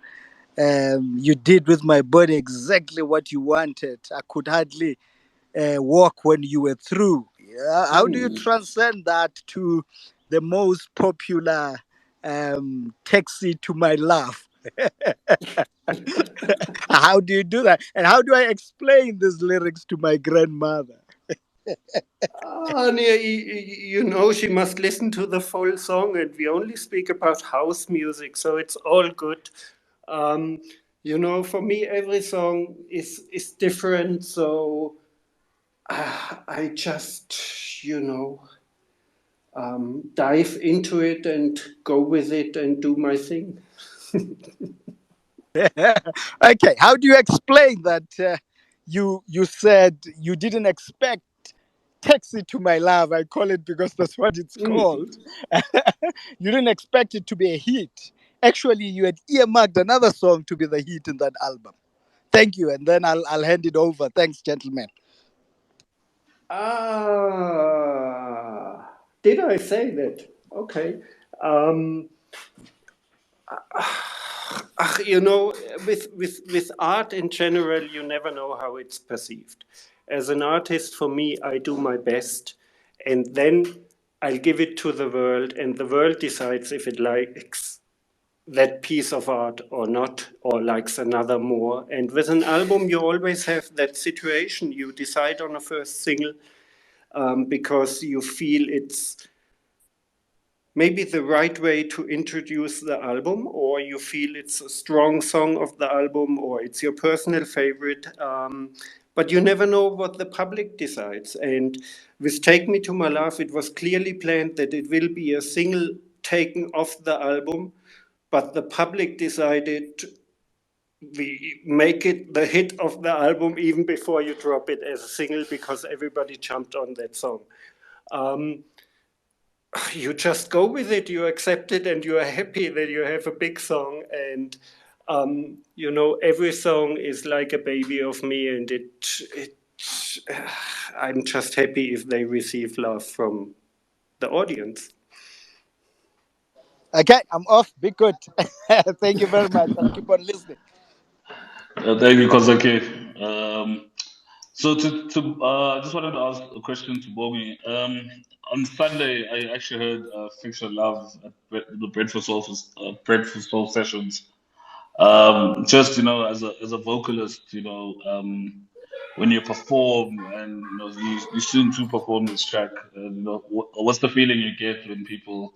You did with my body exactly what you wanted. I could hardly walk when you were through. How do you Hmm. transcend that to the most popular taxi to my love? How do you do that? And how do I explain these lyrics to my grandmother? Ania, she must listen to the full song, and we only speak about house music, so it's all good. Um, for me, every song is different, so I just, dive into it and go with it and do my thing. Okay, how do you explain that you said you didn't expect taxi to my love? I call it because that's what it's Mm. called. You didn't expect it to be a hit. Actually, you had earmarked another song to be the hit in that album. Thank you, and then I'll hand it over. Thanks, gentlemen. Did I say that? Okay. Um, you know, with art in general, you never know how it's perceived. As an artist, for me, I do my best, and then I'll give it to the world, and the world decides if it likes that piece of art or not, or likes another more. And with an album, you always have that situation. You decide on a first single because you feel it's maybe the right way to introduce the album, or you feel it's a strong song of the album, or it's your personal favorite. But you never know what the public decides. And with Take Me to My Love, it was clearly planned that it will be a single taken off the album, but the public decided we make it the hit of the album even before you drop it as a single, because everybody jumped on that song. You just go with it, you accept it, and you are happy that you have a big song. And you know, every song is like a baby of me, and I'm just happy if they receive love from the audience. Okay, I'm off. Be good. Thank you very much. I'll keep on listening. Thank you, Kozake. So I just wanted to ask a question to Bongi. On Sunday, I actually heard "Fix Your Love" at the Bread for Soul sessions. Just as a vocalist, when you perform and you soon to perform this track, what's the feeling you get when people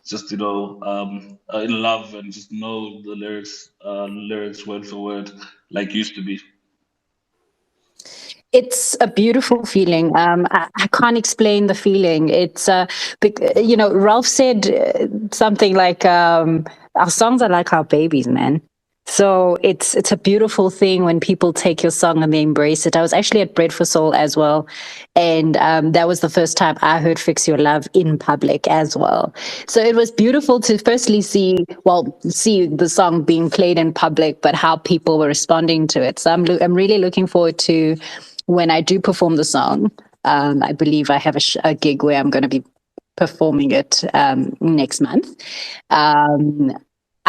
just are in love and just know the lyrics word for word like used to be. It's a beautiful feeling. I can't explain the feeling. It's, Ralph said something like, our songs are like our babies, man. So it's a beautiful thing when people take your song and they embrace it. I was actually at Bread for Soul as well. And that was the first time I heard Fix Your Love in public as well. So it was beautiful to firstly see the song being played in public, but how people were responding to it. So I'm really looking forward to when I do perform the song. I believe I have a gig where I'm going to be performing it next month.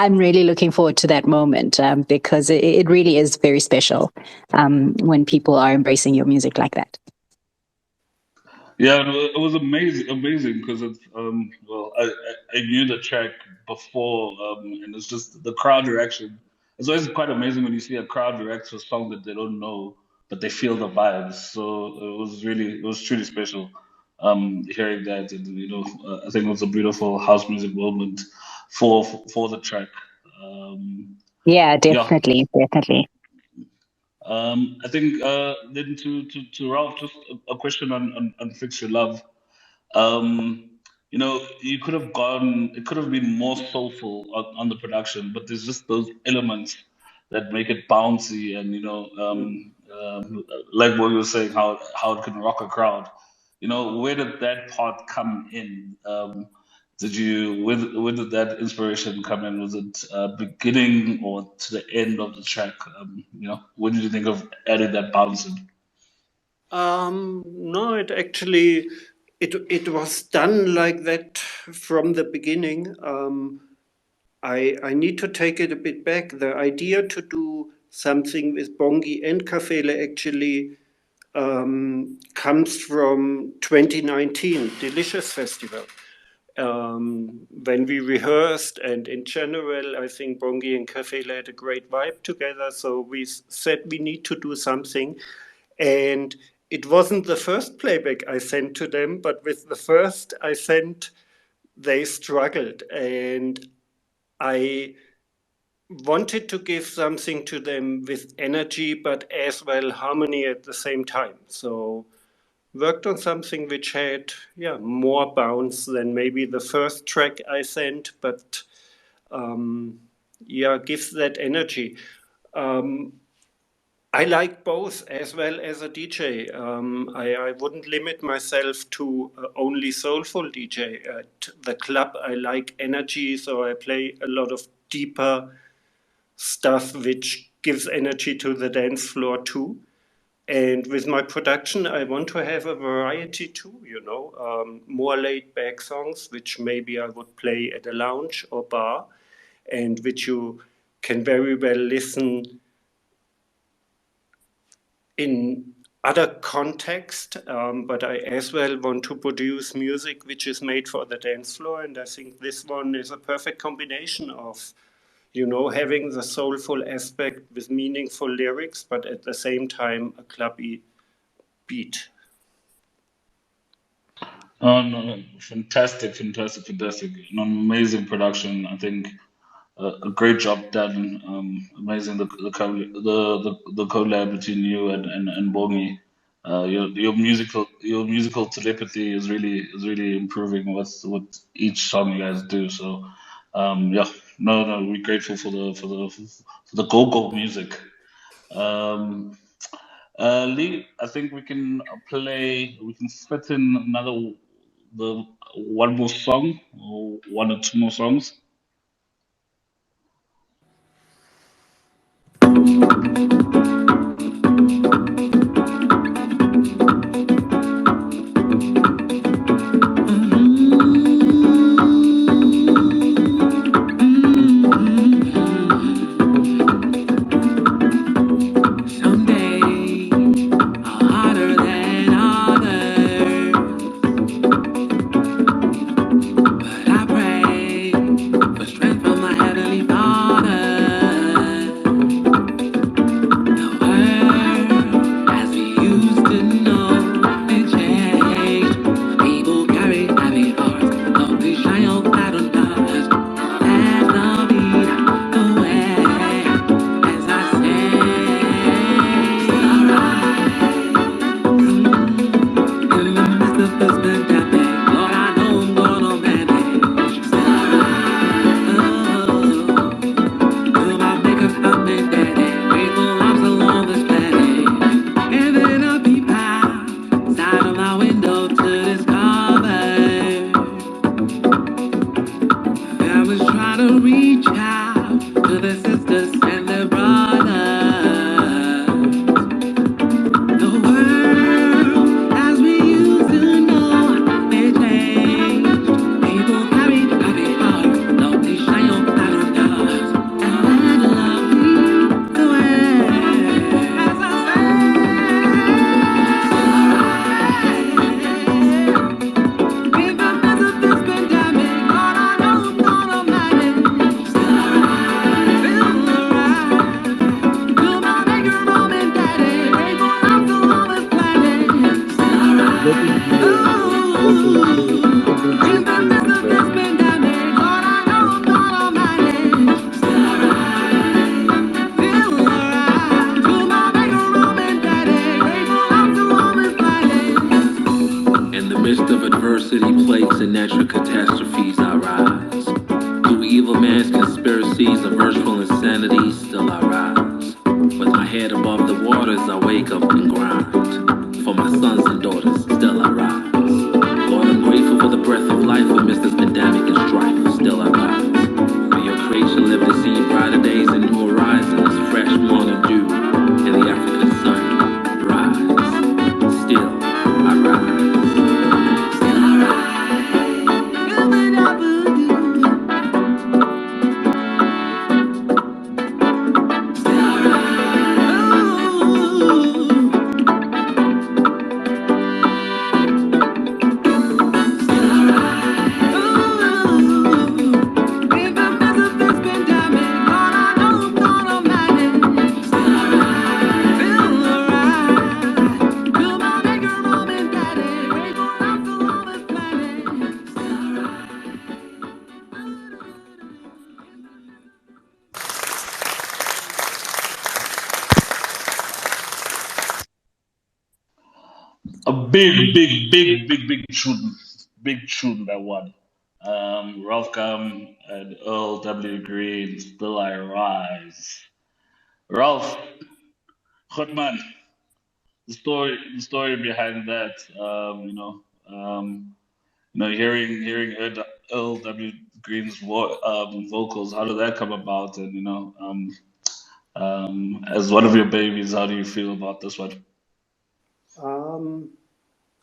I'm really looking forward to that moment because it really is very special when people are embracing your music like that. Yeah, it was amazing because it's I knew the track before, and it's just the crowd reaction. It's always quite amazing when you see a crowd react to a song that they don't know, but they feel the vibes. So it was truly special, hearing that, and I think it was a beautiful house music moment for the track. Yeah, Yeah. definitely. I think then to Ralph, just a question on Fix Your Love. Um, you could have gone, it could have been more soulful on the production, but there's just those elements that make it bouncy and, like what you were saying, how it can rock a crowd. Where did that part come in? Where did that inspiration come in? Was it beginning or to the end of the track? What did you think of adding that bounce in? No, it was done like that from the beginning. I need to take it a bit back. The idea to do something with Bongi and Kafele actually comes from 2019 Delicious Festival. When we rehearsed, and in general, I think Bongi and Kafele had a great vibe together. So we said we need to do something. And it wasn't the first playback I sent to them, but with the first I sent, they struggled. And I wanted to give something to them with energy, but as well harmony at the same time. So worked on something which had more bounce than maybe the first track I sent, but gives that energy. I like both as well as a DJ. I wouldn't limit myself to only soulful DJ. At the club, I like energy, so I play a lot of deeper stuff which gives energy to the dance floor too. And with my production, I want to have a variety too, more laid back songs, which maybe I would play at a lounge or bar, and which you can very well listen in other context, but I as well want to produce music which is made for the dance floor, and I think this one is a perfect combination of you know, having the soulful aspect with meaningful lyrics, but at the same time a clubby beat. Oh no, fantastic, fantastic, fantastic! An amazing production. I think a great job done. Amazing the collab between you and Bongi. Your musical telepathy is really improving with each song you guys do. So yeah, no, we're grateful for the go-go music. Um, Lee, I think we can fit in the one more song, or one or two more songs. Some days are harder than others, but I pray for strength from my heavenly Father. The world as we used to know it changed. People carry heavy hearts, love to shine your battle stars. Let the beat the way as I say. In the midst of this pandemic, Lord, I know I'm gonna manage. Oh, till my maker found me dead. Grateful I'm still on this planet. And then I peep outside of my window to discover I was trying to reach out to the sisters and their brothers. The world as we used to know it changed. People carry heavy hearts, no they shine your battle stars, and let love lead the way. As I say, in the midst of this pandemic, Lord, I know I'm gonna manage. Feel alright. Till my maker, mom and daddy, grateful I'm still on this planet. Let it be Ooh, in the midst of this pandemic, Lord, I know I'm gonna manage. Feel alright. Till my maker, mom and daddy, grateful I'm still on this planet. In the midst of adversity, plagues, and natural catastrophes, I rise. Through evil man's conspiracies of virtual insanity, still I rise. With my head above the waters, I wake up and grind. For my sons and daughters, still I rise. Lord, I'm grateful for the breath of life amidst this pandemic and strife, still I rise. May your creation live to see brighter days and new horizons, fresh morning dew, and the African sun rise. Still I rise. Still I A big tune that one. Ralph Gum and Earl W. Green, Still I Rise. Ralph, Goodman, the story behind that, hearing Earl W. Green's vocals, how did that come about? And as one of your babies, how do you feel about this one? Um,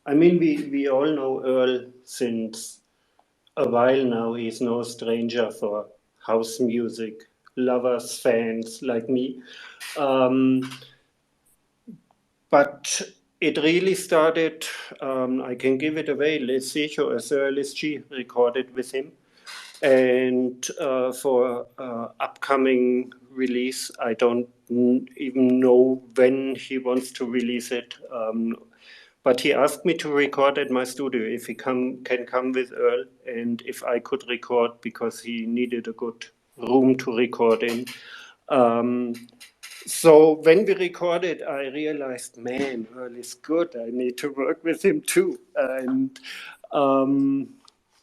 I mean, we all know Earl since a while now. He's no stranger for house music, lovers, fans like me. Um, but it really started, I can give it away, Les Secho, as early as she recorded with him. And for upcoming release, I don't even know when he wants to release it. But he asked me to record at my studio if he can come with Earl, and if I could record because he needed a good room to record in. So when we recorded, I realized, man, Earl is good. I need to work with him too. And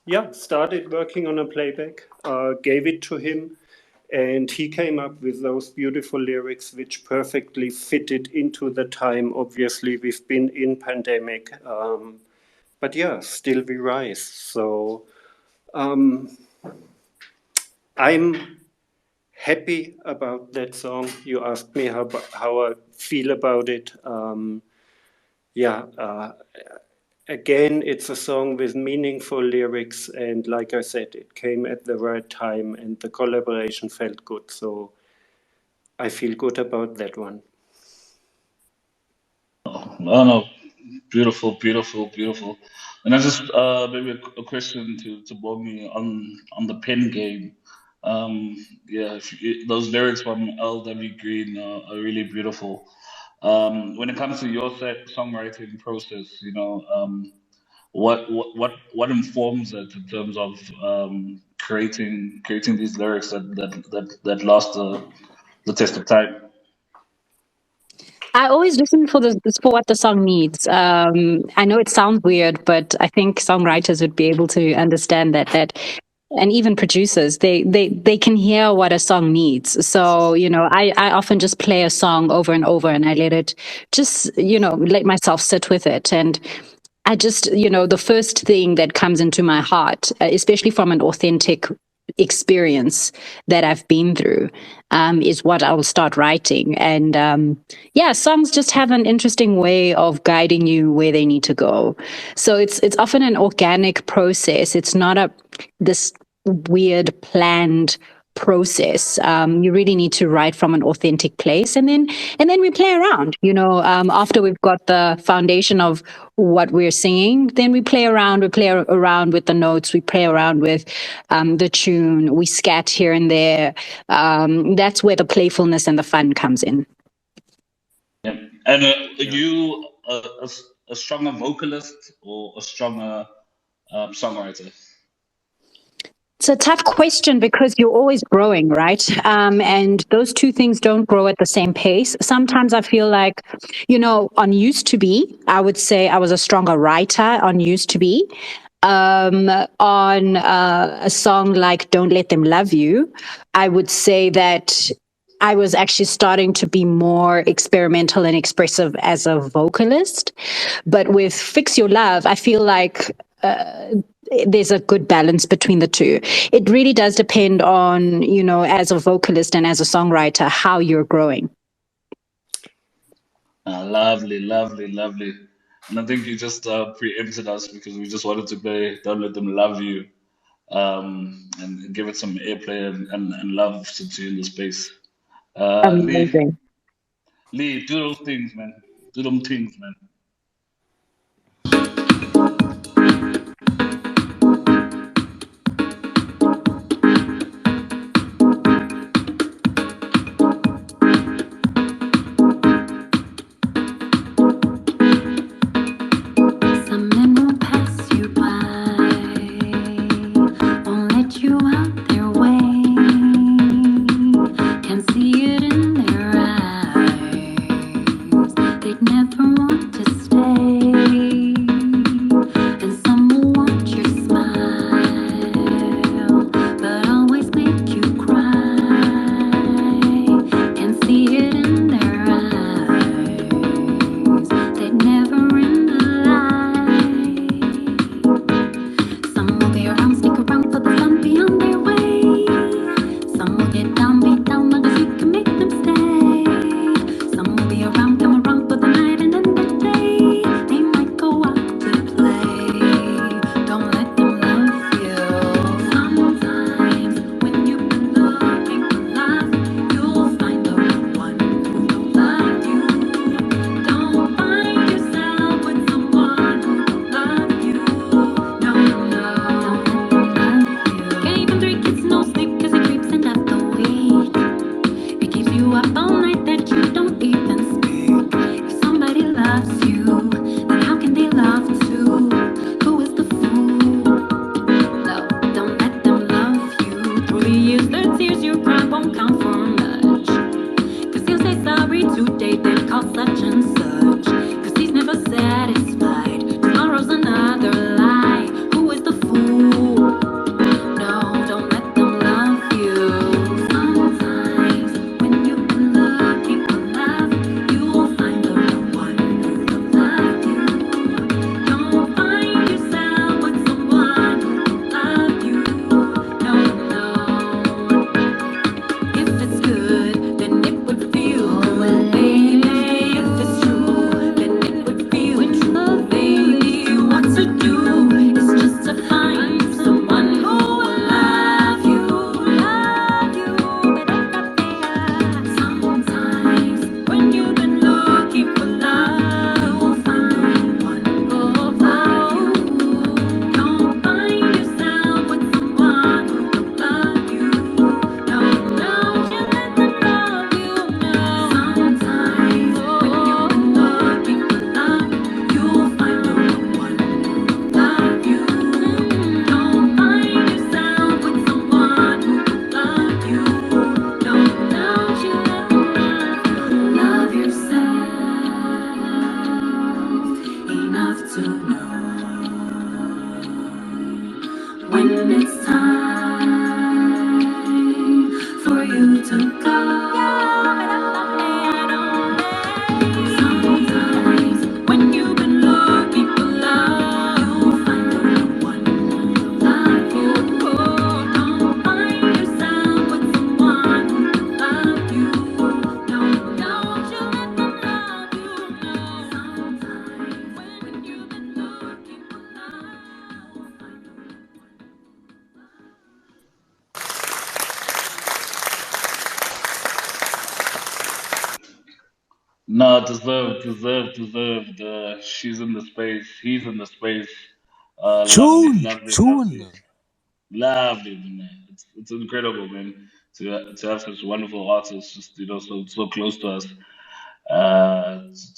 yeah, started working on a playback, gave it to him, and he came up with those beautiful lyrics which perfectly fitted into the time. Obviously, we've been in pandemic, but yeah, still we rise. So I'm happy about that song. You asked me how I feel about it. Yeah, again, it's a song with meaningful lyrics, and like I said, it came at the right time, and the collaboration felt good. So I feel good about that one. No, no, beautiful, beautiful, beautiful. And I just maybe a question to Bongi on the pen game. Yeah, those lyrics from L.W. Green are really beautiful. When it comes to your songwriting process, what informs it in terms of creating these lyrics that last the test of time? I always listen for what the song needs. I know it sounds weird, but I think songwriters would be able to understand that and even producers, they can hear what a song needs. So, I often just play a song over and over, and I let it just, let myself sit with it. And I just, the first thing that comes into my heart, especially from an authentic experience that I've been through, is what I will start writing. And yeah, songs just have an interesting way of guiding you where they need to go. So it's often an organic process. It's not this weird planned process. You really need to write from an authentic place, and then we play around. After we've got the foundation of what we're singing, then we play around. We play around with the notes. We play around with the tune. We scat here and there. That's where the playfulness and the fun comes in. Yeah. And are you a stronger vocalist or a stronger songwriter? It's a tough question because you're always growing, right? And those two things don't grow at the same pace. Sometimes I feel like, on Used to Be, I would say I was a stronger writer on Used to Be. On a song like Don't Let Them Love You, I would say that I was actually starting to be more experimental and expressive as a vocalist. But with Fix Your Love, I feel like there's a good balance between the two. It really does depend on, as a vocalist and as a songwriter, how you're growing. Lovely, lovely, lovely. And I think you just preempted us because we just wanted to play Don't Let Them Love You and give it some airplay and love since you're in the space. Amazing. Lee, do those things, man. Do them things, man. Some men will pass you by, won't let you out their way. Can see it in their eyes. They'd never want to No, deserved. She's in the space. He's in the space. Lovely. Lovely, man. It's incredible, man. To have such wonderful artists, just so close to us.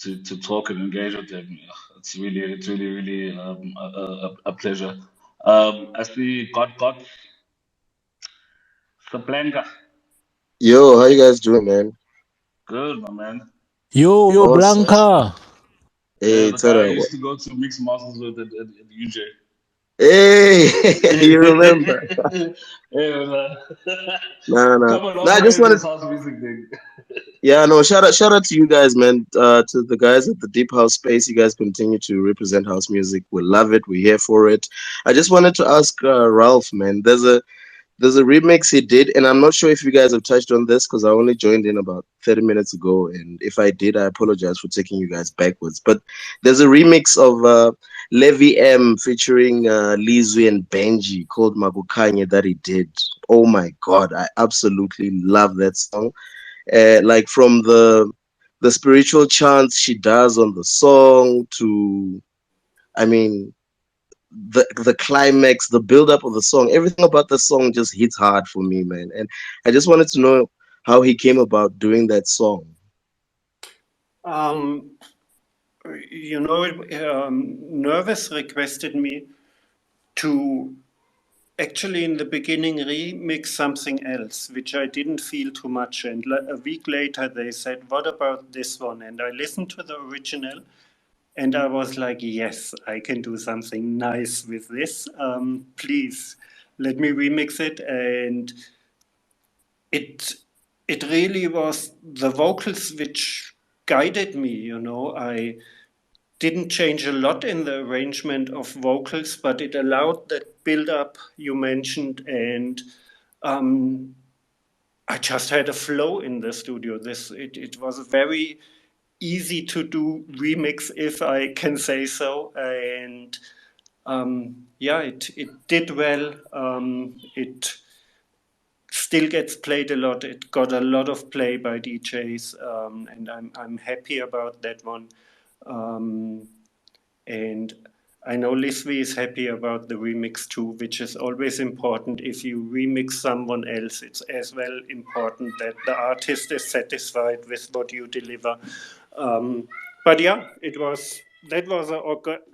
To talk and engage with them. It's really a pleasure. I see got Saplenga. Yo, how you guys doing, man? Good, my man. Yo, Awesome. Blanca. Hey, The guy I Tada. used to go to mix masters with at UJ. Hey, you remember? Hey, man. Nah, nah. Come a Nah, long I way just in wanted. this house music thing. Yeah, no. Shout out to you guys, man. To the guys at the Deep House Space. You guys continue to represent house music. We love it. We're here for it. I just wanted to ask Ralph, man. There's a remix he did, and I'm not sure if you guys have touched on this because I only joined in about 30 minutes ago. And if I did, I apologize for taking you guys backwards. But there's a remix of Levy M featuring Lizzy and Benji called Magukanye that he did. Oh my God, I absolutely love that song. Like from the spiritual chants she does on the song to, I mean, the climax, the build up of the song, everything about the song just hits hard for me, man. And I just wanted to know how he came about doing that song. Um, Nervous requested me to actually in the beginning remix something else, which I didn't feel too much. And a week later they said, what about this one? And I listened to the original and I was like, yes, I can do something nice with this. Please let me remix it. And it it really was the vocals which guided me, I didn't change a lot in the arrangement of vocals, but it allowed that build up you mentioned, and um, I just had a flow in the studio. It was very easy to do remix, if I can say so, and yeah, it did well. It still gets played a lot. It got a lot of play by DJs, and I'm happy about that one. Um, and I know Lisby is happy about the remix too, which is always important. If you remix someone else, it's as well important that the artist is satisfied with what you deliver. But yeah, that was an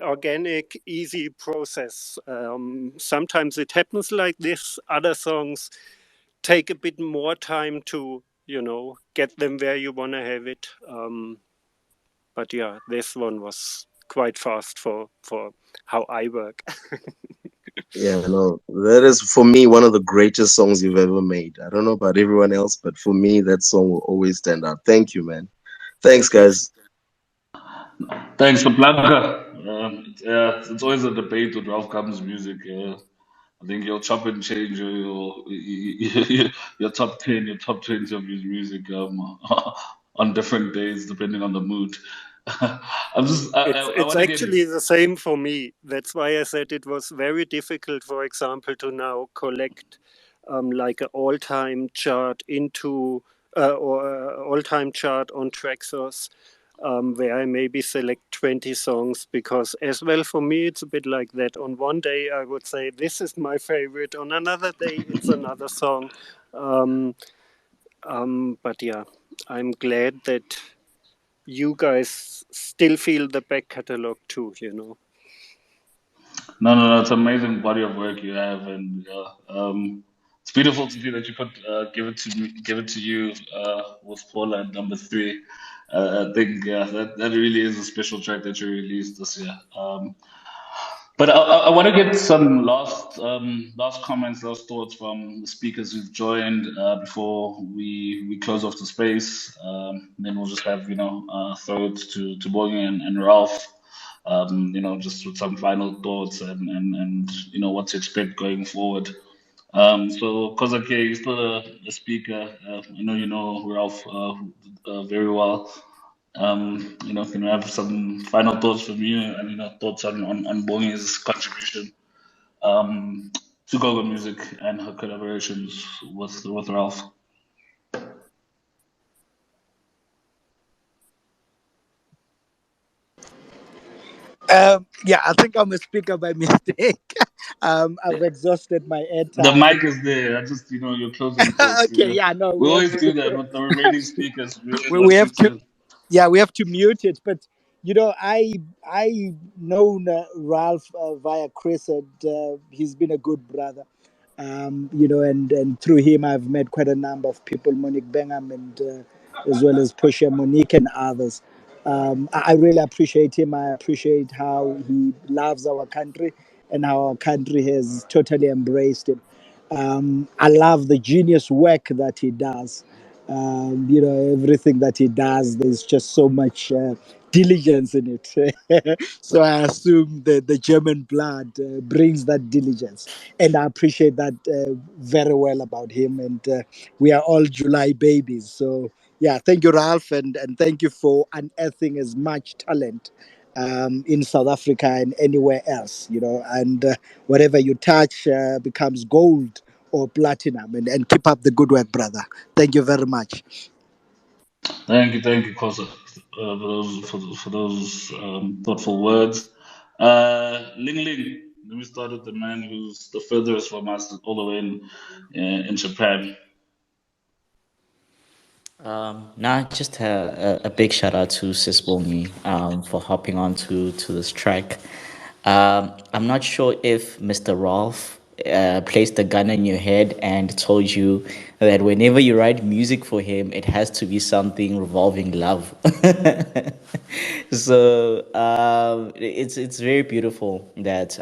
organic, easy process. Sometimes it happens like this. Other songs take a bit more time to, get them where you want to have it. But yeah, this one was quite fast for how I work. Yeah, no, that is for me one of the greatest songs you've ever made. I don't know about everyone else, but for me, that song will always stand out. Thank you, man. Thanks, Thank you. guys. Thanks for Blanca. Yeah, it's always a debate with Ralph Gum's music. I think you'll chop and change your top 10, your top 20 of his music on different days depending on the mood. I It's want to get actually the same for me. That's why I said it was very difficult, for example, to now collect like an all-time chart into or all-time chart on Traxsource, where I maybe select 20 songs, because as well for me it's a bit like that. On one day I would say this is my favorite, on another day it's another song. Um, but yeah, I'm glad that you guys still feel the back catalog too. no. It's an amazing body of work you have, and it's beautiful to see that you put give it to you with Paula at number three. I think that really is a special track that you released this year. But I want to get some last comments, last thoughts from the speakers who've joined before we close off the space. Then we'll just have throw it to Bongi and Ralph. Just with some final thoughts and what to expect going forward. So Kozake, you're still a speaker. I know you know Ralph very well. Can we have some final thoughts from you and thoughts on Bongi's contribution to Gogo Music and her collaborations with Ralph? Yeah, I think I'm a speaker by mistake. I've exhausted my The airtime. mic is there. I just, you're closing thoughts. Okay, yeah, no, We we have always to. do that with the remaining speakers. We always We want you have to. to. Yeah, we have to mute it. But I known Ralph via Chris, and he's been a good brother. And through him, I've met quite a number of people, Monique Bengham, and as well as Pusha, Monique, and others. I really appreciate him. I appreciate how he loves our country and how our country has totally embraced him. I love the genius work that he does. Everything that he does, there's just so much diligence in it. So I assume that the German blood brings that diligence. And I appreciate that very well about him. And we are all July babies. So, yeah, thank you, Ralph. And thank you for unearthing as much talent in South Africa and anywhere else, and whatever you touch becomes gold or platinum. And keep up the good work, brother. Thank you very much. Thank you, Kosa, for those thoughtful words. Ling Ling, let me start with the man who's the furthest from us, all the way in Japan. Now, just a big shout out to Sis Bongi for hopping on to this track. I'm not sure if Mr. Rolf placed a gun in your head and told you that whenever you write music for him, it has to be something revolving love. So it's very beautiful that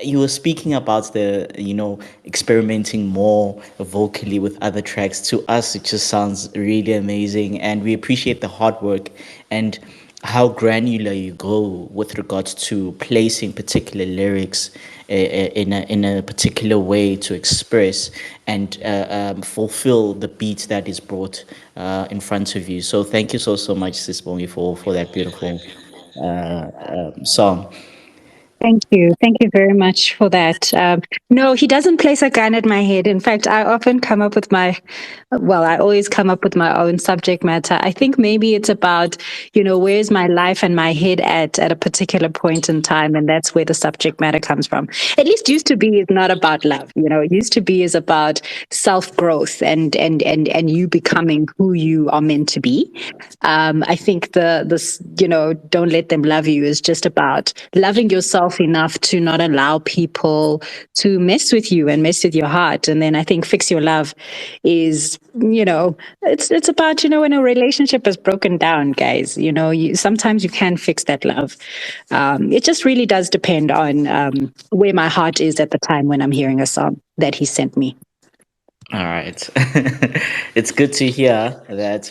you were speaking about the experimenting more vocally with other tracks. To us, it just sounds really amazing, and we appreciate the hard work and how granular you go with regards to placing particular lyrics in a particular way to express and fulfill the beat that is brought in front of you. So thank you so much, Sis Bongi, for that beautiful song. Thank you. Thank you very much for that. No, he doesn't place a gun at my head. In fact, I often come up with I always come up with my own subject matter. I think maybe it's about, where's my life and my head at a particular point in time. And that's where the subject matter comes from. At least used to be is not about love. It used to be is about self growth and you becoming who you are meant to be. I think don't let them love you is just about loving yourself enough to not allow people to mess with you and mess with your heart. And then I think fix your love is, it's about, when a relationship is broken down, guys, sometimes you can fix that love. It just really does depend on where my heart is at the time when I'm hearing a song that he sent me. All right. It's good to hear that,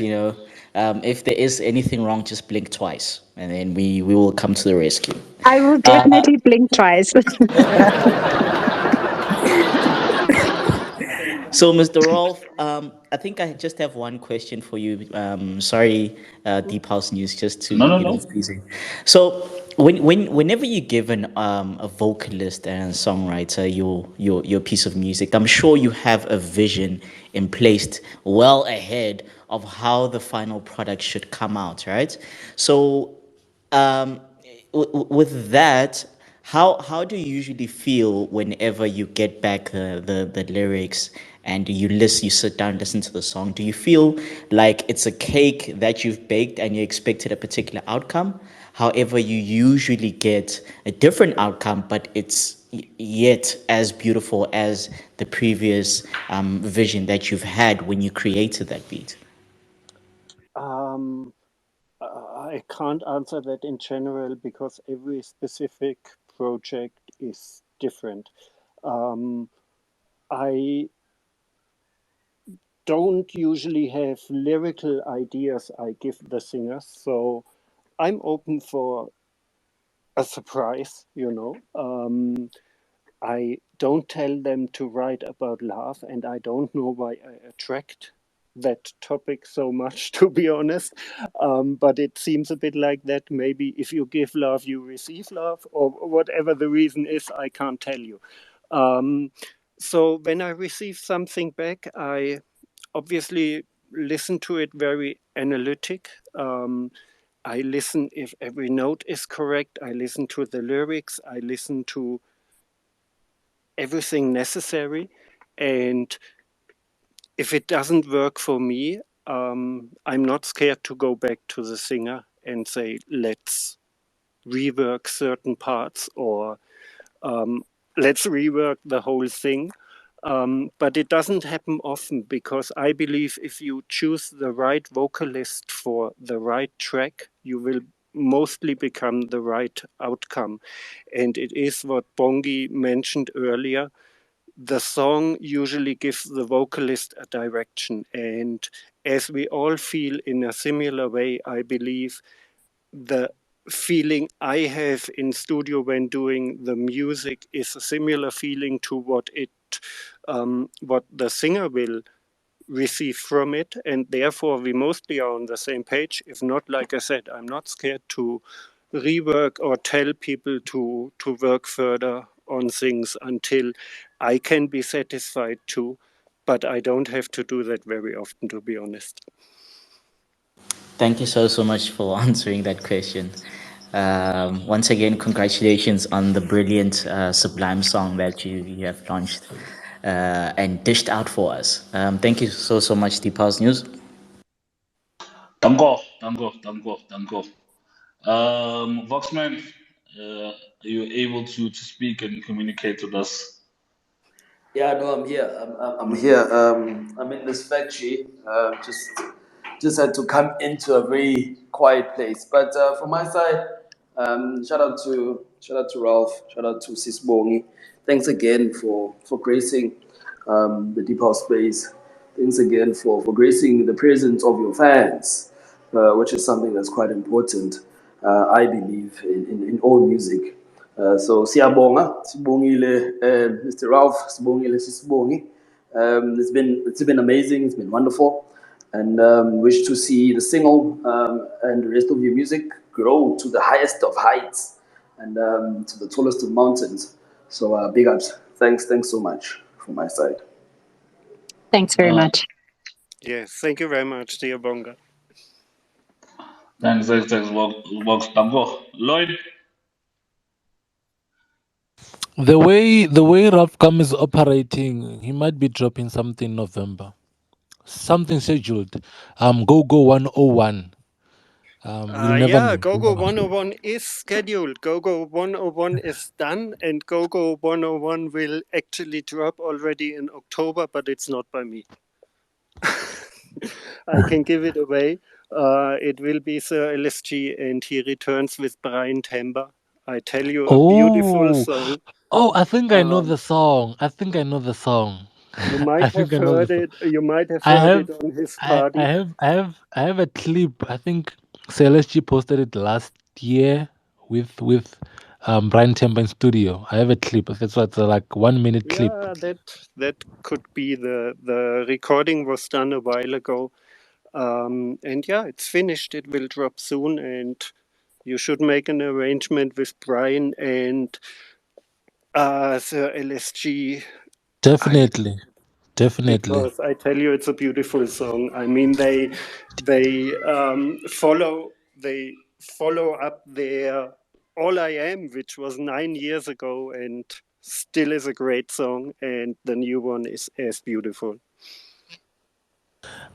if there is anything wrong, just blink twice and then we will come to the rescue. I will Uh, definitely blink twice. So, Mr. Rolf, I think I just have one question for you. Sorry, Deep House News, just to No, no, no. please. So, whenever you give a vocalist and a songwriter your piece of music, I'm sure you have a vision in place well ahead of how the final product should come out, right? So, um, with that, how do you usually feel whenever you get back the lyrics and you sit down and listen to the song? Do you feel like it's a cake that you've baked and you expected a particular outcome? However, you usually get a different outcome, but it's yet as beautiful as the previous vision that you've had when you created that beat. Um, I can't answer that in general because every specific project is different. Um, I don't usually have lyrical ideas I give the singers, so I'm open for a surprise. I don't tell them to write about love, and I don't know why I attract that topic so much, to be honest. But it seems a bit like that. Maybe if you give love, you receive love, or whatever the reason is, I can't tell you. Um, so when I receive something back, I obviously listen to it very analytic. I listen if every note is correct. I listen to the lyrics. I listen to everything necessary. And if it doesn't work for me, I'm not scared to go back to the singer and say, let's rework certain parts, or let's rework the whole thing. But it doesn't happen often, because I believe if you choose the right vocalist for the right track, you will mostly become the right outcome. And it is what Bongi mentioned earlier. The song usually gives the vocalist a direction. And as we all feel in a similar way, I believe the feeling I have in studio when doing the music is a similar feeling to what the singer will receive from it, and therefore we mostly are on the same page. If not, like I said, I'm not scared to rework or tell people to work further on things until I can be satisfied too. But I don't have to do that very often, to be honest. Thank you so much for answering that question. Once again, congratulations on the brilliant Sublime song that you have launched and dished out for us. Thank you so much, Deep House News. Danko, Danko, Danko, Danko. Voxman, are you able to speak and communicate with us? Yeah, no, I'm here. I'm here. I'm in this factory. Just had to come into a very quiet place. But from my side, shout out to Ralph. Shout out to Sis Bongi. Thanks again for gracing the deep house space. Thanks again for gracing the presence of your fans, which is something that's quite important. I believe in all music. So siyabonga, sibongile, Mr. Ralph, sibongile, sisibongi. It's been amazing. It's been wonderful, and wish to see the single and the rest of your music grow to the highest of heights and to the tallest of mountains. So big ups. Thanks so much from my side. Thanks very Uh, much. Yes, thank you very much, dear Bonga. thanks, Vox. Danko. Lloyd? The way Ralf Gum is operating, he might be dropping something in November. Something scheduled. Go 101. You'll never Yeah, know. You'll GoGo never know. 101 is scheduled. GoGo 101 is done, and GoGo 101 will actually drop already in October, but it's not by me. I can give it away. It will be Sir LSG, and he returns with Brian Temba. I tell you, a beautiful Oh, song. oh! I think I know Um, the song. I think I know the song. you I might have think I know the heard song. it. You might have I heard it have, on his party. I have a clip. I think Celestia posted it last year with Brian Temple in studio. I have a clip. That's what it's like 1 minute clip. Yeah, that could be the recording was done a while ago. And yeah, it's finished. It will drop soon, and you should make an arrangement with Brian and Sir LSG. Definitely, definitely. Because I tell you, it's a beautiful song. I mean, they follow up their "All I Am," which was 9 years ago, and still is a great song. And the new one is as beautiful.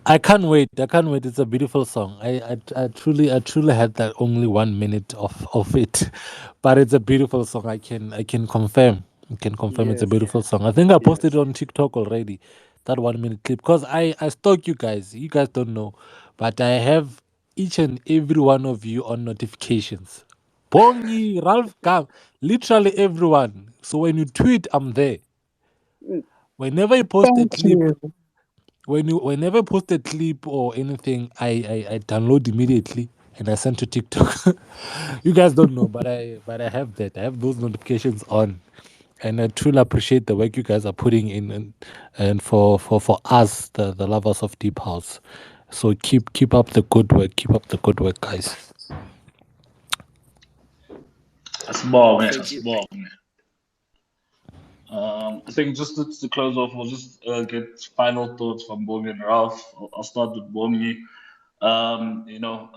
I can't wait. I can't wait. It's a beautiful song. I truly had that only 1 minute of it, but it's a beautiful song. I can confirm. I can confirm it's a Yes, beautiful song. I think I posted yes. it on TikTok already. That 1 minute clip because I stalk you guys. You guys don't know, but I have each and every one of you on notifications. Bongi, Ralph Gum, literally everyone. So when you tweet, I'm there. Whenever you post a Thank clip, you. whenever I post a clip or anything, I download immediately and I send to TikTok. You guys don't know, but I have that. I have those notifications on, and I truly appreciate the work you guys are putting in, and for us, the lovers of deep house. So keep up the good work. Keep up the good work, guys. That's ball, man. Thank That's you. ball, man. I think just to close off, we'll just get final thoughts from Bongi and Ralph. I'll start with Bongi. You know,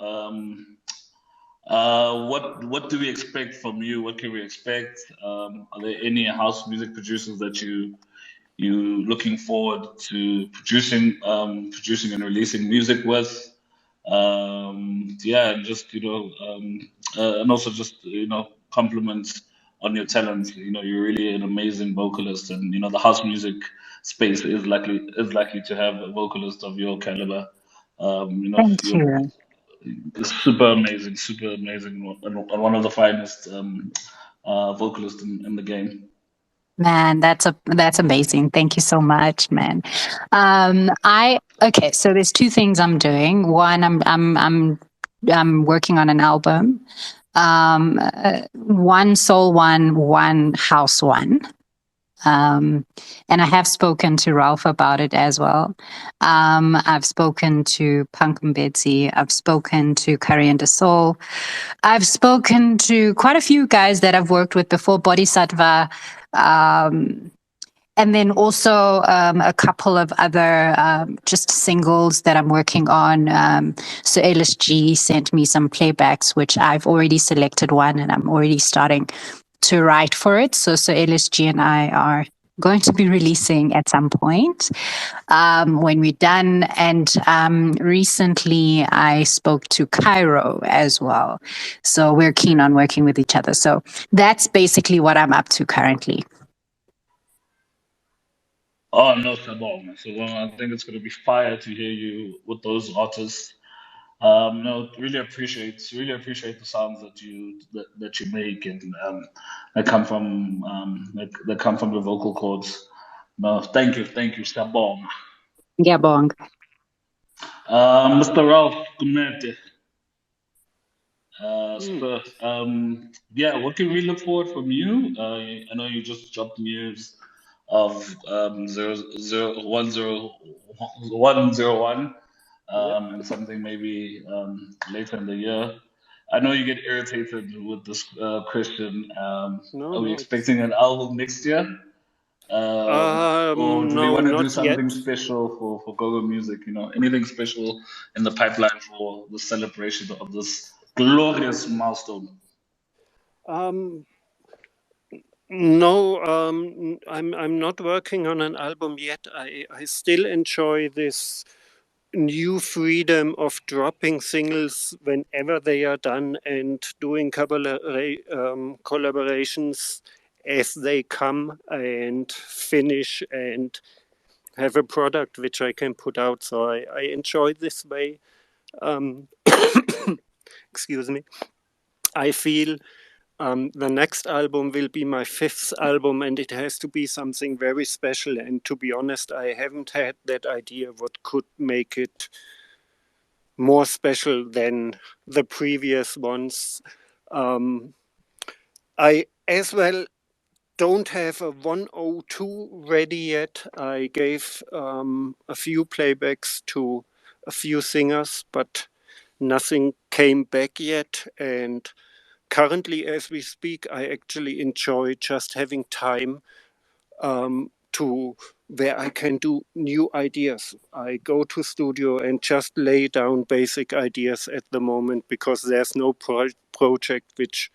What do we expect from you? What can we expect? Are there any house music producers that you looking forward to producing and releasing music with? Yeah, and just and also just compliments on your talent. You're really an amazing vocalist, and the house music space is likely to have a vocalist of your caliber. Thank You're you. super amazing, and one of the finest vocalists in the game. Man, that's amazing. Thank you so much, man. I okay, so there's two things I'm doing. One, I'm working on an album. One soul one, one house one. And I have spoken to Ralph about it as well. I've spoken to Punk and Betsy. I've spoken to Curry and Edsoul. I've spoken to quite a few guys that I've worked with before, Bodhisattva, and then also a couple of other just singles that I'm working on. So LSG sent me some playbacks, which I've already selected one, and I'm already starting to write for it. So LSG and I are going to be releasing at some point when we're done. And recently I spoke to Cairo as well. So we're keen on working with each other. So that's basically what I'm up to currently. Oh no, Sabong. So I think it's going to be fire to hear you with those artists. No, really appreciate the sounds that you make and that come from your vocal cords. No, thank you, Sabong. Yeah, bong. Mr. Ralph Gum. Hmm. Spur. Yeah, what can we look forward from you? I know you just dropped news of 101, Yep. and something maybe later in the year. I know you get irritated with this question. No, Are we no, it's expecting an album next year? Or do we no, want to do not yet. something special for Gogo Music? Anything special in the pipeline for the celebration of this glorious milestone? Um, no, I'm not working on an album yet. I still enjoy this new freedom of dropping singles whenever they are done and doing collaborations as they come and finish and have a product which I can put out. So I enjoy this way. Um, excuse me. I feel the next album will be my fifth album, and it has to be something very special. And to be honest, I haven't had that idea what could make it more special than the previous ones. I as well don't have a 102 ready yet. I gave a few playbacks to a few singers, but nothing came back yet. And currently, as we speak, I actually enjoy just having time to where I can do new ideas. I go to studio and just lay down basic ideas at the moment because there's no project which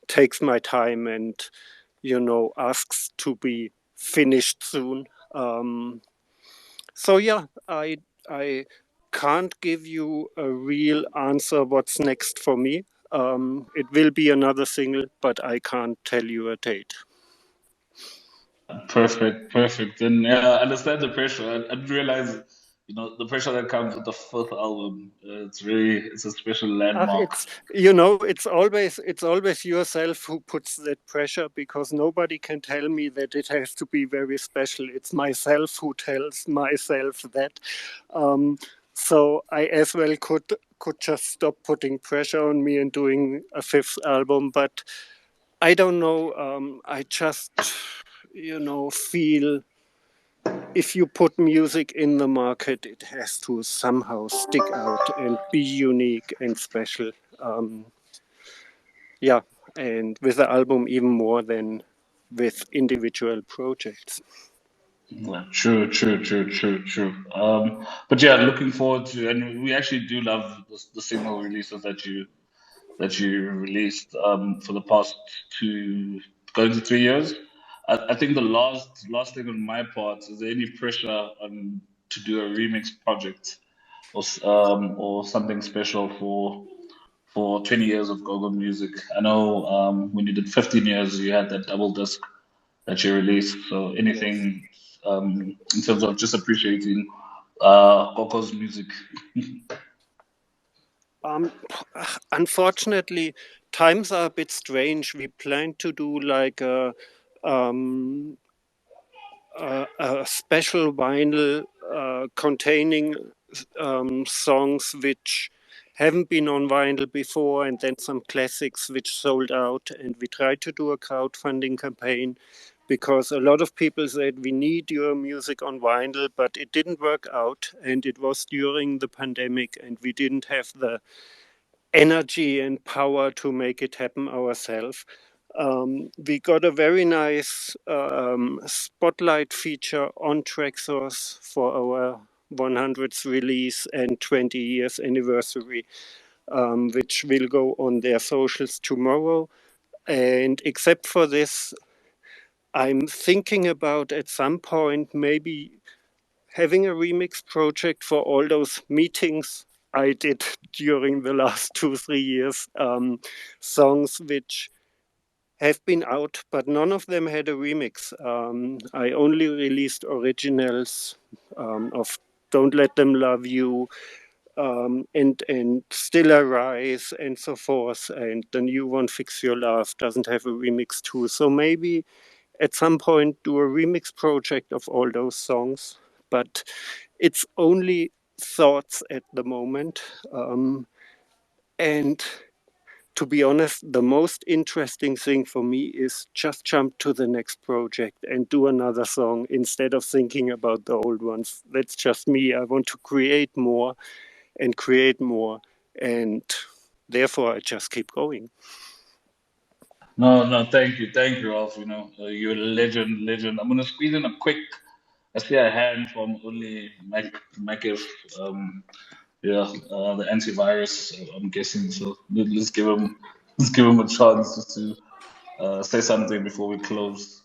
takes my time and asks to be finished soon. So yeah, I can't give you a real answer what's next for me. It will be another single, but I can't tell you a date. Perfect. And yeah, I understand the pressure. I didn't realize, the pressure that comes with the fifth album. It's a special landmark. It's always yourself who puts that pressure because nobody can tell me that it has to be very special. It's myself who tells myself that. So I as well could just stop putting pressure on me and doing a fifth album, but I don't know. I just feel if you put music in the market, it has to somehow stick out and be unique and special. Yeah, and with the album even more than with individual projects. Yeah, true. But yeah, looking forward to, and we actually do love the single releases that you that you released for the past going to 3 years. I think the last thing on my part is there any pressure on to do a remix project or something special for 20 years of Gogo music. I know when you did 15 years, you had that double disc that you released. So Yes. anything in terms of just appreciating Gogo's music. Um, Unfortunately, times are a bit strange. We plan to do like um, a special vinyl containing songs which haven't been on vinyl before, and then some classics which sold out. And we tried to do a crowdfunding campaign because a lot of people said we need your music on vinyl, but it didn't work out. And it was during the pandemic, and we didn't have the energy and power to make it happen ourselves. We got a very nice spotlight feature on Traxsource for our 100th release and 20 years anniversary, which will go on their socials tomorrow. And except for this, I'm thinking about at some point maybe having a remix project for all those meetings I did during the last 2-3 years, songs which have been out, but none of them had a remix. I only released originals of "Don't Let Them Love You" and "Still I Rise" and so forth. And the new one, "Fix Your Love," doesn't have a remix too. So maybe at some point do a remix project of all those songs, but it's only thoughts at the moment. And to be honest, the most interesting thing for me is just jump to the next project and do another song instead of thinking about the old ones. That's just me. I want to create more and create more, and therefore I just keep going. No, no, thank you, Ralph. You know, you're a legend, legend. I'm gonna squeeze in a quick. I see a hand from only Mike if, yeah, the antivirus. I'm guessing. So let's give him a chance just to say something before we close.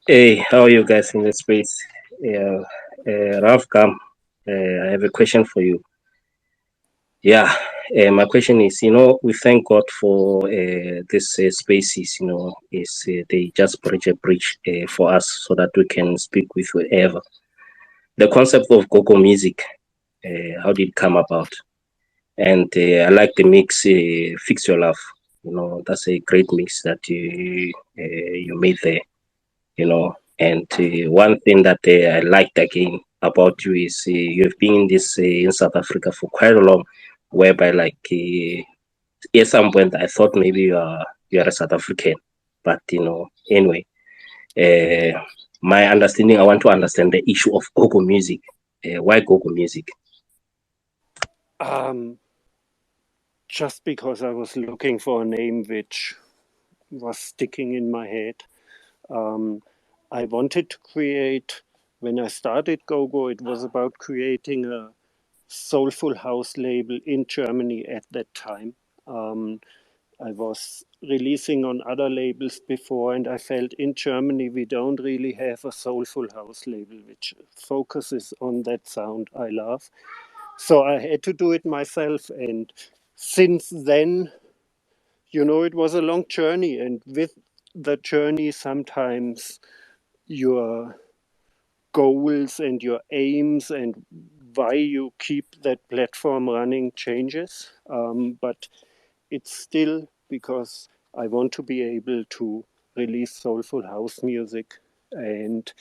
Hey, how are you guys in the space? Yeah, Ralf Gum, I have a question for you. Yeah, my question is, we thank God for this spaces, is they just bridge a bridge for us so that we can speak with whoever. The concept of Gogo music, how did it come about? And I like the mix, Fix Your Love. That's a great mix that you made there. And one thing that I liked again about you is you've been in this in South Africa for quite a long, whereby like at some point I thought maybe you are a South African, but anyway, my understanding, I want to understand the issue of Gogo music. Why Gogo music? Just because I was looking for a name which was sticking in my head. I wanted to create, when I started Gogo, it was about creating a soulful house label in Germany at that time. I was releasing on other labels before, and I felt in Germany we don't really have a soulful house label which focuses on that sound I love. So I had to do it myself, and since then, it was a long journey, and with the journey, sometimes your goals and your aims and why you keep that platform running changes. But it's still because I want to be able to release soulful house music and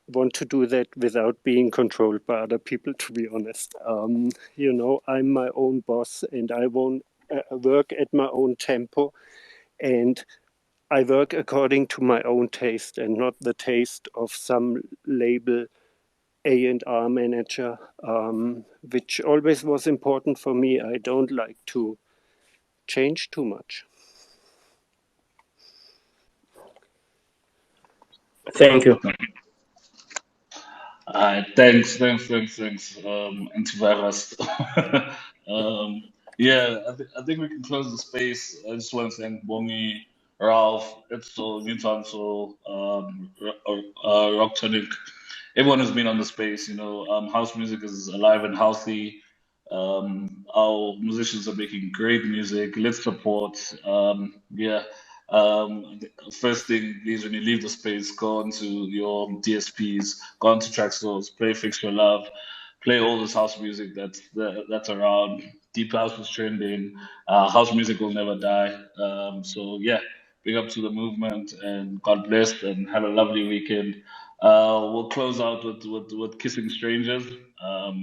want to do that without being controlled by other people, to be honest. I'm my own boss, and I won't work at my own tempo, and I work according to my own taste and not the taste of some label A&R manager, which always was important for me. I don't like to change too much. Thank you. Thanks. Antivirus. Yeah, I think we can close the space. I just want to thank Bongi, Ralph, Edsoul, Nutownsoul, Roctonic, everyone who's been on the space. House music is alive and healthy. Our musicians are making great music. Let's support. Yeah. First thing, please, when you leave the space, go onto your DSPs, go onto Traxsource, play Fix Your Love, play all this house music that's around. Deep house is trending. House music will never die. So yeah, big up to the movement and God bless and have a lovely weekend. We'll close out with Kissing Strangers. I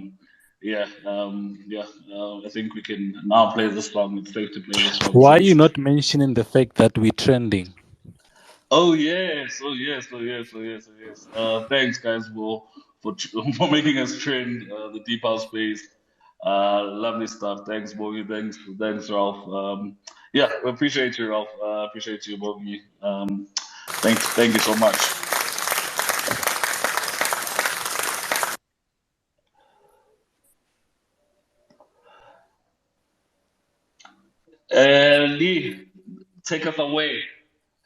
think we can now play this song. It's safe to play this song Why are you since. not mentioning the fact that we're trending? Oh yes, oh yes, oh yes, oh yes, oh yes. Thanks guys for making us trend the deep house space. Lovely stuff. Thanks, Bogi. Thanks, Ralph. Yeah, we appreciate you, Ralph. Appreciate you, Bogi. Thank you so much. Lee, take us away.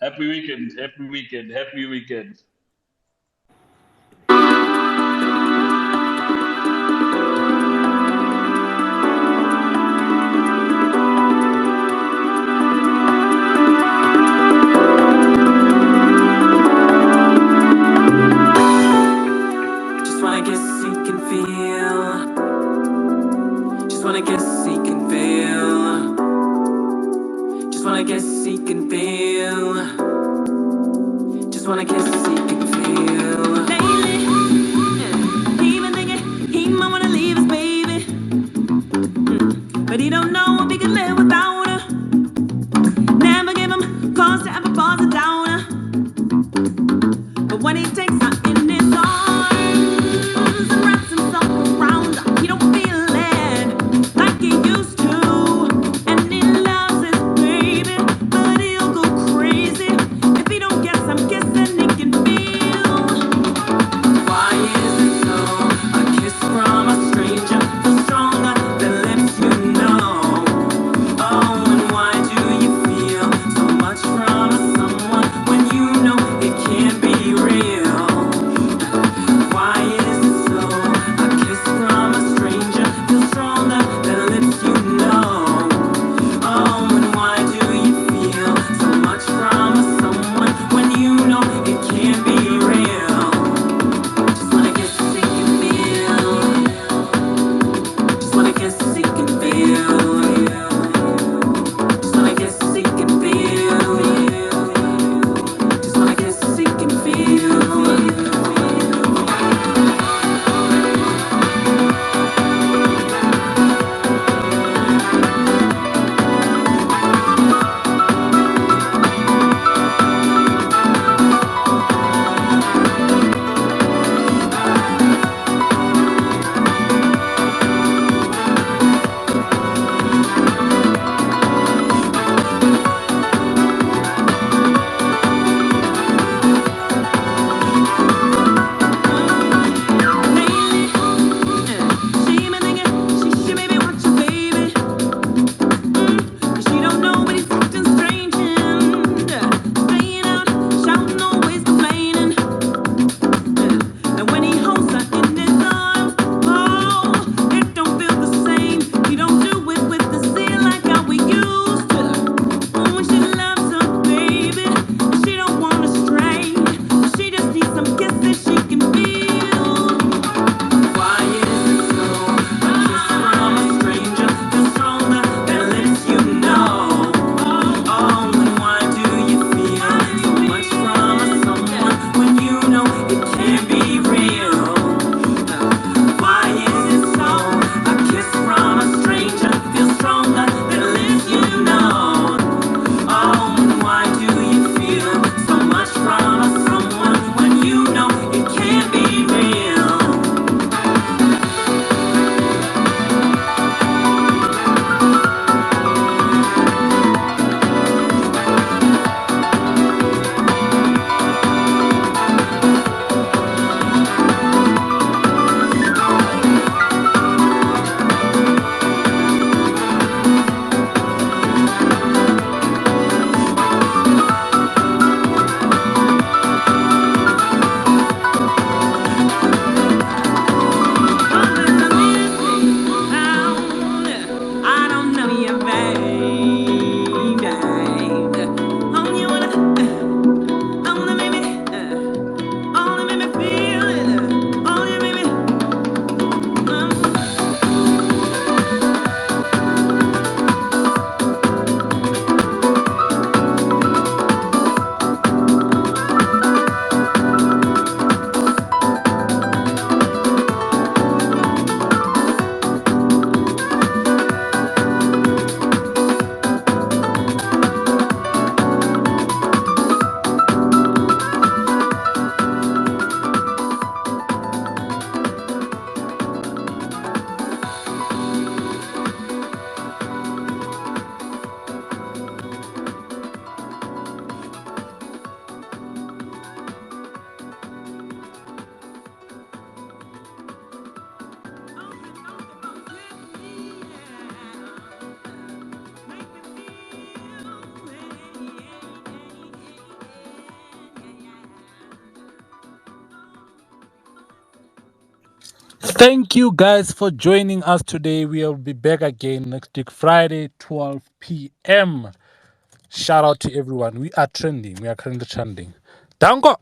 Happy weekend, happy weekend, happy weekend. Just wanna kiss, he can feel. Just wanna kiss, he can feel. Just wanna kiss, he can feel. Just wanna kiss, he can feel. Lately, he been thinking he might wanna leave his baby, but he don't know if he can live without her. Never give him cause to ever pause it down. But when he takes her in his arms and wraps himself around her, he don't feel it like he used to. And he loves his baby, but he'll go crazy if he don't get some kissing he can feel. Thank you guys for joining us today. We'll be back again next week, Friday, 12 p.m. Shout out to everyone. We are trending. We are currently trending. Dango!